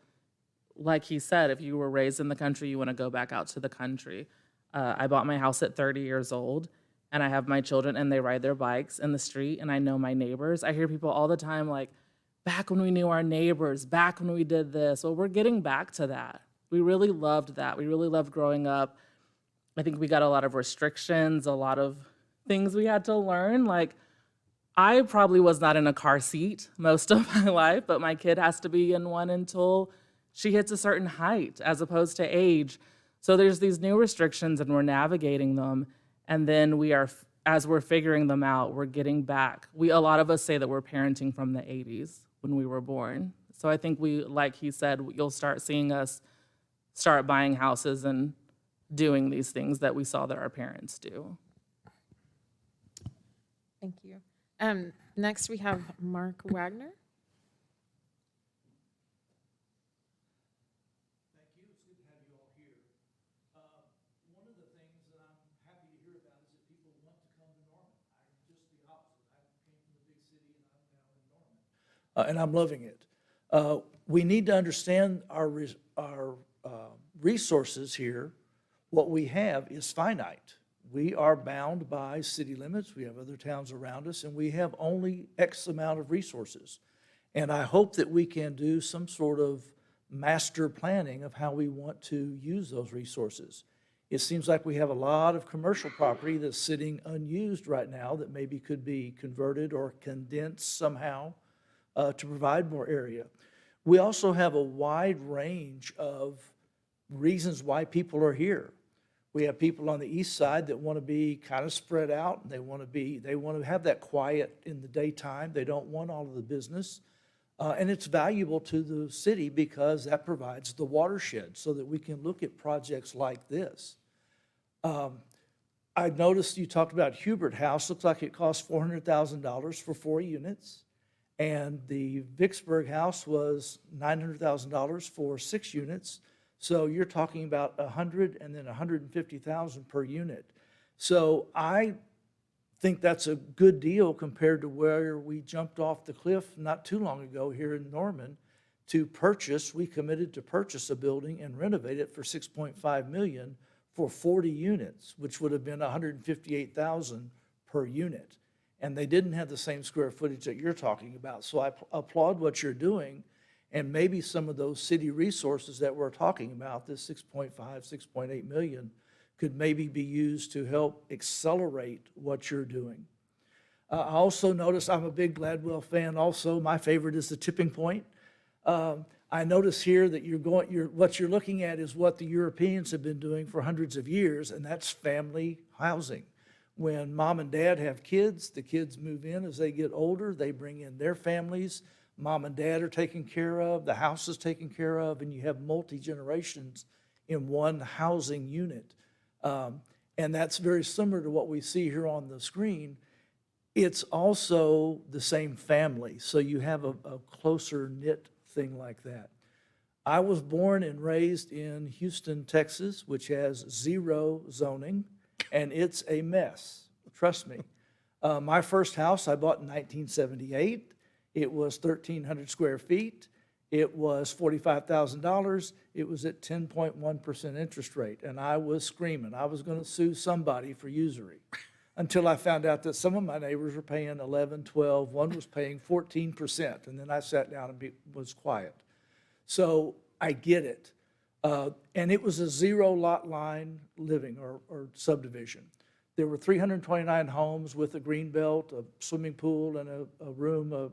like he said, if you were raised in the country, you want to go back out to the country. I bought my house at 30 years old, and I have my children, and they ride their bikes in the street, and I know my neighbors. I hear people all the time like, back when we knew our neighbors, back when we did this. Well, we're getting back to that. We really loved that. We really loved growing up. I think we got a lot of restrictions, a lot of things we had to learn. Like, I probably was not in a car seat most of my life, but my kid has to be in one until she hits a certain height as opposed to age. So there's these new restrictions and we're navigating them. And then as we're figuring them out, we're getting back. A lot of us say that we're parenting from the 80s when we were born. So I think like he said, you'll start seeing us start buying houses and doing these things that we saw that our parents do. Thank you. Next, we have Mark Wagner. Thank you. It's good to have you all here. One of the things that I'm happy to hear about is that people want to come to Norman. I'm just the opposite. I came from a big city and I'm now in Norman. And I'm loving it. We need to understand our resources here. What we have is finite. We are bound by city limits. We have other towns around us, and we have only X amount of resources. And I hope that we can do some sort of master planning of how we want to use those resources. It seems like we have a lot of commercial property that's sitting unused right now that maybe could be converted or condensed somehow to provide more area. We also have a wide range of reasons why people are here. We have people on the east side that want to be kind of spread out, and they want to have that quiet in the daytime. They don't want all of the business. And it's valuable to the city because that provides the watershed so that we can look at projects like this. I noticed you talked about Hubert House. Looks like it cost $400,000 for 4 units. And the Vicksburg House was $900,000 for 6 units. So you're talking about $100,000 and then $150,000 per unit. So I think that's a good deal compared to where we jumped off the cliff not too long ago here in Norman to purchase. We committed to purchase a building and renovate it for $6.5 million for 40 units, which would have been $158,000 per unit. and they didn't have the same square footage that you're talking about. So I applaud what you're doing, and maybe some of those city resources that we're talking about, this 6.5, 6.8 million, could maybe be used to help accelerate what you're doing. I also noticed, I'm a big Gladwell fan also. My favorite is the tipping point. I notice here that what you're looking at is what the Europeans have been doing for hundreds of years, and that's family housing. When mom and dad have kids, the kids move in as they get older, they bring in their families, mom and dad are taken care of, the house is taken care of, and you have multi-generations in one housing unit. And that's very similar to what we see here on the screen. It's also the same family, so you have a closer knit thing like that. I was born and raised in Houston, Texas, which has 0 zoning, and it's a mess, trust me. My first house I bought in 1978. It was 1,300 square feet. It was $45,000. It was at 10.1% interest rate, and I was screaming. I was going to sue somebody for usury until I found out that some of my neighbors were paying 11, 12. One was paying 14%, and then I sat down and was quiet. So I get it. And it was a 0 lot line living or subdivision. There were 329 homes with a green belt, a swimming pool, and a room,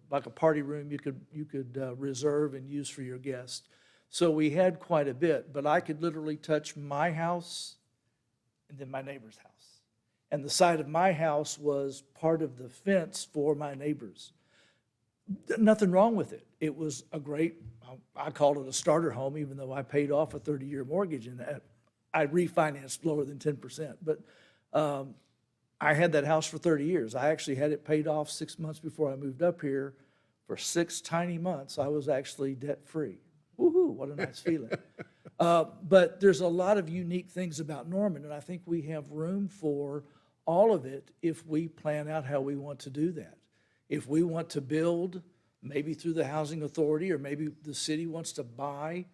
like a party room you could reserve and use for your guests. So we had quite a bit, but I could literally touch my house and then my neighbor's house. And the side of my house was part of the fence for my neighbors. Nothing wrong with it. It was a great, I called it a starter home, even though I paid off a 30-year mortgage, and I refinanced lower than 10%. But I had that house for 30 years. I actually had it paid off 6 months before I moved up here. For 6 tiny months, I was actually debt-free. Woohoo, what a nice feeling. But there's a lot of unique things about Norman, and I think we have room for all of it if we plan out how we want to do that. If we want to build, maybe through the housing authority, or maybe the city wants to buy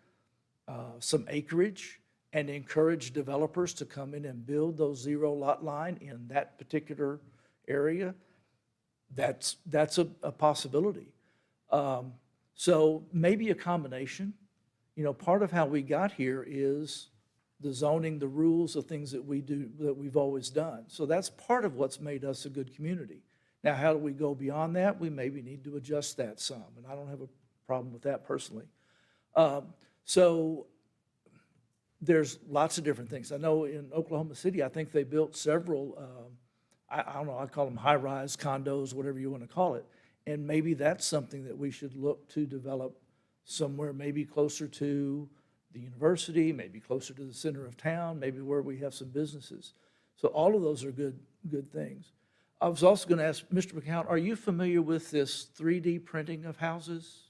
some acreage and encourage developers to come in and build those 0 lot line in that particular area, that's a possibility. So maybe a combination. You know, part of how we got here is the zoning, the rules, the things that we do, that we've always done. So that's part of what's made us a good community. Now, how do we go beyond that? We maybe need to adjust that some, and I don't have a problem with that personally. So there's lots of different things. I know in Oklahoma City, I think they built several, I don't know, I call them high-rise condos, whatever you want to call it, and maybe that's something that we should look to develop somewhere maybe closer to the university, maybe closer to the center of town, maybe where we have some businesses. So all of those are good things. I was also going to ask Mr. McCown, are you familiar with this 3D printing of houses?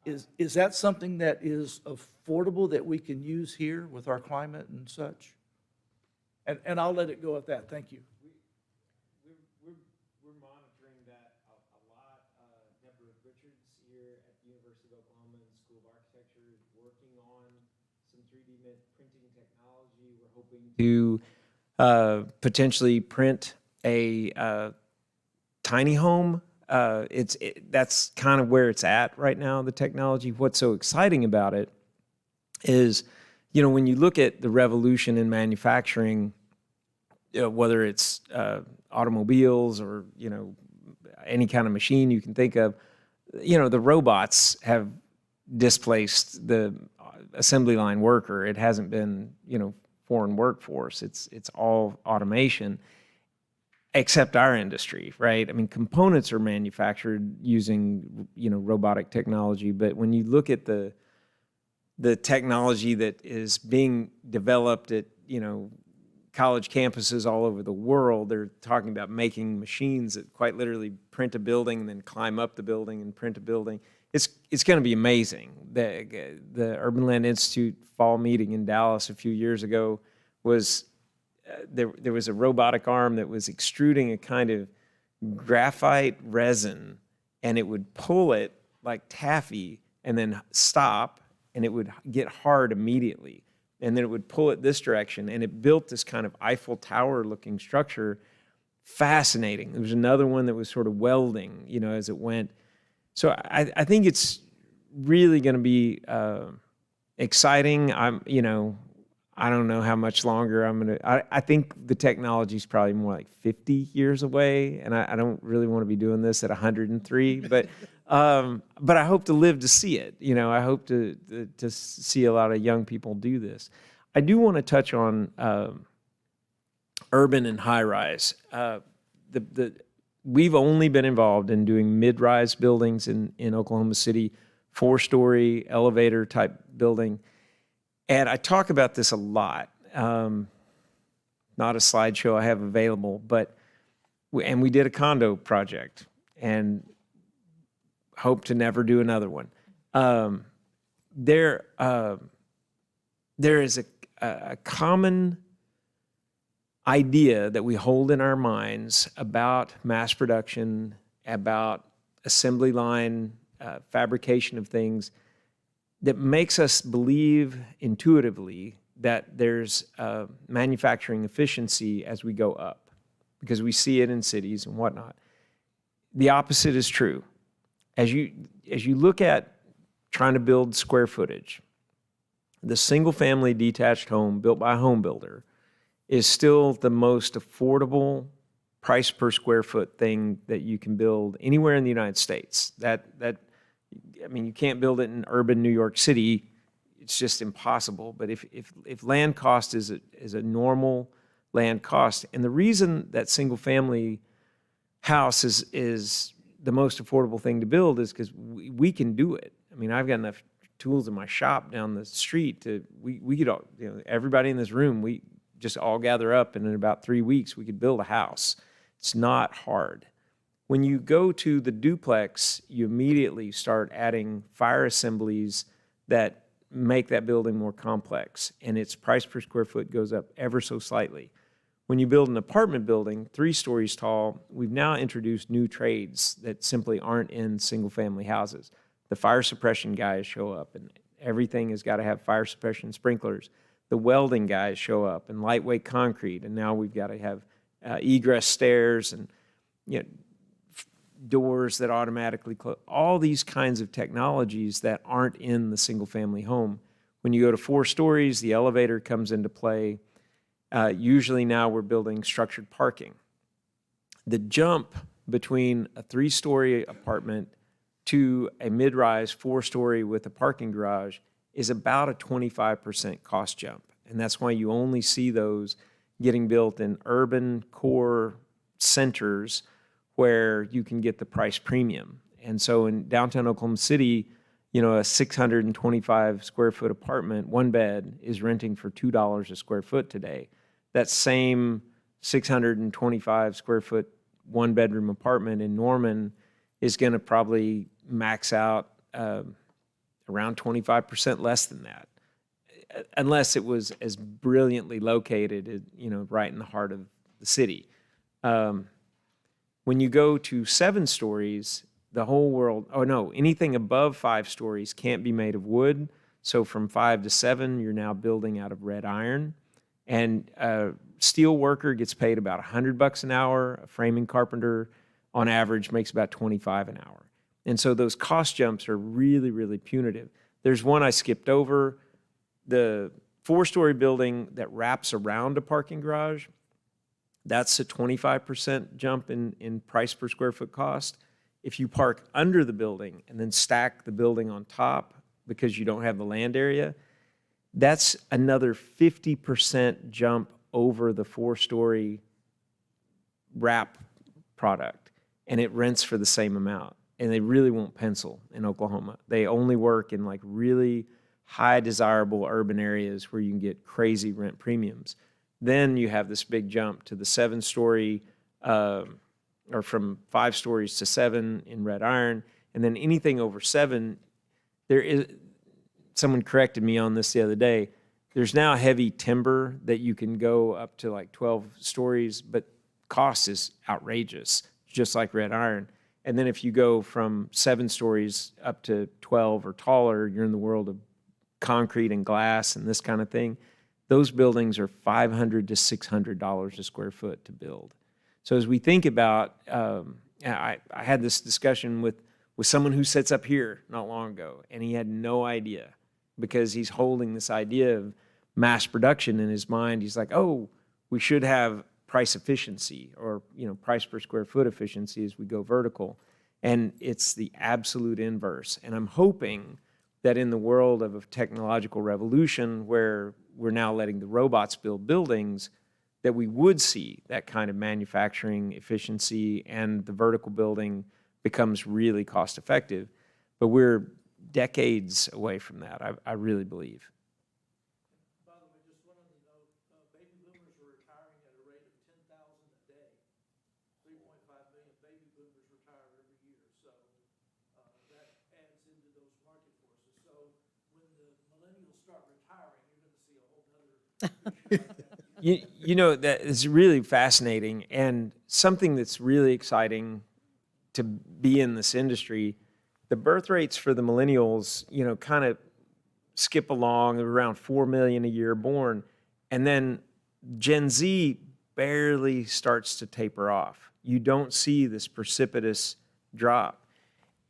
Is that something that is affordable that we can use here with our climate and such? And I'll let it go at that. Thank you. We're monitoring that a lot. Deborah Richards here at the University of Oklahoma in the School of Architecture is working on some 3D printing technology. We're hoping to potentially print a tiny home. That's kind of where it's at right now, the technology. What's so exciting about it is, you know, when you look at the revolution in manufacturing, whether it's automobiles or, you know, any kind of machine you can think of, you know, the robots have displaced the assembly line worker. It hasn't been, you know, foreign workforce. It's all automation, except our industry, right? I mean, components are manufactured using, you know, robotic technology, but when you look at the technology that is being developed at, you know, college campuses all over the world, they're talking about making machines that quite literally print a building and then climb up the building and print a building. It's going to be amazing. The Urban Land Institute fall meeting in Dallas a few years ago was there was a robotic arm that was extruding a kind of graphite resin, and it would pull it like taffy and then stop, and it would get hard immediately. And then it would pull it this direction, and it built this kind of Eiffel Tower looking structure fascinating. There was another one that was sort of welding, as it went. So I think it's really going to be exciting. I don't know how much longer I think the technology is probably more like 50 years away, and I don't really want to be doing this at 103, but I hope to live to see it. I hope to see a lot of young people do this. I do want to touch on urban and high-rise. We've only been involved in doing mid-rise buildings in Oklahoma City, 4-story elevator type building. And I talk about this a lot. Not a slideshow I have available, but we did a condo project and hope to never do another one. There is a common idea that we hold in our minds about mass production, about assembly line fabrication of things, that makes us believe intuitively that there's manufacturing efficiency as we go up, because we see it in cities and whatnot. The opposite is true. As you look at trying to build square footage, the single-family detached home built by a home builder is still the most affordable price per square foot thing that you can build anywhere in the United States. You can't build it in urban New York City. It's just impossible. But if land cost is a normal land cost, and the reason that single-family house is the most affordable thing to build is because we can do it. I've got enough tools in my shop down the street we could all, everybody in this room, we just all gather up, and in about 3 weeks we could build a house. It's not hard. When you go to the duplex, you immediately start adding fire assemblies that make that building more complex, and its price per square foot goes up ever so slightly. When you build an apartment building 3 stories tall, we've now introduced new trades that simply aren't in single-family houses. The fire suppression guys show up, and everything has got to have fire suppression sprinklers. The welding guys show up, and lightweight concrete, and now we've got to have egress stairs and doors that automatically close. All these kinds of technologies that aren't in the single-family home. When you go to 4 stories, the elevator comes into play. Usually now we're building structured parking. The jump between a 3-story apartment to a mid-rise 4-story with a parking garage is about a 25% cost jump. And that's why you only see those getting built in urban core centers where you can get the price premium. And so in downtown Oklahoma City, a 625 square foot apartment, 1 bed, is renting for $2 a square foot today. That same 625 square foot 1 bedroom apartment in Norman is going to probably max out around 25% less than that, unless it was as brilliantly located, right in the heart of the city. When you go to 7 stories, the whole world, anything above 5 stories can't be made of wood. So from 5 to 7, you're now building out of red iron. And a steel worker gets paid about $100 an hour. A framing carpenter, on average, makes about $25 an hour. And so those cost jumps are really, really punitive. There's one I skipped over. The 4-story building that wraps around a parking garage, that's a 25% jump in price per square foot cost. If you park under the building and then stack the building on top because you don't have the land area, that's another 50% jump over the 4-story wrap product, and it rents for the same amount. And they really won't pencil in Oklahoma. They only work in like really high desirable urban areas where you can get crazy rent premiums. Then you have this big jump to the 7-story, or from 5 stories to 7 in red iron. And then anything over 7, someone corrected me on this the other day, there's now heavy timber that you can go up to like 12 stories, but cost is outrageous, just like red iron. And then if you go from 7 stories up to 12 or taller, you're in the world of concrete and glass and this kind of thing. Those buildings are $500 to $600 a square foot to build. So as we think about, I had this discussion with someone who sits up here not long ago, and he had no idea because he's holding this idea of mass production in his mind. He's like, oh, we should have price efficiency or, price per square foot efficiency as we go vertical. And it's the absolute inverse. And I'm hoping that in the world of a technological revolution where we're now letting the robots build buildings, that we would see that kind of manufacturing efficiency and the vertical building becomes really cost effective. But we're decades away from that, I really believe. By the way, just one other note, baby boomers are retiring at a rate of 10,000 a day. 3.5 million baby boomers retire every year, so that adds into those market forces. So when the millennials start retiring, you're going to see a whole other picture like that. That is really fascinating, and something that's really exciting to be in this industry. The birth rates for the millennials, kind of skip along around 4 million a year born, and then Gen Z barely starts to taper off. You don't see this precipitous drop.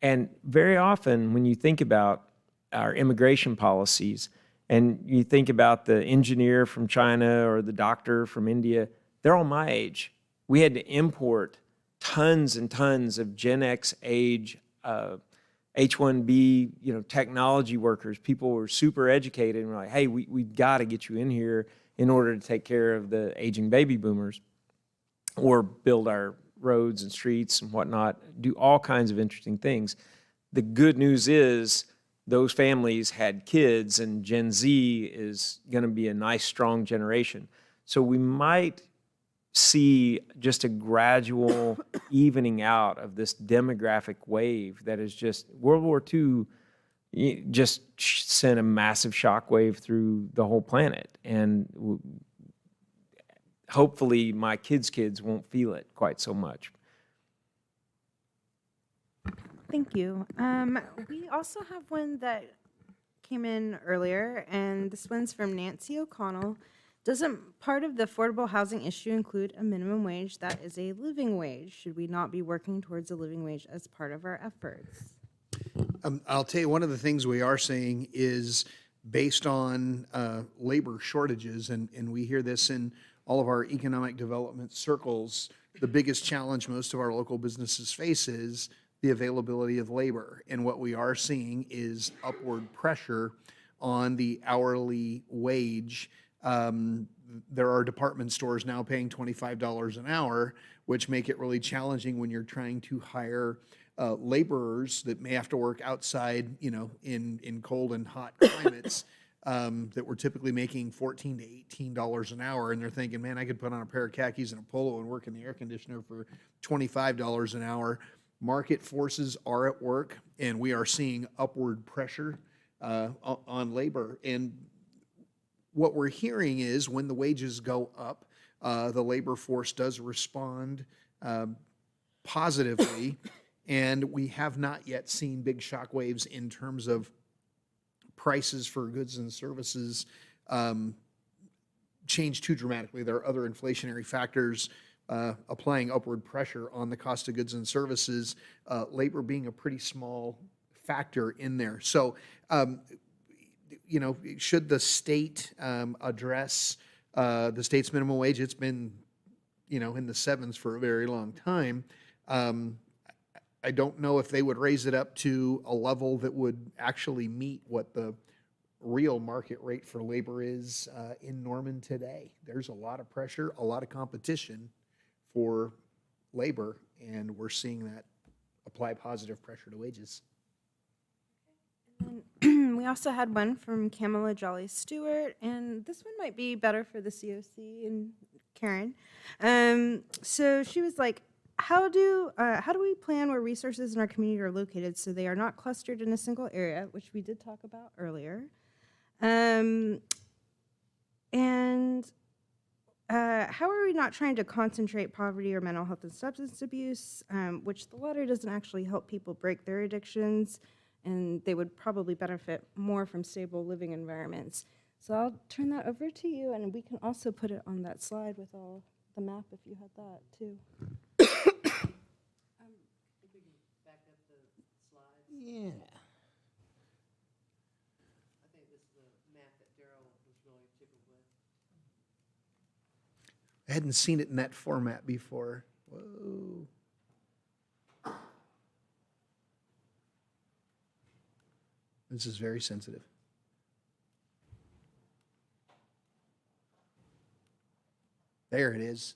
And very often when you think about our immigration policies, and you think about the engineer from China or the doctor from India, they're all my age. We had to import tons and tons of Gen X age H-1B, technology workers. People were super educated and were like, hey, we've got to get you in here in order to take care of the aging baby boomers or build our roads and streets and whatnot, do all kinds of interesting things. The good news is those families had kids, and Gen Z is going to be a nice, strong generation. So we might see just a gradual evening out of this demographic wave that is just, World War II just sent a massive shockwave through the whole planet. And hopefully my kids' kids won't feel it quite so much. Thank you. We also have one that came in earlier, and this one's from Nancy O'Connell. Doesn't part of the affordable housing issue include a minimum wage that is a living wage? Should we not be working towards a living wage as part of our efforts? I'll tell you, one of the things we are seeing is based on labor shortages, and we hear this in all of our economic development circles, the biggest challenge most of our local businesses face is the availability of labor. And what we are seeing is upward pressure on the hourly wage. There are department stores now paying $25 an hour, which make it really challenging when you're trying to hire laborers that may have to work outside, in cold and hot climates that we're typically making $14 to $18 an hour. And they're thinking, man, I could put on a pair of khakis and a polo and work in the air conditioner for $25 an hour. Market forces are at work, and we are seeing upward pressure on labor. And what we're hearing is when the wages go up, the labor force does respond positively, and we have not yet seen big shockwaves in terms of prices for goods and services change too dramatically. There are other inflationary factors applying upward pressure on the cost of goods and services, labor being a pretty small factor in there. So, should the state address the state's minimum wage? It's been, in the sevens for a very long time. I don't know if they would raise it up to a level that would actually meet what the real market rate for labor is in Norman today. There's a lot of pressure, a lot of competition for labor, and we're seeing that apply positive pressure to wages. And we also had one from Kamala Jolly Stewart, and this one might be better for the COC and Karen. So she was like, how do we plan where resources in our community are located so they are not clustered in a single area, which we did talk about earlier. How are we not trying to concentrate poverty or mental health and substance abuse, which the letter doesn't actually help people break their addictions, and they would probably benefit more from stable living environments. So I'll turn that over to you, and we can also put it on that slide with all the map if you had that too. Yeah. I think this is a map that Daryl was really tickled with. I hadn't seen it in that format before. Whoa. This is very sensitive. There it is.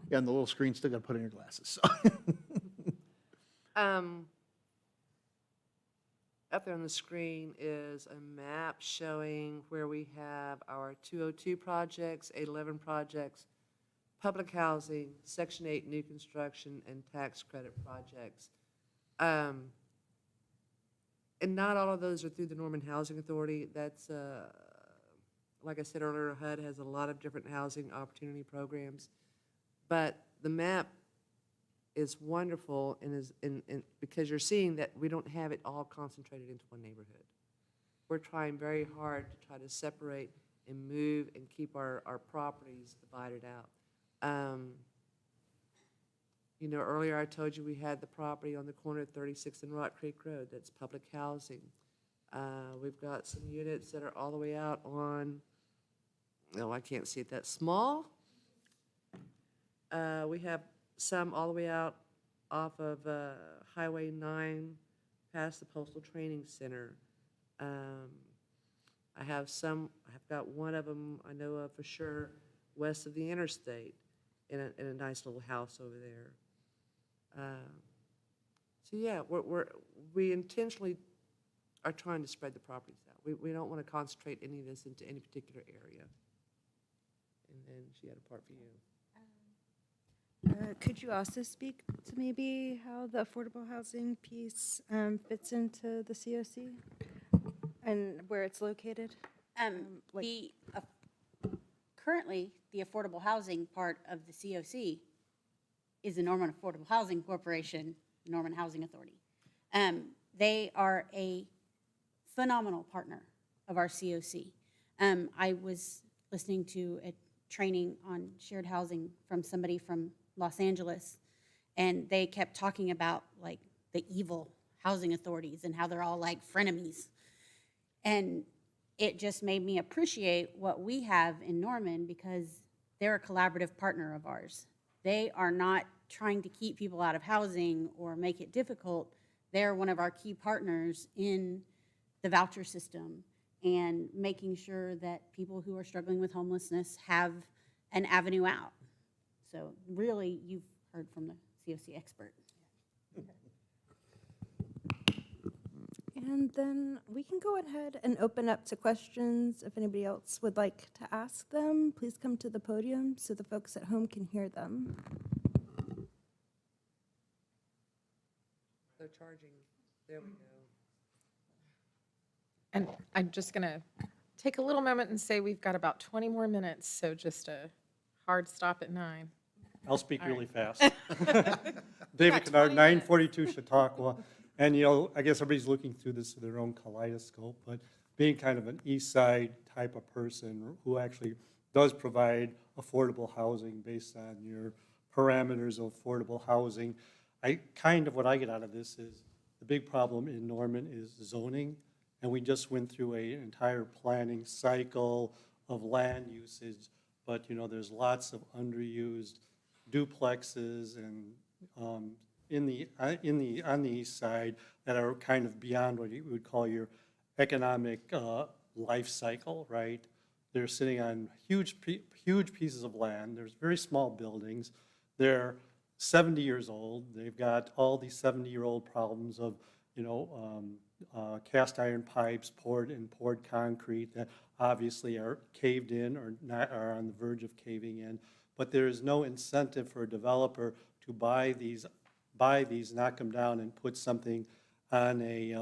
Yeah, and the little screen still got to put in your glasses. So. Up there on the screen is a map showing where we have our 202 projects, 811 projects, public housing, Section 8 new construction, and tax credit projects. And not all of those are through the Norman Housing Authority. That's, like I said earlier, HUD has a lot of different housing opportunity programs. But the map is wonderful and is because you're seeing that we don't have it all concentrated into one neighborhood. We're trying very hard to try to separate and move and keep our properties divided out. You know, earlier I told you we had the property on the corner of 36th and Rock Creek Road. That's public housing. We've got some units that are all the way out on, no, I can't see it that small. We have some all the way out off of Highway 9 past the Postal Training Center. I've got one of them I know of for sure west of the interstate in a nice little house over there. So yeah, we intentionally are trying to spread the properties out. We don't want to concentrate any of this into any particular area. And then she had a part for you. Could you also speak to maybe how the affordable housing piece fits into the COC and where it's located? Currently, the affordable housing part of the COC is the Norman Affordable Housing Corporation, Norman Housing Authority. They are a phenomenal partner of our COC. I was listening to a training on shared housing from somebody from Los Angeles, and they kept talking about like the evil housing authorities and how they're all like frenemies. And it just made me appreciate what we have in Norman because they're a collaborative partner of ours. They are not trying to keep people out of housing or make it difficult. They're one of our key partners in the voucher system and making sure that people who are struggling with homelessness have an avenue out. So really, you've heard from the COC expert. And then we can go ahead and open up to questions. If anybody else would like to ask them, please come to the podium so the folks at home can hear them. They're charging. There we go. And I'm just going to take a little moment and say we've got about 20 more minutes, so just a hard stop at 9. I'll speak really fast. David Kennard, 942 Chautauqua. And, you know, I guess everybody's looking through this through their own kaleidoscope, but being kind of an east side type of person who actually does provide affordable housing based on your parameters of affordable housing, what I get out of this is the big problem in Norman is zoning. And we just went through an entire planning cycle of land usage, but, you know, there's lots of underused duplexes and on the east side that are kind of beyond what you would call your economic life cycle, right? They're sitting on huge pieces of land. There's very small buildings. They're 70 years old. They've got all these 70-year-old problems of, you know, cast iron pipes poured concrete that obviously are caved in or not, are on the verge of caving in. But there is no incentive for a developer to buy these, knock them down, and put something on a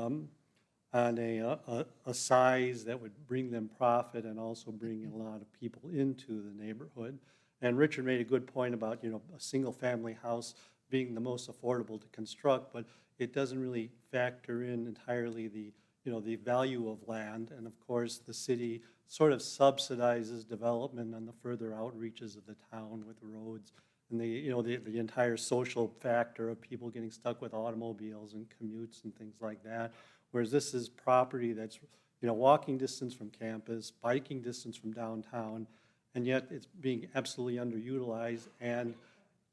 size that would bring them profit and also bring a lot of people into the neighborhood. And Richard made a good point about, you know, a single-family house being the most affordable to construct, but it doesn't really factor in entirely the the value of land. And of course, the city sort of subsidizes development on the further outreaches of the town with roads and the entire social factor of people getting stuck with automobiles and commutes and things like that. Whereas this is property that's, walking distance from campus, biking distance from downtown, and yet it's being absolutely underutilized, and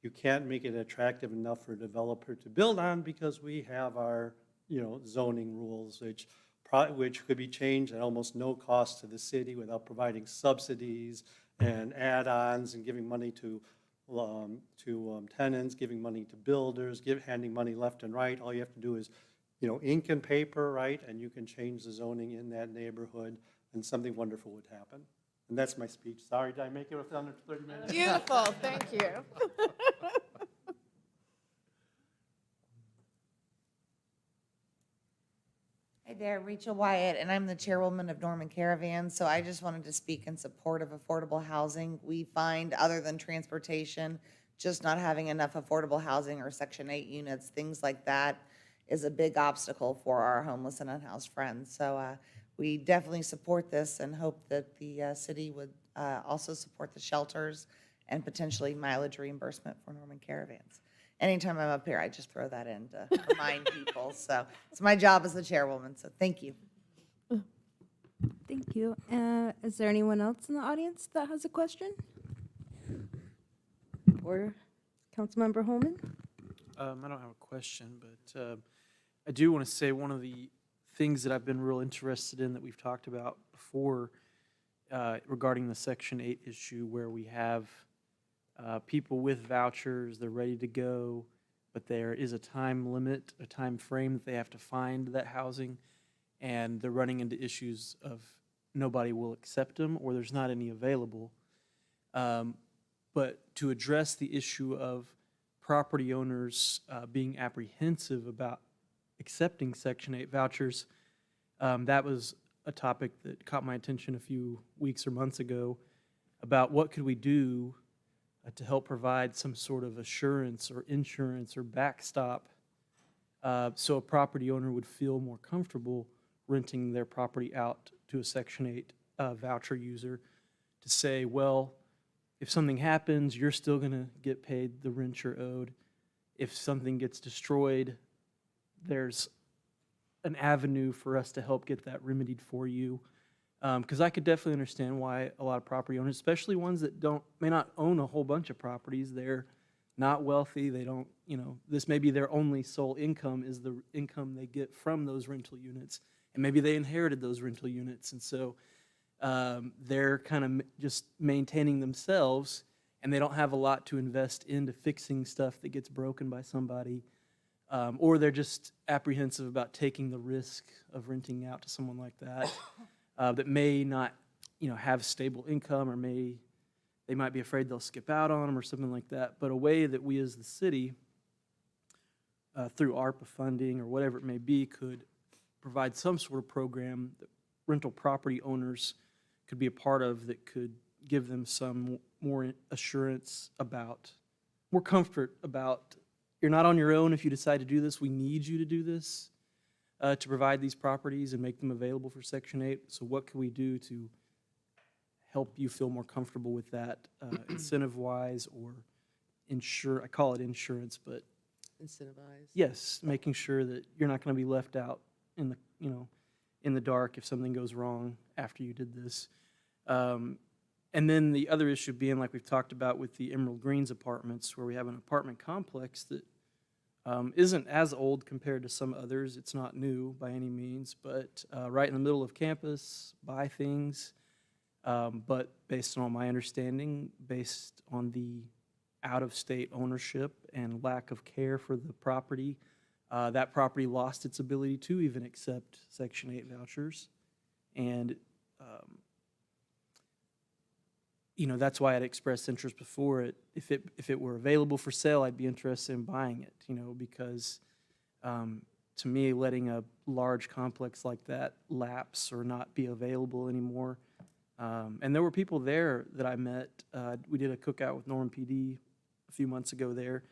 you can't make it attractive enough for a developer to build on because we have our, zoning rules, which could be changed at almost no cost to the city without providing subsidies and add-ons and giving money to tenants, giving money to builders, handing money left and right. All you have to do is, ink and paper, right? And you can change the zoning in that neighborhood, and something wonderful would happen. And that's my speech. Sorry, did I make it with under 30 minutes? Beautiful, thank you. Hi there, Rachel Wyatt, and I'm the chairwoman of Norman Caravan. So I just wanted to speak in support of affordable housing. We find, other than transportation, just not having enough affordable housing or Section 8 units, things like that, is a big obstacle for our homeless and unhoused friends. So we definitely support this and hope that the city would also support the shelters and potentially mileage reimbursement for Norman Caravans. Anytime I'm up here, I just throw that in to remind people. So it's my job as the chairwoman, so thank you. Thank you. Is there anyone else in the audience that has a question? Or Councilmember Holman? I don't have a question, but I do want to say one of the things that I've been real interested in that we've talked about before regarding the Section 8 issue, where we have people with vouchers, they're ready to go, but there is a time limit, a time frame that they have to find that housing, and they're running into issues of nobody will accept them or there's not any available. But to address the issue of property owners being apprehensive about accepting Section 8 vouchers, that was a topic that caught my attention a few weeks or months ago about what could we do to help provide some sort of assurance or insurance or backstop so a property owner would feel more comfortable renting their property out to a Section 8 voucher user to say, well, if something happens, you're still going to get paid the rent you're owed. If something gets destroyed, there's an avenue for us to help get that remedied for you. Because I could definitely understand why a lot of property owners, especially ones that may not own a whole bunch of properties, they're not wealthy, they don't, this may be their only sole income is the income they get from those rental units. And maybe they inherited those rental units. And so they're kind of just maintaining themselves, and they don't have a lot to invest into fixing stuff that gets broken by somebody. Or they're just apprehensive about taking the risk of renting out to someone like that. That may not, have stable income, or they might be afraid they'll skip out on them or something like that. But a way that we as the city, through ARPA funding or whatever it may be, could provide some sort of program that rental property owners could be a part of that could give them some more assurance about, more comfort about, you're not on your own if you decide to do this. We need you to do this. To provide these properties and make them available for Section 8. So what can we do to help you feel more comfortable with that, incentive-wise or I call it insurance, but Incentivized. yes, making sure that you're not going to be left out in the dark if something goes wrong after you did this. And then the other issue being, like we've talked about with the Emerald Greens apartments, where we have an apartment complex that isn't as old compared to some others. It's not new by any means, but right in the middle of campus, buy things. But based on my understanding, based on the out-of-state ownership and lack of care for the property, that property lost its ability to even accept Section 8 vouchers. And that's why I'd expressed interest before it. If it were available for sale, I'd be interested in buying it, because to me, letting a large complex like that lapse or not be available anymore. And there were people there that I met. We did a cookout with Norman PD a few months ago there,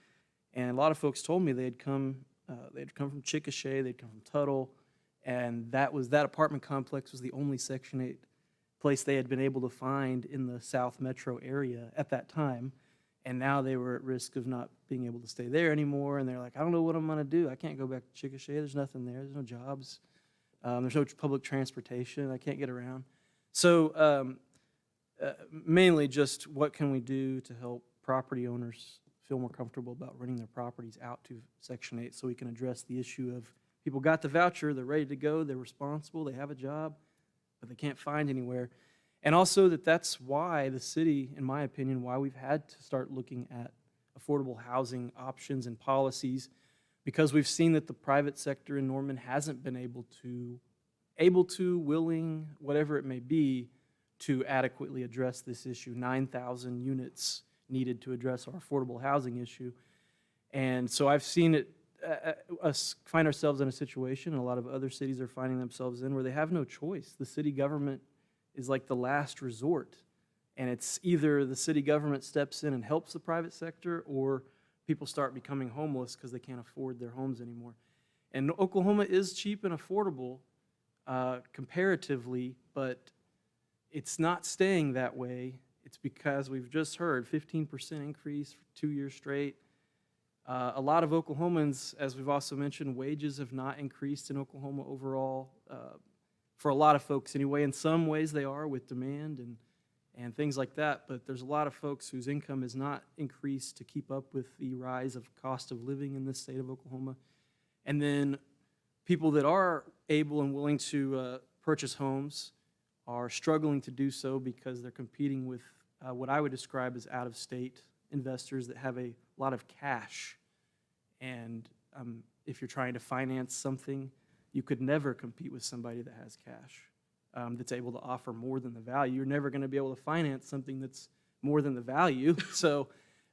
and a lot of folks told me they had come from Chickasha, they'd come from Tuttle, And that apartment complex was the only Section 8 place they had been able to find in the South Metro area at that time. And now they were at risk of not being able to stay there anymore. And they're like, I don't know what I'm going to do. I can't go back to Chickasha. There's nothing there. There's no jobs. There's no public transportation. I can't get around. So mainly just what can we do to help property owners feel more comfortable about renting their properties out to Section 8 so we can address the issue of people got the voucher, they're ready to go, they're responsible, they have a job, but they can't find anywhere. And also that's why the city, in my opinion, why we've had to start looking at affordable housing options and policies, because we've seen that the private sector in Norman hasn't been able to, willing, whatever it may be, to adequately address this issue. 9,000 units needed to address our affordable housing issue. And so I've seen us find ourselves in a situation, and a lot of other cities are finding themselves in, where they have no choice. The city government is like the last resort. And it's either the city government steps in and helps the private sector, or people start becoming homeless because they can't afford their homes anymore. And Oklahoma is cheap and affordable comparatively, but it's not staying that way. It's because we've just heard 15% increase for 2 years straight. A lot of Oklahomans, as we've also mentioned, wages have not increased in Oklahoma overall, for a lot of folks anyway. In some ways they are with demand and things like that, but there's a lot of folks whose income has not increased to keep up with the rise of cost of living in this state of Oklahoma. And then people that are able and willing to purchase homes are struggling to do so because they're competing with what I would describe as out-of-state investors that have a lot of cash. And if you're trying to finance something, you could never compete with somebody that has cash, that's able to offer more than the value. You're never going to be able to finance something that's more than the value. So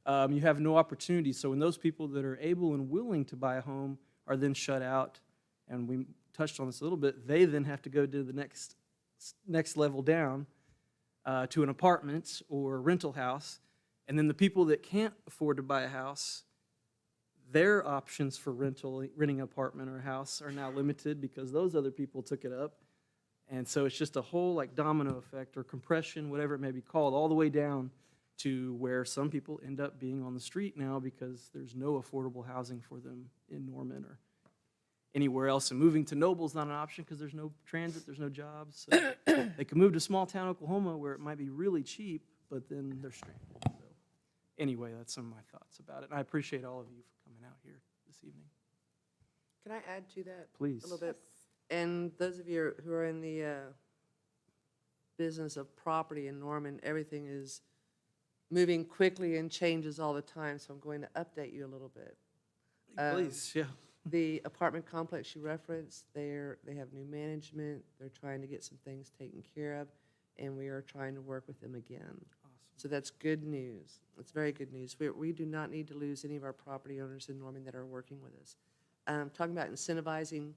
you have no opportunity. So when those people that are able and willing to buy a home are then shut out, and we touched on this a little bit, they then have to go to the next level down to an apartment or a rental house. And then the people that can't afford to buy a house, their options for renting an apartment or a house are now limited because those other people took it up. And so it's just a whole like domino effect or compression, whatever it may be called, all the way down to where some people end up being on the street now because there's no affordable housing for them in Norman or anywhere else. And moving to Noble's not an option because there's no transit, there's no jobs. So they can move to small town Oklahoma where it might be really cheap, but then they're stranded. So anyway, that's some of my thoughts about it. And I appreciate all of you for coming out here this evening. Can I add to that? Please. A little bit? And those of you who are in the business of property in Norman, everything is moving quickly and changes all the time, so I'm going to update you a little bit. Please, yeah. The apartment complex you referenced, they have new management. They're trying to get some things taken care of, and we are trying to work with them again. Awesome. So that's good news. It's very good news. We do not need to lose any of our property owners in Norman that are working with us. Talking about incentivizing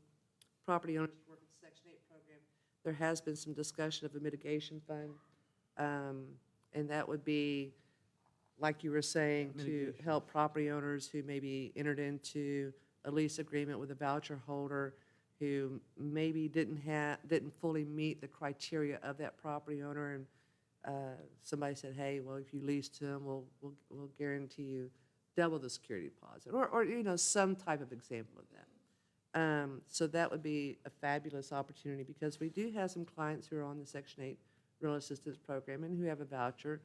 property owners to work with the Section 8 program, there has been some discussion of a mitigation fund, and that would be, like you were saying, to help property owners who maybe entered into a lease agreement with a voucher holder who maybe didn't fully meet the criteria of that property owner, and somebody said, hey, well, if you lease to them, we'll guarantee you double the security deposit, or you know, some type of example of that. So that would be a fabulous opportunity because we do have some clients who are on the Section 8 rental assistance program and who have a voucher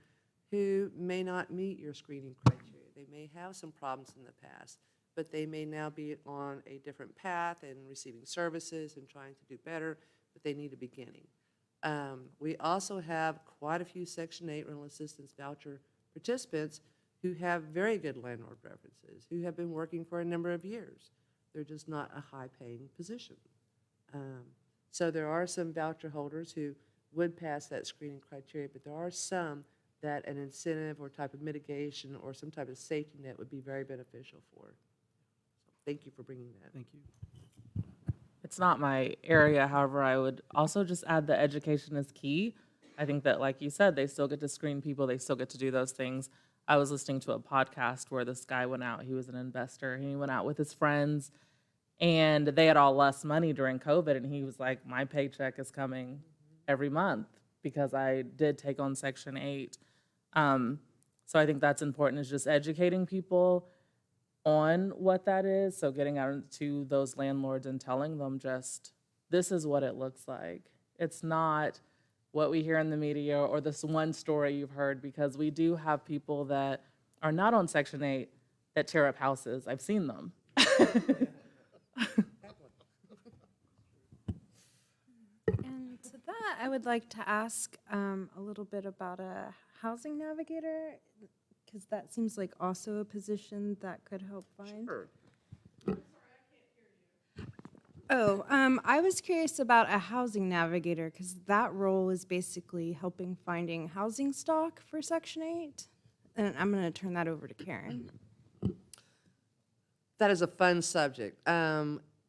who may not meet your screening criteria. They may have some problems in the past, but they may now be on a different path and receiving services and trying to do better, but they need a beginning. We also have quite a few Section 8 rental assistance voucher participants who have very good landlord references, who have been working for a number of years. They're just not a high-paying position. So there are some voucher holders who would pass that screening criteria, but there are some that an incentive or type of mitigation or some type of safety net would be very beneficial for. So thank you for bringing that. Thank you. It's not my area, however, I would also just add that education is key. I think that, like you said, they still get to screen people, they still get to do those things. I was listening to a podcast where this guy went out, he was an investor, and he went out with his friends, And they had all lost money during COVID, and he was like, my paycheck is coming every month because I did take on Section 8. So I think that's important, is just educating people on what that is. So getting out to those landlords and telling them just, this is what it looks like. It's not what we hear in the media or this one story you've heard, because we do have people that are not on Section 8 that tear up houses. I've seen them. And to that, I would like to ask a little bit about a housing navigator, because that seems like also a position that could help find. Sure. Oh, I was curious about a housing navigator, because that role is basically helping finding housing stock for Section 8. And I'm going to turn that over to Karen. That is a fun subject.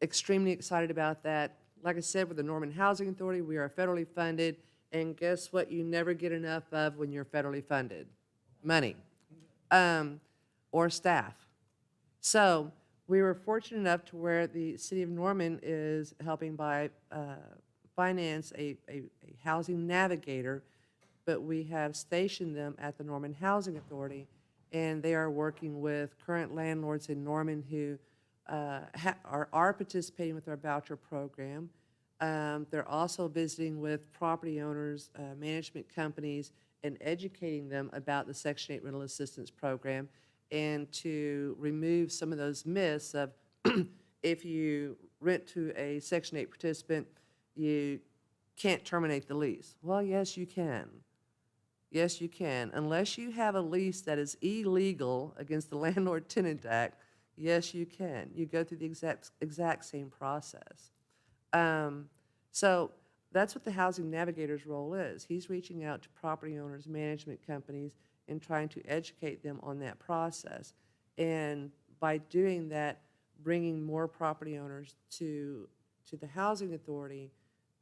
Extremely excited about that. Like I said, with the Norman Housing Authority, we are federally funded, and guess what you never get enough of when you're federally funded? Money, or staff. So we were fortunate enough to where the city of Norman is helping finance a housing navigator, but we have stationed them at the Norman Housing Authority, and they are working with current landlords in Norman who are participating with our voucher program. They're also visiting with property owners, management companies, and educating them about the Section 8 rental assistance program, and to remove some of those myths of if you rent to a Section 8 participant, you can't terminate the lease. Well, yes, you can. Yes, you can. Unless you have a lease that is illegal against the Landlord-Tenant Act, yes, you can. You go through the exact same process. So that's what the Housing Navigator's role is. He's reaching out to property owners, management companies, and trying to educate them on that process. And by doing that, bringing more property owners to the Housing Authority,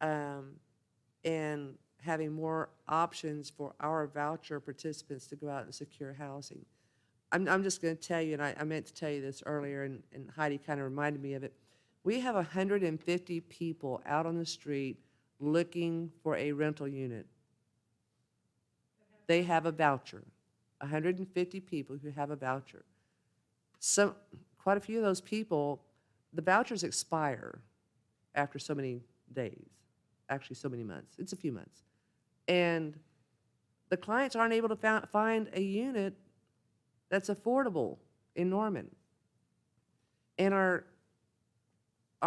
and having more options for our voucher participants to go out and secure housing. I'm just going to tell you, and I meant to tell you this earlier, and Heidi kind of reminded me of it. We have 150 people out on the street looking for a rental unit. They have a voucher. 150 people who have a voucher. Quite a few of those people, the vouchers expire after so many days, actually so many months. It's a few months. And the clients aren't able to find a unit that's affordable in Norman. And our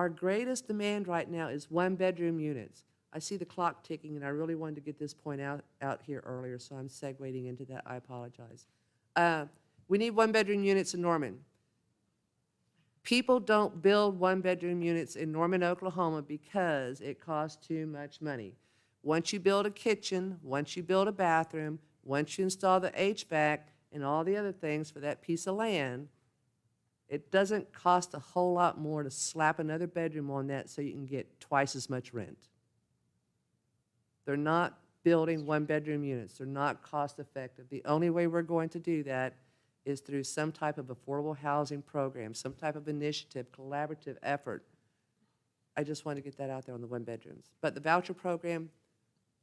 greatest demand right now is one-bedroom units. I see the clock ticking, and I really wanted to get this point out here earlier, so I'm segueing into that. I apologize. We need one-bedroom units in Norman. People don't build one-bedroom units in Norman, Oklahoma, because it costs too much money. Once you build a kitchen, once you build a bathroom, once you install the HVAC and all the other things for that piece of land, it doesn't cost a whole lot more to slap another bedroom on that so you can get twice as much rent. They're not building one-bedroom units. They're not cost-effective. The only way we're going to do that is through some type of affordable housing program, some type of initiative, collaborative effort. I just want to get that out there on the one-bedrooms. But the voucher program,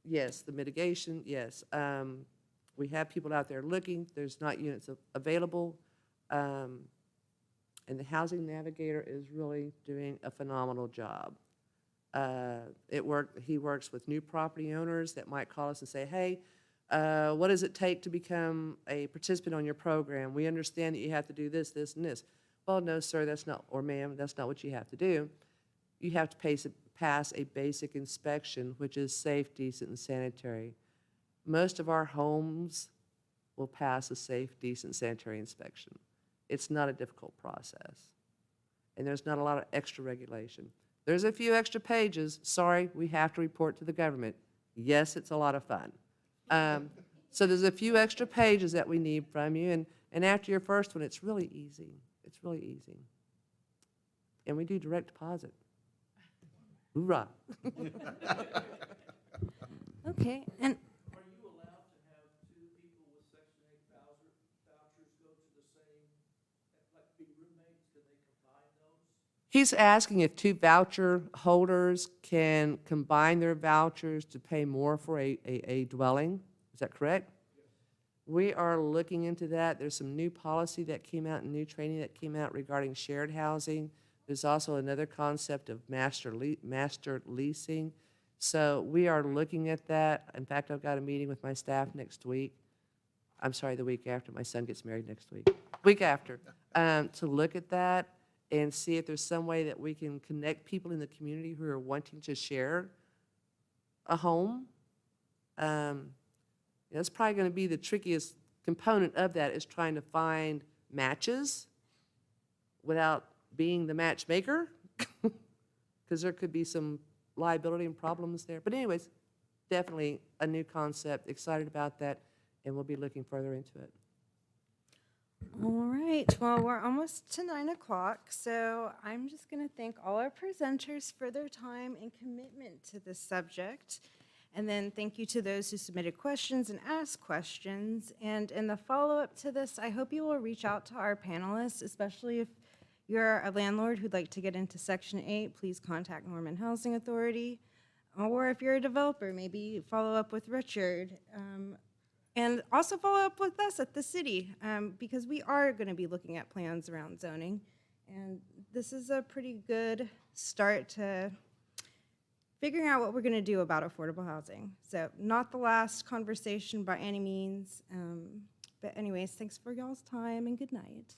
yes. The mitigation, yes. We have people out there looking. There's not units available. And the Housing Navigator is really doing a phenomenal job. He works with new property owners that might call us and say, hey, what does it take to become a participant on your program? We understand that you have to do this, this, and this. Well, no, sir, that's not, or ma'am, that's not what you have to do. You have to pass a basic inspection, which is safe, decent, and sanitary. Most of our homes will pass a safe, decent, sanitary inspection. It's not a difficult process. And there's not a lot of extra regulation. There's a few extra pages. Sorry, we have to report to the government. Yes, it's a lot of fun. So there's a few extra pages that we need from you, and after your first one, it's really easy. It's really easy. And we do direct deposit. Hoorah. Okay, and Are you allowed to have two people with Section 8 vouchers go to the same, like be roommates? Can they combine those? He's asking if two voucher holders can combine their vouchers to pay more for a dwelling. Is that correct? We are looking into that. There's some new policy that came out and new training that came out regarding shared housing. There's also another concept of master leasing. So we are looking at that. In fact, I've got a meeting with my staff next week. I'm sorry, the week after. My son gets married next week. Week after. To look at that and see if there's some way that we can connect people in the community who are wanting to share a home. That's probably going to be the trickiest component of that, is trying to find matches without being the matchmaker, because there could be some liability and problems there. But anyways, definitely a new concept, excited about that, and we'll be looking further into it. All right, well, we're almost to 9 o'clock, so I'm just going to thank all our presenters for their time and commitment to this subject. And then thank you to those who submitted questions and asked questions. And in the follow-up to this, I hope you will reach out to our panelists, especially if you're a landlord who'd like to get into Section 8, please contact Norman Housing Authority. Or if you're a developer, maybe follow up with Richard. And also follow up with us at the city, because we are going to be looking at plans around zoning. And this is a pretty good start to figuring out what we're going to do about affordable housing. So not the last conversation by any means. But anyways, thanks for y'all's time and good night.